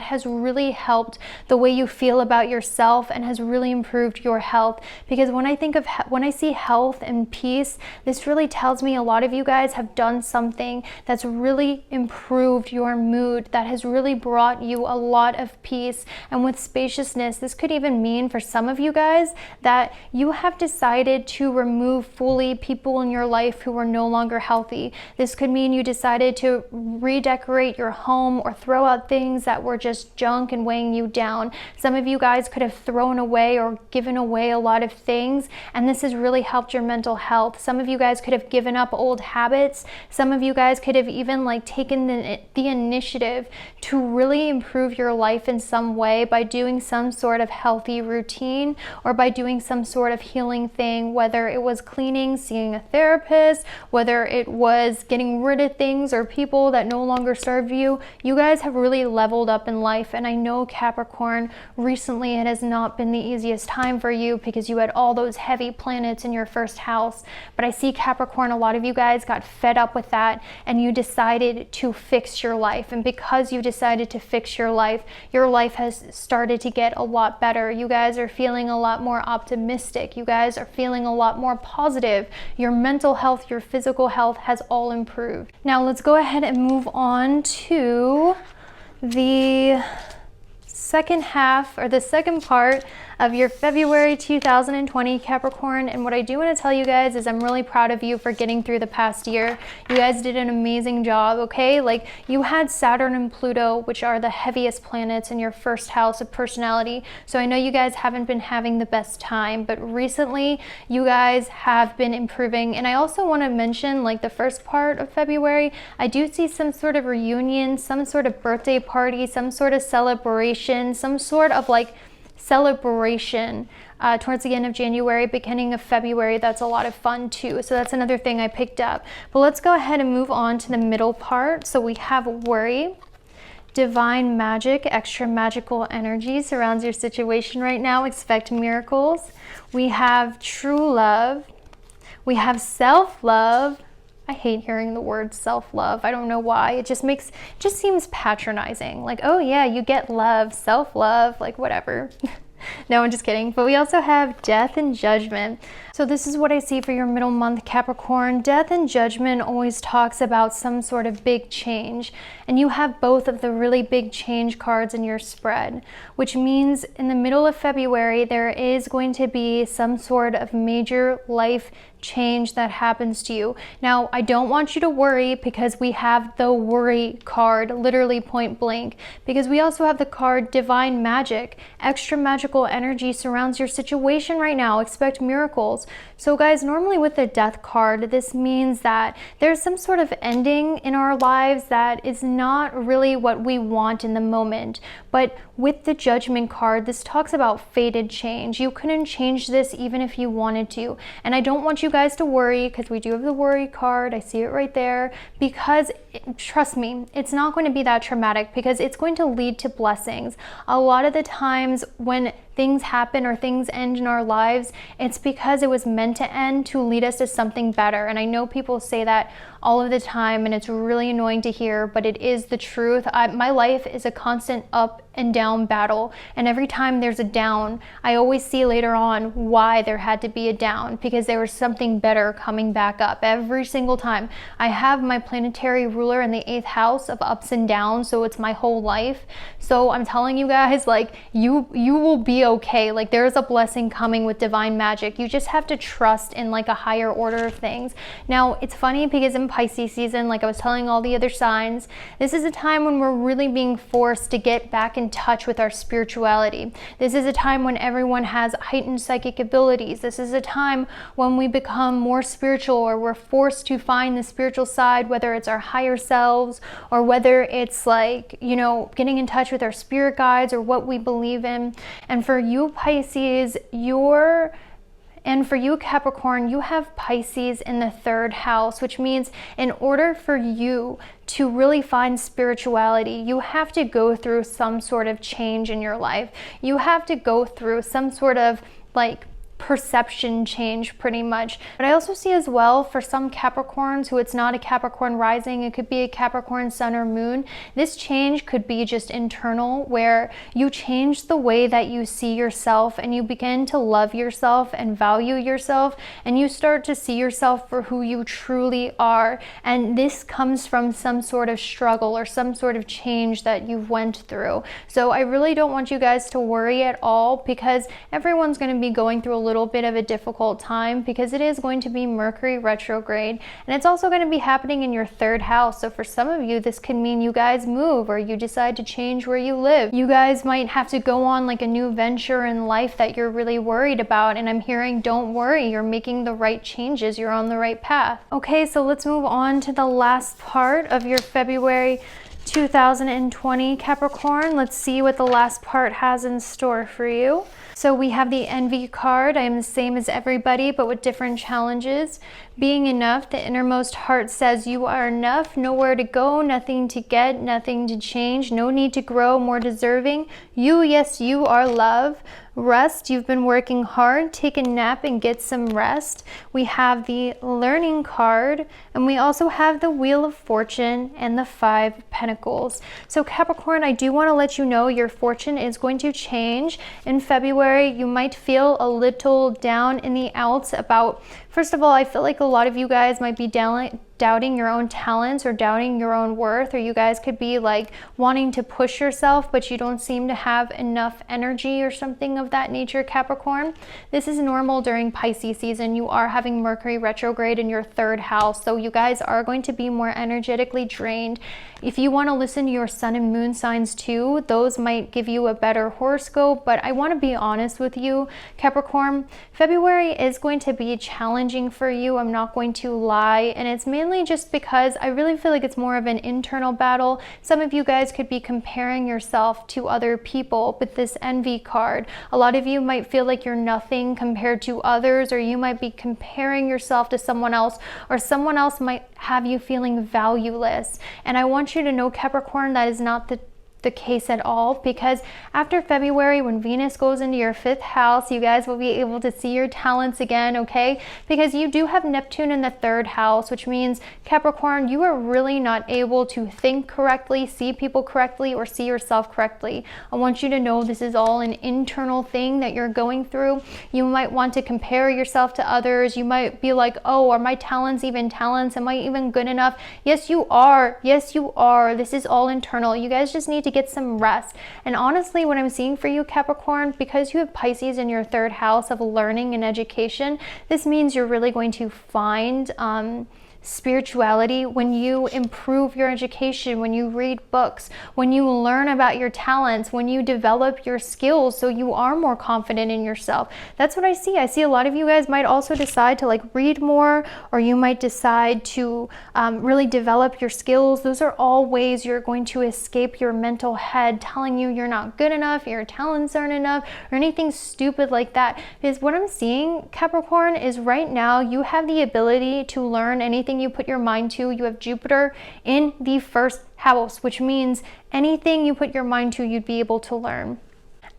has really helped the way you feel about yourself and has really improved your health. Because when I see health and peace, this really tells me a lot of you guys have done something that's really improved your mood, that has really brought you a lot of peace. And with spaciousness, this could even mean for some of you guys that you have decided to remove fully people in your life who are no longer healthy. This could mean you decided to redecorate your home or throw out things that were just junk and weighing you down. Some of you guys could have thrown away or given away a lot of things, and this has really helped your mental health. Some of you guys could have given up old habits. Some of you guys could have even like taken the initiative to really improve your life in some way by doing some sort of healthy routine or by doing some sort of healing thing, whether it was cleaning, seeing a therapist, whether it was getting rid of things or people that no longer serve you. You guys have really leveled up in life. And I know, Capricorn, recently it has not been the easiest time for you because you had all those heavy planets in your first house. But I see, Capricorn, a lot of you guys got fed up with that and you decided to fix your life. And because you decided to fix your life has started to get a lot better. You guys are feeling a lot more optimistic. You guys are feeling a lot more positive. Your mental health, your physical health has all improved. Now let's go ahead and move on to the second half, or the second part of your February 2020, Capricorn. And what I do want to tell you guys is I'm really proud of you for getting through the past year. You guys did an amazing job, okay? Like, you had Saturn and Pluto, which are the heaviest planets in your first house of personality. So I know you guys haven't been having the best time, but recently you guys have been improving. And I also want to mention, like, the first part of February, I do see some sort of reunion, some sort of birthday party, some sort of celebration, some sort of like celebration towards the end of January, beginning of February. That's a lot of fun too. So that's another thing I picked up. But let's go ahead and move on to the middle part. So we have worry, divine magic, extra magical energy surrounds your situation right now. Expect miracles. We have true love. We have self-love. I hate hearing the word self-love. I don't know why. It just seems patronizing. Like, oh yeah, you get love, self-love, like whatever. No, I'm just kidding. But we also have death and judgment. So this is what I see for your middle month, Capricorn. Death and judgment always talks about some sort of big change. And you have both of the really big change cards in your spread, which means in the middle of February, there is going to be some sort of major life change that happens to you. Now, I don't want you to worry because we have the worry card, literally point blank, because we also have the card divine magic. Extra magical energy surrounds your situation right now. Expect miracles. So guys, normally with the death card, this means that there's some sort of ending in our lives that is not really what we want in the moment. But with the judgment card, this talks about fated change. You couldn't change this even if you wanted to. And I don't want you guys to worry, because we do have the worry card. I see it right there, because trust me, it's not going to be that traumatic, because it's going to lead to blessings. A lot of the times when things happen or things end in our lives, it's because it was meant to end to lead us to something better. And I know people say that all of the time, and it's really annoying to hear, but it is the truth. My life is a constant up and down battle, and every time there's a down, I always see later on why there had to be a down, because there was something better coming back up every single time. I have my planetary ruler ruler in the 8th house of ups and downs, so it's my whole life. So I'm telling you guys, like, you will be okay. Like, there's a blessing coming with divine magic. You just have to trust in like a higher order of things. Now, it's funny because in Pisces season, like I was telling all the other signs, this is a time when we're really being forced to get back in touch with our spirituality. This is a time when everyone has heightened psychic abilities. This is a time when we become more spiritual, or we're forced to find the spiritual side, whether it's our higher selves or whether it's like, you know, getting in touch with our spirit guides or what we believe in. And for you Pisces, and for you Capricorn, you have Pisces in the 3rd house, which means in order for you to really find spirituality, you have to go through some sort of change in your life. You have to go through some sort of like perception change pretty much. But I also see as well for some Capricorns who it's not a Capricorn rising, it could be a Capricorn sun or moon. This change could be just internal, where you change the way that you see yourself and you begin to love yourself and value yourself, and you start to see yourself for who you truly are. And this comes from some sort of struggle or some sort of change that you've went through. So I really don't want you guys to worry at all, because everyone's going to be going through a little bit of a difficult time, because it is going to be Mercury retrograde, and it's also going to be happening in your 3rd house. So for some of you, this could mean you guys move, or you decide to change where you live. You guys might have to go on like a new venture in life that you're really worried about, and I'm hearing don't worry, you're making the right changes, you're on the right path. Okay, so let's move on to the last part of your February 2020 Capricorn. Let's see what the last part has in store for you. So we have the Envy card. I am the same as everybody, but with different challenges. Being enough, the innermost heart says you are enough, nowhere to go, nothing to get, nothing to change, no need to grow, more deserving. You, yes, you are love. Rest, you've been working hard, take a nap and get some rest. We have the Learning card, and we also have the Wheel of Fortune and the 5 of Pentacles. So Capricorn, I do want to let you know your fortune is going to change. In February, you might feel a little down in the outs about, first of all, I feel like a lot of you guys might be doubting your own talents or doubting your own worth, or you guys could be like wanting to push yourself, but you don't seem to have enough energy or something of that nature, Capricorn. This is normal during Pisces season. You are having Mercury retrograde in your 3rd house, so you guys are going to be more energetically drained. If you want to listen to your sun and moon signs too, those might give you a better horoscope, but I want to be honest with you, Capricorn, February is going to be challenging for you. I'm not going to lie, and it's mainly just because I really feel like it's more of an internal battle. Some of you guys could be comparing yourself to other people with this Envy card. A lot of you might feel like you're nothing compared to others, or you might be comparing yourself to someone else, or someone else might have you feeling valueless. And I want you to know, Capricorn, that is not the case at all, because after February, when Venus goes into your 5th house, you guys will be able to see your talents again, okay? Because you do have Neptune in the 3rd house, which means, Capricorn, you are really not able to think correctly, see people correctly, or see yourself correctly. I want you to know this is all an internal thing that you're going through. You might want to compare yourself to others. You might be like, oh, are my talents even talents? Am I even good enough? Yes, you are. Yes, you are. This is all internal. You guys just need to get some rest. And honestly, what I'm seeing for you, Capricorn, because you have Pisces in your 3rd house of learning and education, this means you're really going to find spirituality when you improve your education, when you read books, when you learn about your talents, when you develop your skills so you are more confident in yourself. That's what I see. I see a lot of you guys might also decide to like read more, or you might decide to really develop your skills. Those are all ways you're going to escape your mental head telling you you're not good enough, your talents aren't enough, or anything stupid like that. Because what I'm seeing, Capricorn, is right now you have the ability to learn anything you put your mind to. You have Jupiter in the 1st house, which means anything you put your mind to, you'd be able to learn.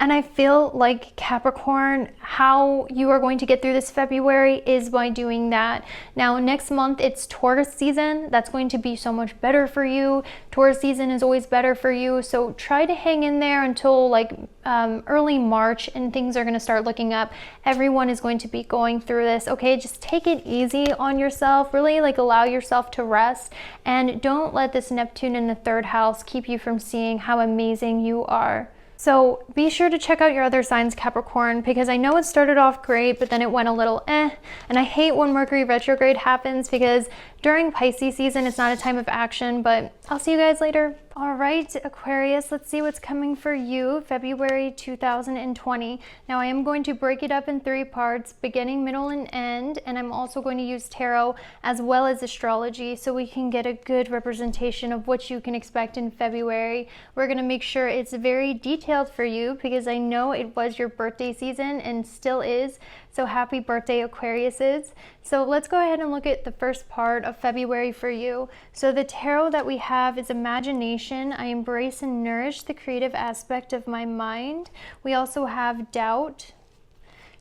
And I feel like Capricorn, how you are going to get through this February is by doing that. Now, next month, it's Taurus season. That's going to be so much better for you. Taurus season is always better for you. So try to hang in there until like early March, and things are going to start looking up. Everyone is going to be going through this. Okay, just take it easy on yourself. Really like allow yourself to rest, and don't let this Neptune in the 3rd house keep you from seeing how amazing you are. So be sure to check out your other signs, Capricorn, because I know it started off great, but then it went a little and I hate when Mercury retrograde happens, because during Pisces season, it's not a time of action, but I'll see you guys later. All right, Aquarius, let's see what's coming for you, February 2020. Now, I am going to break it up in 3 parts, beginning, middle, and end, and I'm also going to use tarot as well as astrology so we can get a good representation of what you can expect in February. We're going to make sure it's very detailed for you, because I know it was your birthday season and still is. So happy birthday, Aquariuses. So let's go ahead and look at the first part of February for you. So the tarot that we have is imagination. I embrace and nourish the creative aspect of my mind. We also have doubt,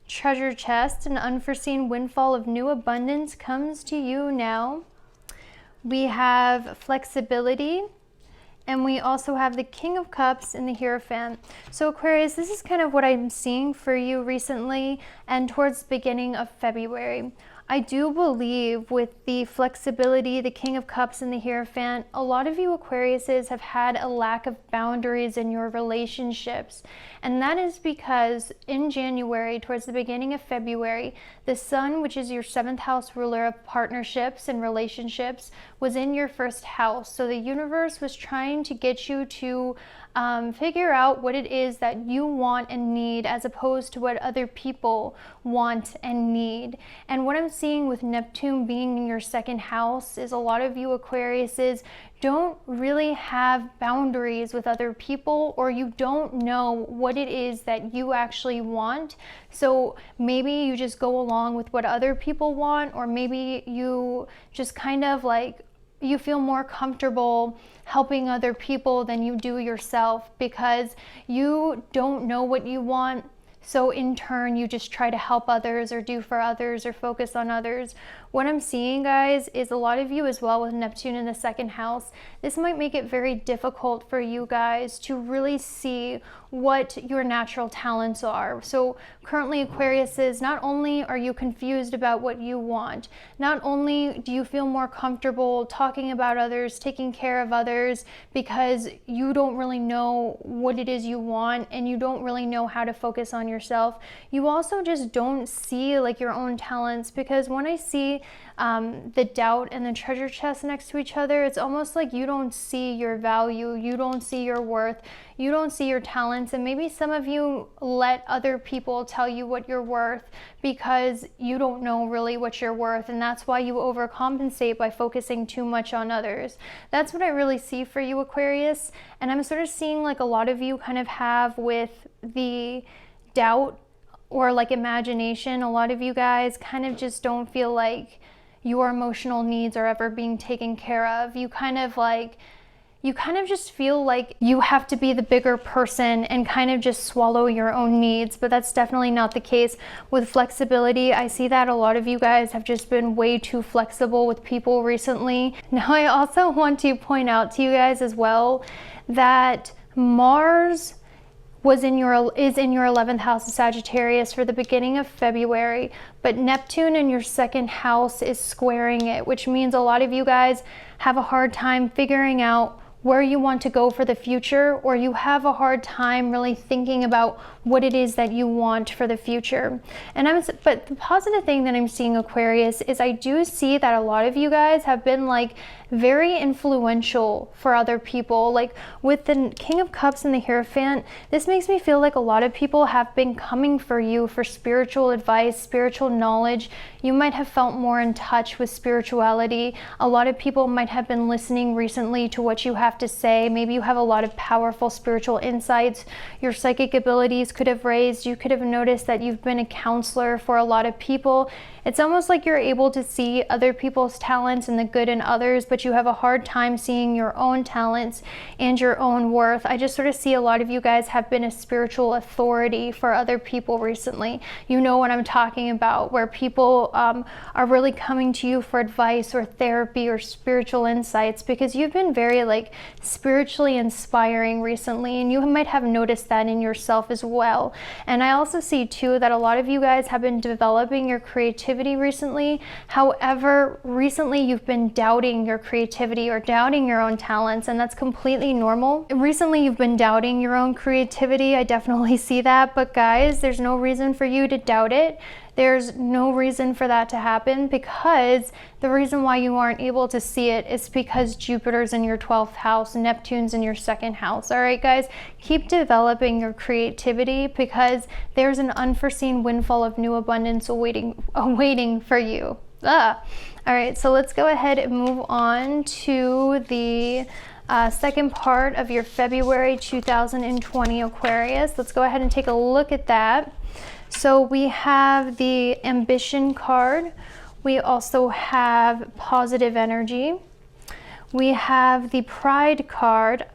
treasure chest, an unforeseen windfall of new abundance comes to you now. We have flexibility. And we also have the King of Cups and the Hierophant. So Aquarius, this is kind of what I'm seeing for you recently and towards the beginning of February. I do believe with the flexibility, the King of Cups and the Hierophant, a lot of you Aquariuses have had a lack of boundaries in your relationships. And that is because in January, towards the beginning of February, the Sun, which is your 7th house ruler of partnerships and relationships, was in your 1st house. So the universe was trying to get you to figure out what it is that you want and need, as opposed to what other people want and need. And what I'm seeing with Neptune being in your 2nd house is a lot of you Aquariuses don't really have boundaries with other people, or you don't know what it is that you actually want. So maybe you just go along with what other people want, or maybe you just kind of like, you feel more comfortable helping other people than you do yourself, because you don't know what you want. So in turn, you just try to help others or do for others or focus on others. What I'm seeing, guys, is a lot of you as well with Neptune in the 2nd house. This might make it very difficult for you guys to really see what your natural talents are. So currently, Aquariuses, not only are you confused about what you want, not only do you feel more comfortable talking about others, taking care of others, because you don't really know what it is you want and you don't really know how to focus on yourself, you also just don't see like your own talents. Because when I see the doubt and the treasure chest next to each other, it's almost like you don't see your value, you don't see your worth, you don't see your talents. And maybe some of you let other people tell you what you're worth, because you don't know really what you're worth, and that's why you overcompensate by focusing too much on others. That's what I really see for you, Aquarius. And I'm sort of seeing like a lot of you kind of have with the doubt or like imagination, a lot of you guys kind of just don't feel like your emotional needs are ever being taken care of. You kind of just feel like you have to be the bigger person and kind of just swallow your own needs, but that's definitely not the case. With flexibility, I see that a lot of you guys have just been way too flexible with people recently. Now, I also want to point out to you guys as well that Mars is in your 11th house of Sagittarius for the beginning of February, but Neptune in your 2nd house is squaring it, which means a lot of you guys have a hard time figuring out where you want to go for the future, or you have a hard time really thinking about what it is that you want for the future. But the positive thing that I'm seeing, Aquarius, is I do see that a lot of you guys have been like very influential for other people. Like with the King of Cups and the Hierophant, this makes me feel like a lot of people have been coming for you for spiritual advice, spiritual knowledge. You might have felt more in touch with spirituality. A lot of people might have been listening recently to what you have have to say. Maybe you have a lot of powerful spiritual insights. Your psychic abilities could have raised. You could have noticed that you've been a counselor for a lot of people. It's almost like you're able to see other people's talents and the good in others, but you have a hard time seeing your own talents and your own worth. I just sort of see a lot of you guys have been a spiritual authority for other people recently. You know what I'm talking about, where people are really coming to you for advice or therapy or spiritual insights, because you've been very like spiritually inspiring recently, and you might have noticed that in yourself as well. And I also see too that a lot of you guys have been developing your creativity recently. However, recently you've been doubting your creativity or doubting your own talents, and that's completely normal. Recently you've been doubting your own creativity. I definitely see that, but guys, there's no reason for you to doubt it. There's no reason for that to happen, because the reason why you aren't able to see it is because Jupiter's in your 12th house, Neptune's in your 2nd house. All right, guys, keep developing your creativity, because there's an unforeseen windfall of new abundance awaiting for you. All right, so let's go ahead and move on to the second part of your February 2020 Aquarius. Let's go ahead and take a look at that. So we have the Ambition card. We also have Positive Energy. We have the Pride card,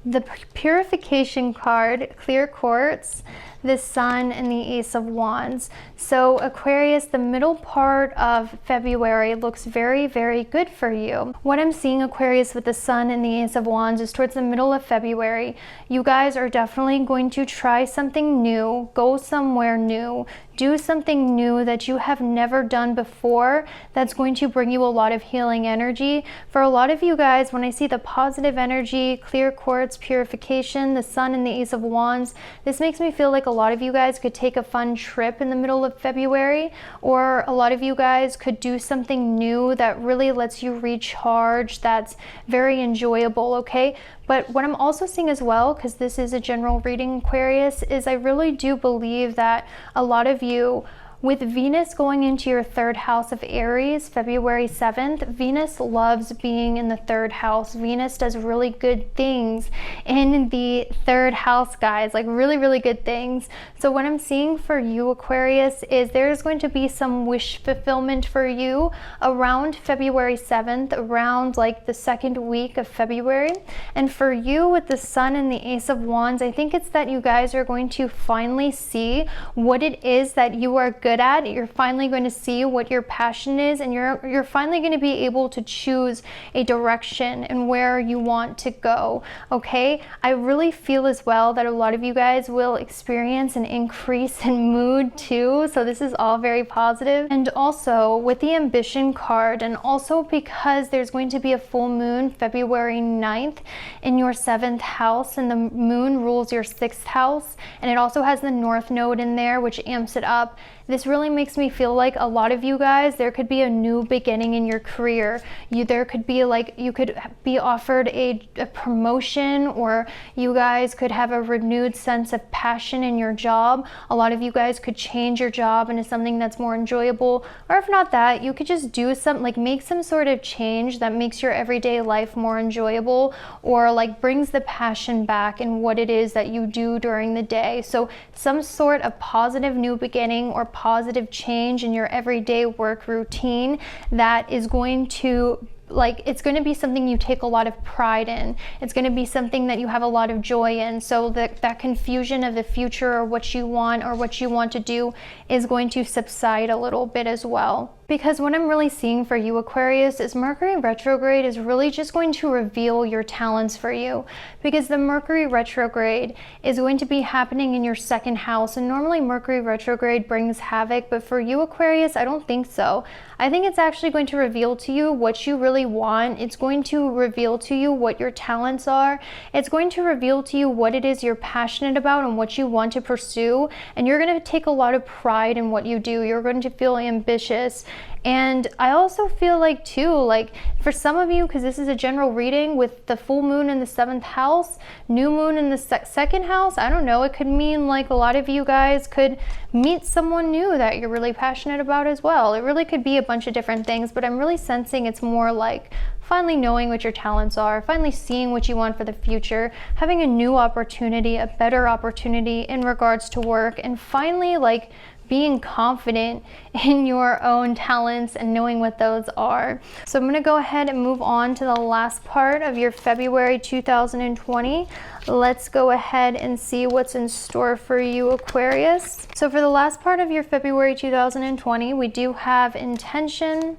the Purification card, Clear Quartz, the Sun, and the Ace of Wands. So Aquarius, the middle part of February looks very, very good for you. What I'm seeing, Aquarius, with the Sun and the Ace of Wands is towards the middle of February, you guys are definitely going to try something new, go somewhere new, do something new that you have never done before. That's going to bring you a lot of healing energy. For a lot of you guys, when I see the Positive Energy, Clear Quartz, Purification, the Sun, and the Ace of Wands, this makes me feel like a lot of you guys could take a fun trip in the middle of February, or a lot of you guys could do something new that really lets you recharge, that's very enjoyable, okay? But what I'm also seeing as well, because this is a general reading, Aquarius, is I really do believe that a lot of you, with Venus going into your 3rd house of Aries, February 7th, Venus loves being in the 3rd house. Venus does really good things in the 3rd house, guys, like really, really good things. So what I'm seeing for you, Aquarius, is there's going to be some wish fulfillment for you around February 7th, around like the 2nd week of February. And for you with the Sun and the Ace of Wands, I think it's that you guys are going to finally see what it is that you are good at. You're finally going to see what your passion is, and you're finally going to be able to choose a direction and where you want to go, okay? I really feel as well that a lot of you guys will experience an increase in mood too, so this is all very positive. And also with the Ambition card, and also because there's going to be a full moon February 9th in your 7th house, and the moon rules your 6th house, and it also has the North Node in there, which amps it up. This really makes me feel like a lot of you guys, there could be a new beginning in your career. There could be like, you could be offered a promotion, or you guys could have a renewed sense of passion in your job. A lot of you guys could change your job into something that's more enjoyable, or if not that, you could just do some, like make some sort of change that makes your everyday life more enjoyable, or like brings the passion back in what it is that you do during the day. So some sort of positive new beginning or positive change in your everyday work routine that is going to, like, it's going to be something you take a lot of pride in. It's going to be something that you have a lot of joy in. So that confusion of the future, or what you want to do, is going to subside a little bit as well. Because what I'm really seeing for you, Aquarius, is Mercury retrograde is really just going to reveal your talents for you. Because the Mercury retrograde is going to be happening in your 2nd house. And normally Mercury retrograde brings havoc, but for you, Aquarius, I don't think so. I think it's actually going to reveal to you what you really want. It's going to reveal to you what your talents are. It's going to reveal to you what it is you're passionate about and what you want to pursue. And you're going to take a lot of pride in what you do. You're going to feel ambitious. And I also feel like too, like for some of you, because this is a general reading, with the full moon in the 7th house, new moon in the 2nd house, I don't know, it could mean like a lot of you guys could meet someone new that you're really passionate about as well. It really could be a bunch of different things, but I'm really sensing it's more like finally knowing what your talents are, finally seeing what you want for the future, having a new opportunity, a better opportunity in regards to work, and finally like being confident in your own talents and knowing what those are. So I'm gonna go ahead and move on to the last part of your February 2020. Let's go ahead and see what's in store for you, Aquarius. So for the last part of your February 2020, we do have intention,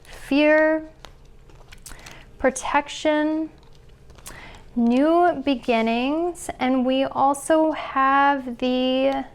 fear, protection, new beginnings, and we also have the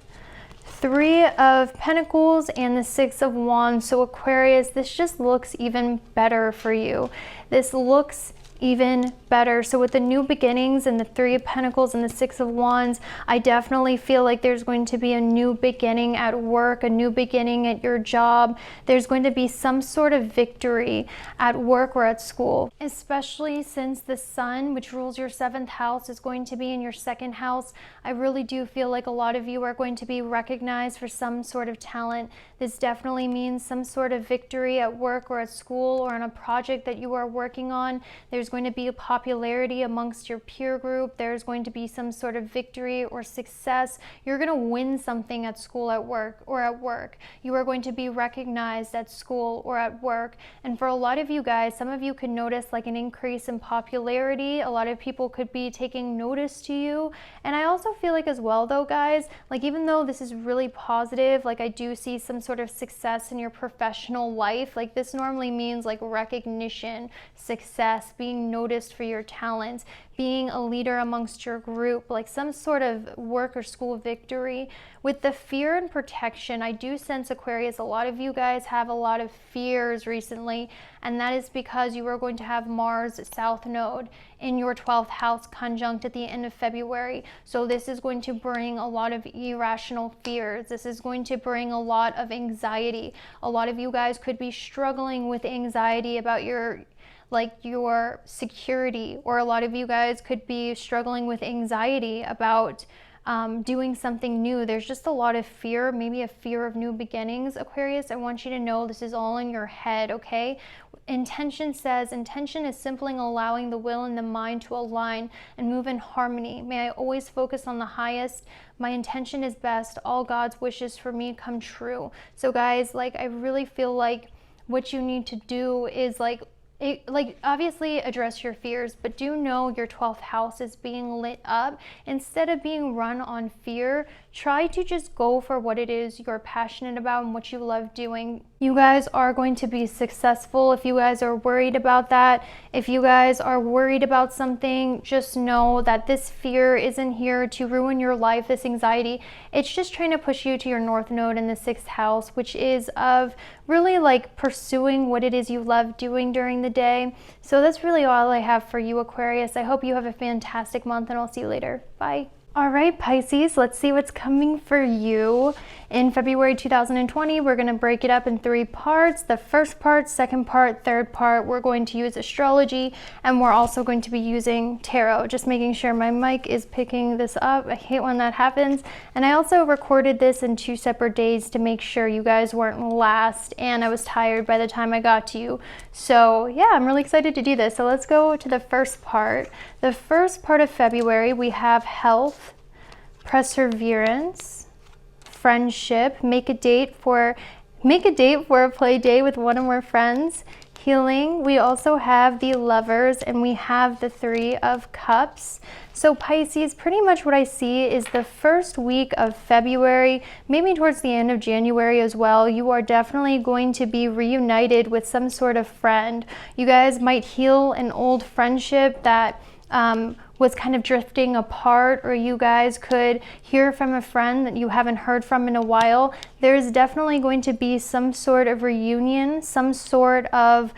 Three of Pentacles and the Six of Wands. So Aquarius, this just looks even better for you. This looks even better. So with the new beginnings and the Three of Pentacles and the Six of Wands, I definitely feel like there's going to be a new beginning at work, a new beginning at your job. There's going to be some sort of victory at work or at school, especially since the sun, which rules your 7th house, is going to be in your 2nd house. I really do feel like a lot of you are going to be recognized for some sort of talent. This definitely means some sort of victory at work or at school or on a project that you are working on. There's going to be a popularity amongst your peer group. There's going to be some sort of victory or success. You're going to win something at school, at work, or at work. You are going to be recognized at school or at work. And for a lot of you guys, some of you could notice like an increase in popularity. A lot of people could be taking notice to you. And I also feel like as well though, guys, like even though this is really positive, like I do see some sort of success in your professional life. Like this normally means like recognition, success, being noticed for your talents, being a leader amongst your group, like some sort of work or school victory. With the fear and protection, I do sense, Aquarius, a lot of you guys have a lot of fears recently, and that is because you are going to have Mars South Node in your 12th house conjunct at the end of February. So this is going to bring a lot of irrational fears. This is going to bring a lot of anxiety. A lot of you guys could be struggling with anxiety about your security, or a lot of you guys could be struggling with anxiety about doing something new. There's just a lot of fear, maybe a fear of new beginnings, Aquarius. I want you to know this is all in your head, okay? Intention says, intention is simply allowing the will and the mind to align and move in harmony. May I always focus on the highest. My intention is best. All God's wishes for me come true. So guys, like I really feel like what you need to do is like obviously address your fears, but do know your 12th house is being lit up. Instead of being run on fear, try to just go for what it is you're passionate about and what you love doing. You guys are going to be successful. If you guys are worried about that, if you guys are worried about something, just know that this fear isn't here to ruin your life, this anxiety. It's just trying to push you to your North Node in the 6th house, which is of really like pursuing what it is you love doing during the day. So that's really all I have for you, Aquarius. I hope you have a fantastic month, and I'll see you later. Bye. All right, Pisces, let's see what's coming for you in February 2020. We're going to break it up in 3 parts. The first part, second part, third part, we're going to use astrology, and we're also going to be using tarot. Just making sure my mic is picking this up. I hate when that happens. And I also recorded this in 2 separate days to make sure you guys weren't last, and I was tired by the time I got to you. So yeah, I'm really excited to do this. So let's go to the first part. The first part of February, we have health, perseverance, friendship, make a date for a play day with one or more friends, healing. We also have the Lovers, and we have the 3 of Cups. So Pisces, pretty much what I see is the first week of February, maybe towards the end of January as well, you are definitely going to be reunited with some sort of friend. You guys might heal an old friendship that was kind of drifting apart, or you guys could hear from a friend that you haven't heard from in a while. There's definitely going to be some sort of reunion, some sort of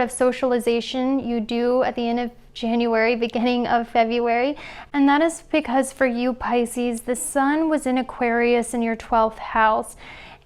socialization you do at the end of January, beginning of February. And that is because for you Pisces, the sun was in Aquarius in your 12th house.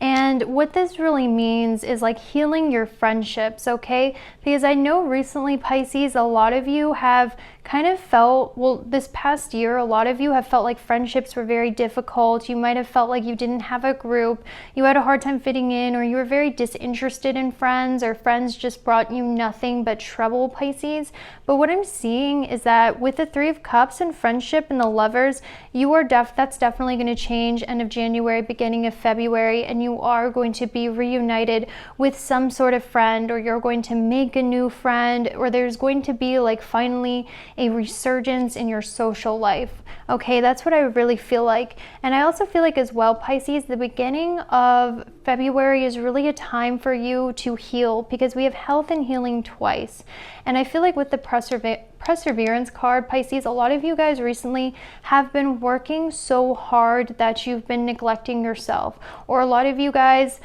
And what this really means is like healing your friendships, okay? Because I know recently, Pisces, a lot of you have kind of felt, well, this past year, a lot of you have felt like friendships were very difficult. You might have felt like you didn't have a group, you had a hard time fitting in, or you were very disinterested in friends, or friends just brought you nothing but trouble, Pisces. But what I'm seeing is that with the Three of Cups and friendship and the Lovers, you are that's definitely going to change end of January, beginning of February, and you are going to be reunited with some sort of friend, or you're going to make a new friend, or there's going to be like finally a resurgence in your social life. Okay, that's what I really feel like. And I also feel like as well, Pisces, the beginning of February is really a time for you to heal, because we have health and healing twice. And I feel like with the Perseverance card, Pisces, a lot of you guys recently have been working so hard that you've been neglecting yourself. Or a lot of you guys,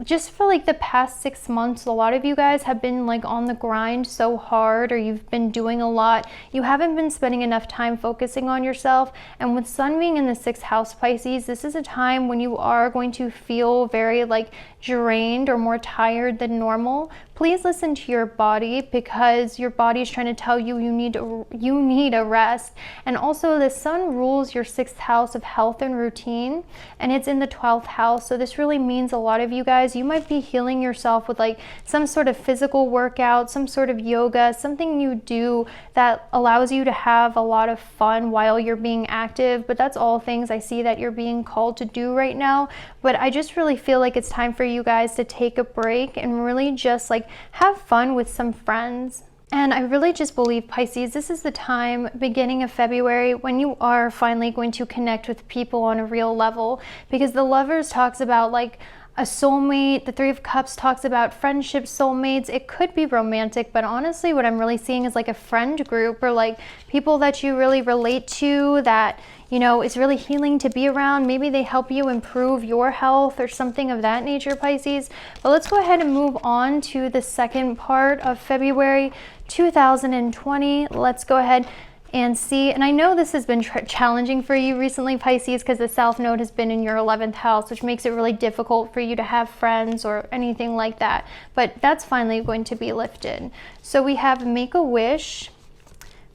just for like the past 6 months, a lot of you guys have been like on the grind so hard, or you've been doing a lot. You haven't been spending enough time focusing on yourself. And with Sun being in the 6th house, Pisces, this is a time when you are going to feel very like drained or more tired than normal. Please listen to your body, because your body is trying to tell you you need a rest. And also the Sun rules your 6th house of health and routine, and it's in the 12th house. So this really means a lot of you guys, you might be healing yourself with like some sort of physical workout, some sort of yoga, something you do that allows you to have a lot of fun while you're being active. But that's all things I see that you're being called to do right now. But I just really feel like it's time for you guys to take a break and really just like have fun with some friends. And I really just believe, Pisces, this is the time, beginning of February, when you are finally going to connect with people on a real level. Because the Lovers talks about like a soulmate, the Three of Cups talks about friendship, soulmates. It could be romantic, but honestly what I'm really seeing is like a friend group, or like people that you really relate to, that you know, it's really healing to be around. Maybe they help you improve your health or something of that nature, Pisces. But let's go ahead and move on to the second part of February 2020. Let's go ahead and see. And I know this has been challenging for you recently, Pisces, because the South Node has been in your 11th house, which makes it really difficult for you to have friends or anything like that. But that's finally going to be lifted. So we have Make a Wish,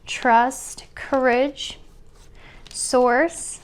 Trust, Courage, Source,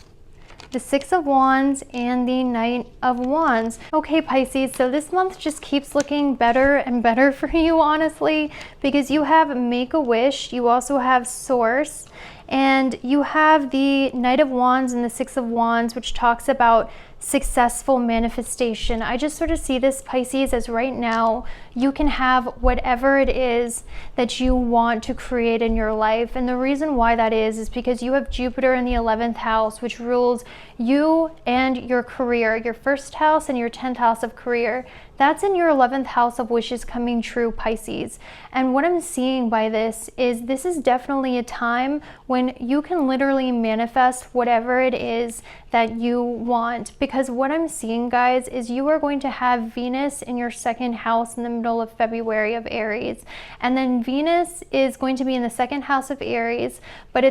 the Six of Wands, and the Knight of Wands. Okay, Pisces, so this month just keeps looking better and better for you, honestly, because you have Make a Wish, you also have Source, and you have the Knight of Wands and the Six of Wands, which talks about successful manifestation. I just sort of see this, Pisces, as right now you can have whatever it is that you want to create in your life. And the reason why that is because you have Jupiter in the 11th house, which rules you and your career, your 1st house and your 10th house of career. That's in your 11th house of wishes coming true, Pisces. And what I'm seeing by this is definitely a time when you can literally manifest whatever it is that you want. Because what I'm seeing, guys, is you are going to have Venus in your 2nd house in the middle of February of Aries. And then Venus is going to be in the 2nd house of Aries, but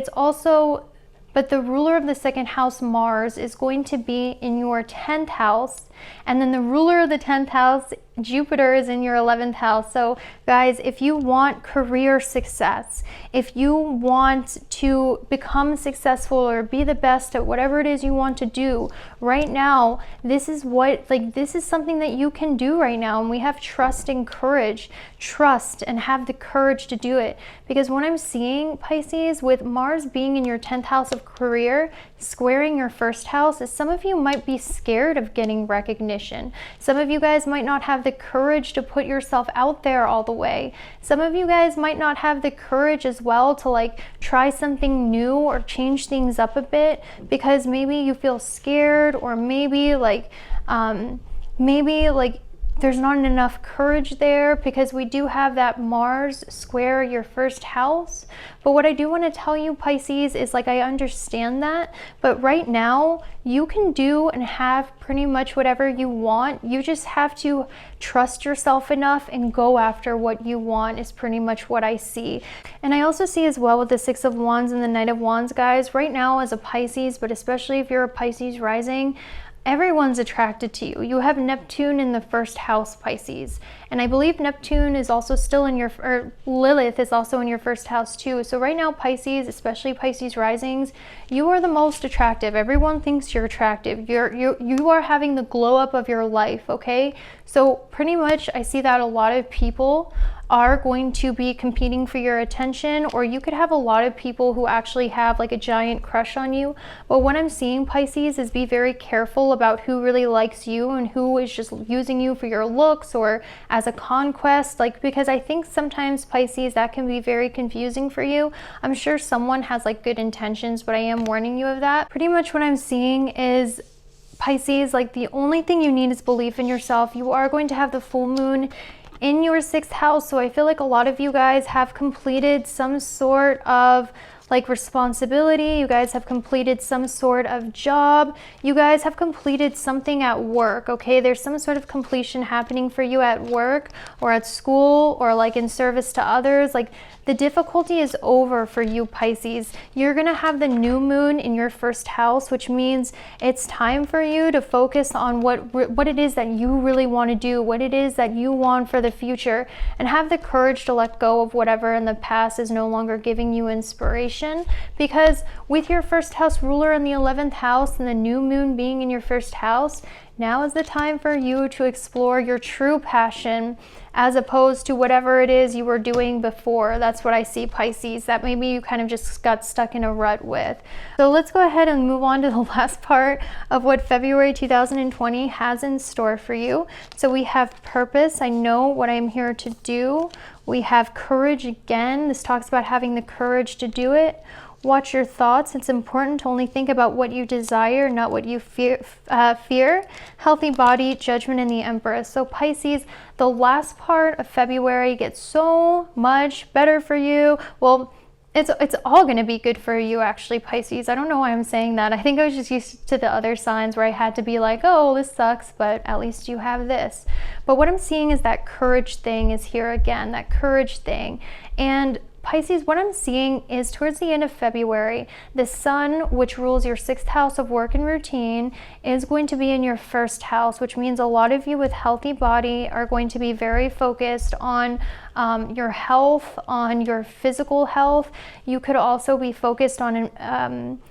the ruler of the 2nd house, Mars, is going to be in your 10th house. And then the ruler of the 10th house, Jupiter, is in your 11th house. So guys, if you want career success, if you want to become successful or be the best at whatever it is you want to do right now, this is something that you can do right now. And we have trust and courage. Trust and have the courage to do it. Because what I'm seeing, Pisces, with Mars being in your 10th house of career, squaring your 1st house, is some of you might be scared of getting recognition. Some of you guys might not have the courage to put yourself out there all the way. Some of you guys might not have the courage as well to like try something new or change things up a bit, because maybe you feel scared, or maybe there's not enough courage there, because we do have that Mars square your first house. But what I do want to tell you, Pisces, is like, I understand that, but right now you can do and have pretty much whatever you want. You just have to trust yourself enough and go after what you want, is pretty much what I see. And I also see as well with the Six of Wands and the Knight of Wands, guys, right now as a Pisces, but especially if you're a Pisces rising, everyone's attracted to you. You have Neptune in the first house, Pisces. And I believe Neptune is also still in your, or Lilith is also in your first house too. So right now, Pisces, especially Pisces risings, you are the most attractive. Everyone thinks you're attractive. You are having the glow up of your life, okay? So pretty much I see that a lot of people are going to be competing for your attention, or you could have a lot of people who actually have like a giant crush on you. But what I'm seeing, Pisces, is be very careful about who really likes you and who is just using you for your looks or as a conquest, like, because I think sometimes, Pisces, that can be very confusing for you. I'm sure someone has like good intentions, but I am warning you of that. Pretty much what I'm seeing is, Pisces, like, the only thing you need is belief in yourself. You are going to have the full moon in your 6th house, so I feel like a lot of you guys have completed some sort of like responsibility. You guys have completed some sort of job. You guys have completed something at work, okay? There's some sort of completion happening for you at work or at school or like in service to others. Like, the difficulty is over for you, Pisces. You're gonna have the new moon in your 1st house, which means it's time for you to focus on what it is that you really want to do, what it is that you want for the future, and have the courage to let go of whatever in the past is no longer giving you inspiration. Because with your 1st house ruler in the 11th house and the new moon being in your 1st house, now is the time for you to explore your true passion, as opposed to whatever it is you were doing before. That's what I see, Pisces, that maybe you kind of just got stuck in a rut with. So let's go ahead and move on to the last part of what February 2020 has in store for you. So we have purpose. I know what I'm here to do. We have courage again. This talks about having the courage to do it. Watch your thoughts. It's important to only think about what you desire, not what you fear. Healthy body, judgment, and the Empress. So Pisces, the last part of February gets so much better for you. Well, it's all going to be good for you, actually, Pisces. I don't know why I'm saying that. I think I was just used to the other signs where I had to be like, oh, this sucks, but at least you have this. But what I'm seeing is that courage thing is here again, that courage thing. And Pisces, what I'm seeing is towards the end of February, the sun, which rules your 6th house of work and routine, is going to be in your 1st house, which means a lot of you with healthy body are going to be very focused on your health, on your physical health. You could also be focused on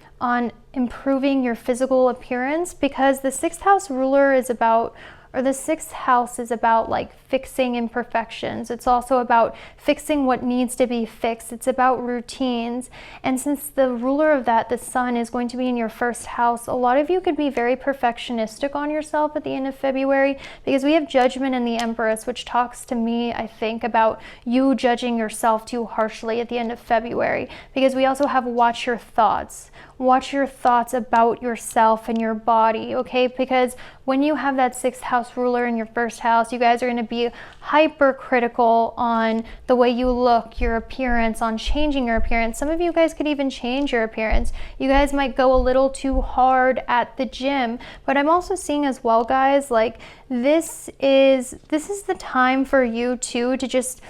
improving your physical appearance, because the 6th house ruler is about, or the 6th house is about like fixing imperfections. It's also about fixing what needs to be fixed. It's about routines. And since the ruler of that, the sun, is going to be in your 1st house, a lot of you could be very perfectionistic on yourself at the end of February, because we have judgment in the Empress, which talks to me, I think, about you judging yourself too harshly at the end of February, because we also have watch your thoughts. Watch your thoughts about yourself and your body, okay? Because when you have that 6th house ruler in your 1st house, you guys are going to be hypercritical on the way you look, your appearance, on changing your appearance. Some of you guys could even change your appearance. You guys might go a little too hard at the gym. But I'm also seeing as well, guys, like this is the time for you too to just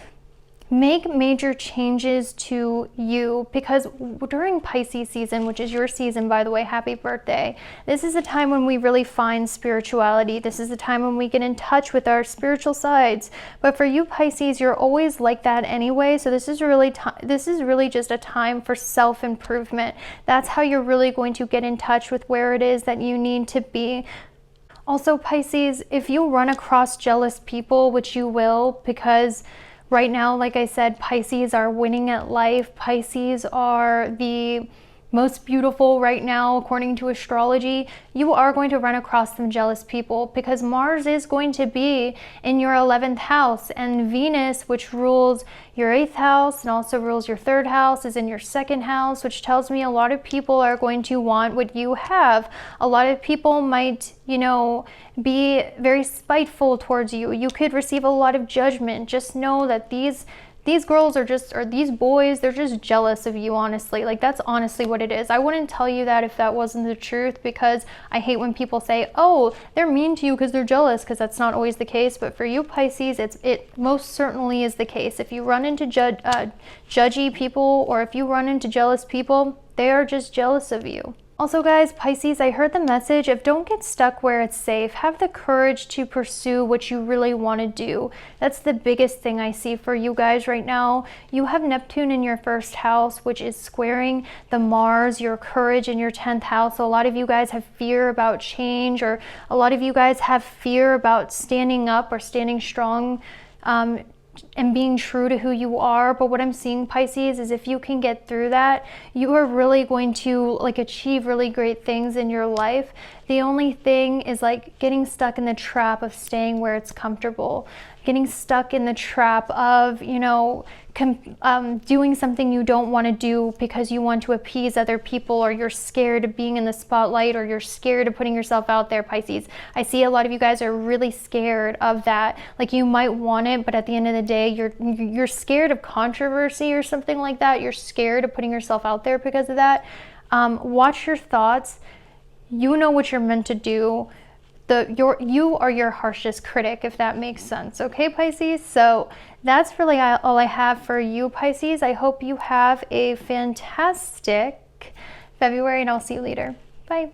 make major changes to you, because during Pisces season, which is your season, by the way, happy birthday, this is a time when we really find spirituality. This is the time when we get in touch with our spiritual sides. But for you, Pisces, you're always like that anyway. So this is really just a time for self-improvement. That's how you're really going to get in touch with where it is that you need to be. Also, Pisces, if you run across jealous people, which you will, because right now, like I said, Pisces are winning at life. Pisces are the most beautiful right now according to astrology, you are going to run across some jealous people because Mars is going to be in your 11th house, and Venus, which rules your 8th house and also rules your 3rd house, is in your 2nd house, which tells me a lot of people are going to want what you have. A lot of people might, you know, be very spiteful towards you. You could receive a lot of judgment. Just know that these girls are just, or these boys, they're just jealous of you, honestly. Like, that's honestly what it is. I wouldn't tell you that if that wasn't the truth, because I hate when people say, oh, they're mean to you because they're jealous, because that's not always the case. But for you Pisces, it most certainly is the case. If you run into judgy people, or if you run into jealous people, they are just jealous of you. Also guys, Pisces, I heard the message of don't get stuck where it's safe. Have the courage to pursue what you really want to do. That's the biggest thing I see for you guys right now. You have Neptune in your 1st house, which is squaring the Mars, your courage, in your 10th house. So a lot of you guys have fear about change, or a lot of you guys have fear about standing up or standing strong, and being true to who you are. But what I'm seeing, Pisces, is if you can get through that, you are really going to like achieve really great things in your life. The only thing is like getting stuck in the trap of staying where it's comfortable, getting stuck in the trap of, you know, doing something you don't want to do because you want to appease other people, or you're scared of being in the spotlight, or you're scared of putting yourself out there, Pisces. I see a lot of you guys are really scared of that. Like, you might want it, but at the end of the day, you're scared of controversy or something like that. You're scared of putting yourself out there because of that. Watch your thoughts. You know what you're meant to do. You are your harshest critic, if that makes sense. Okay, Pisces? So that's really all I have for you, Pisces. I hope you have a fantastic February, and I'll see you later.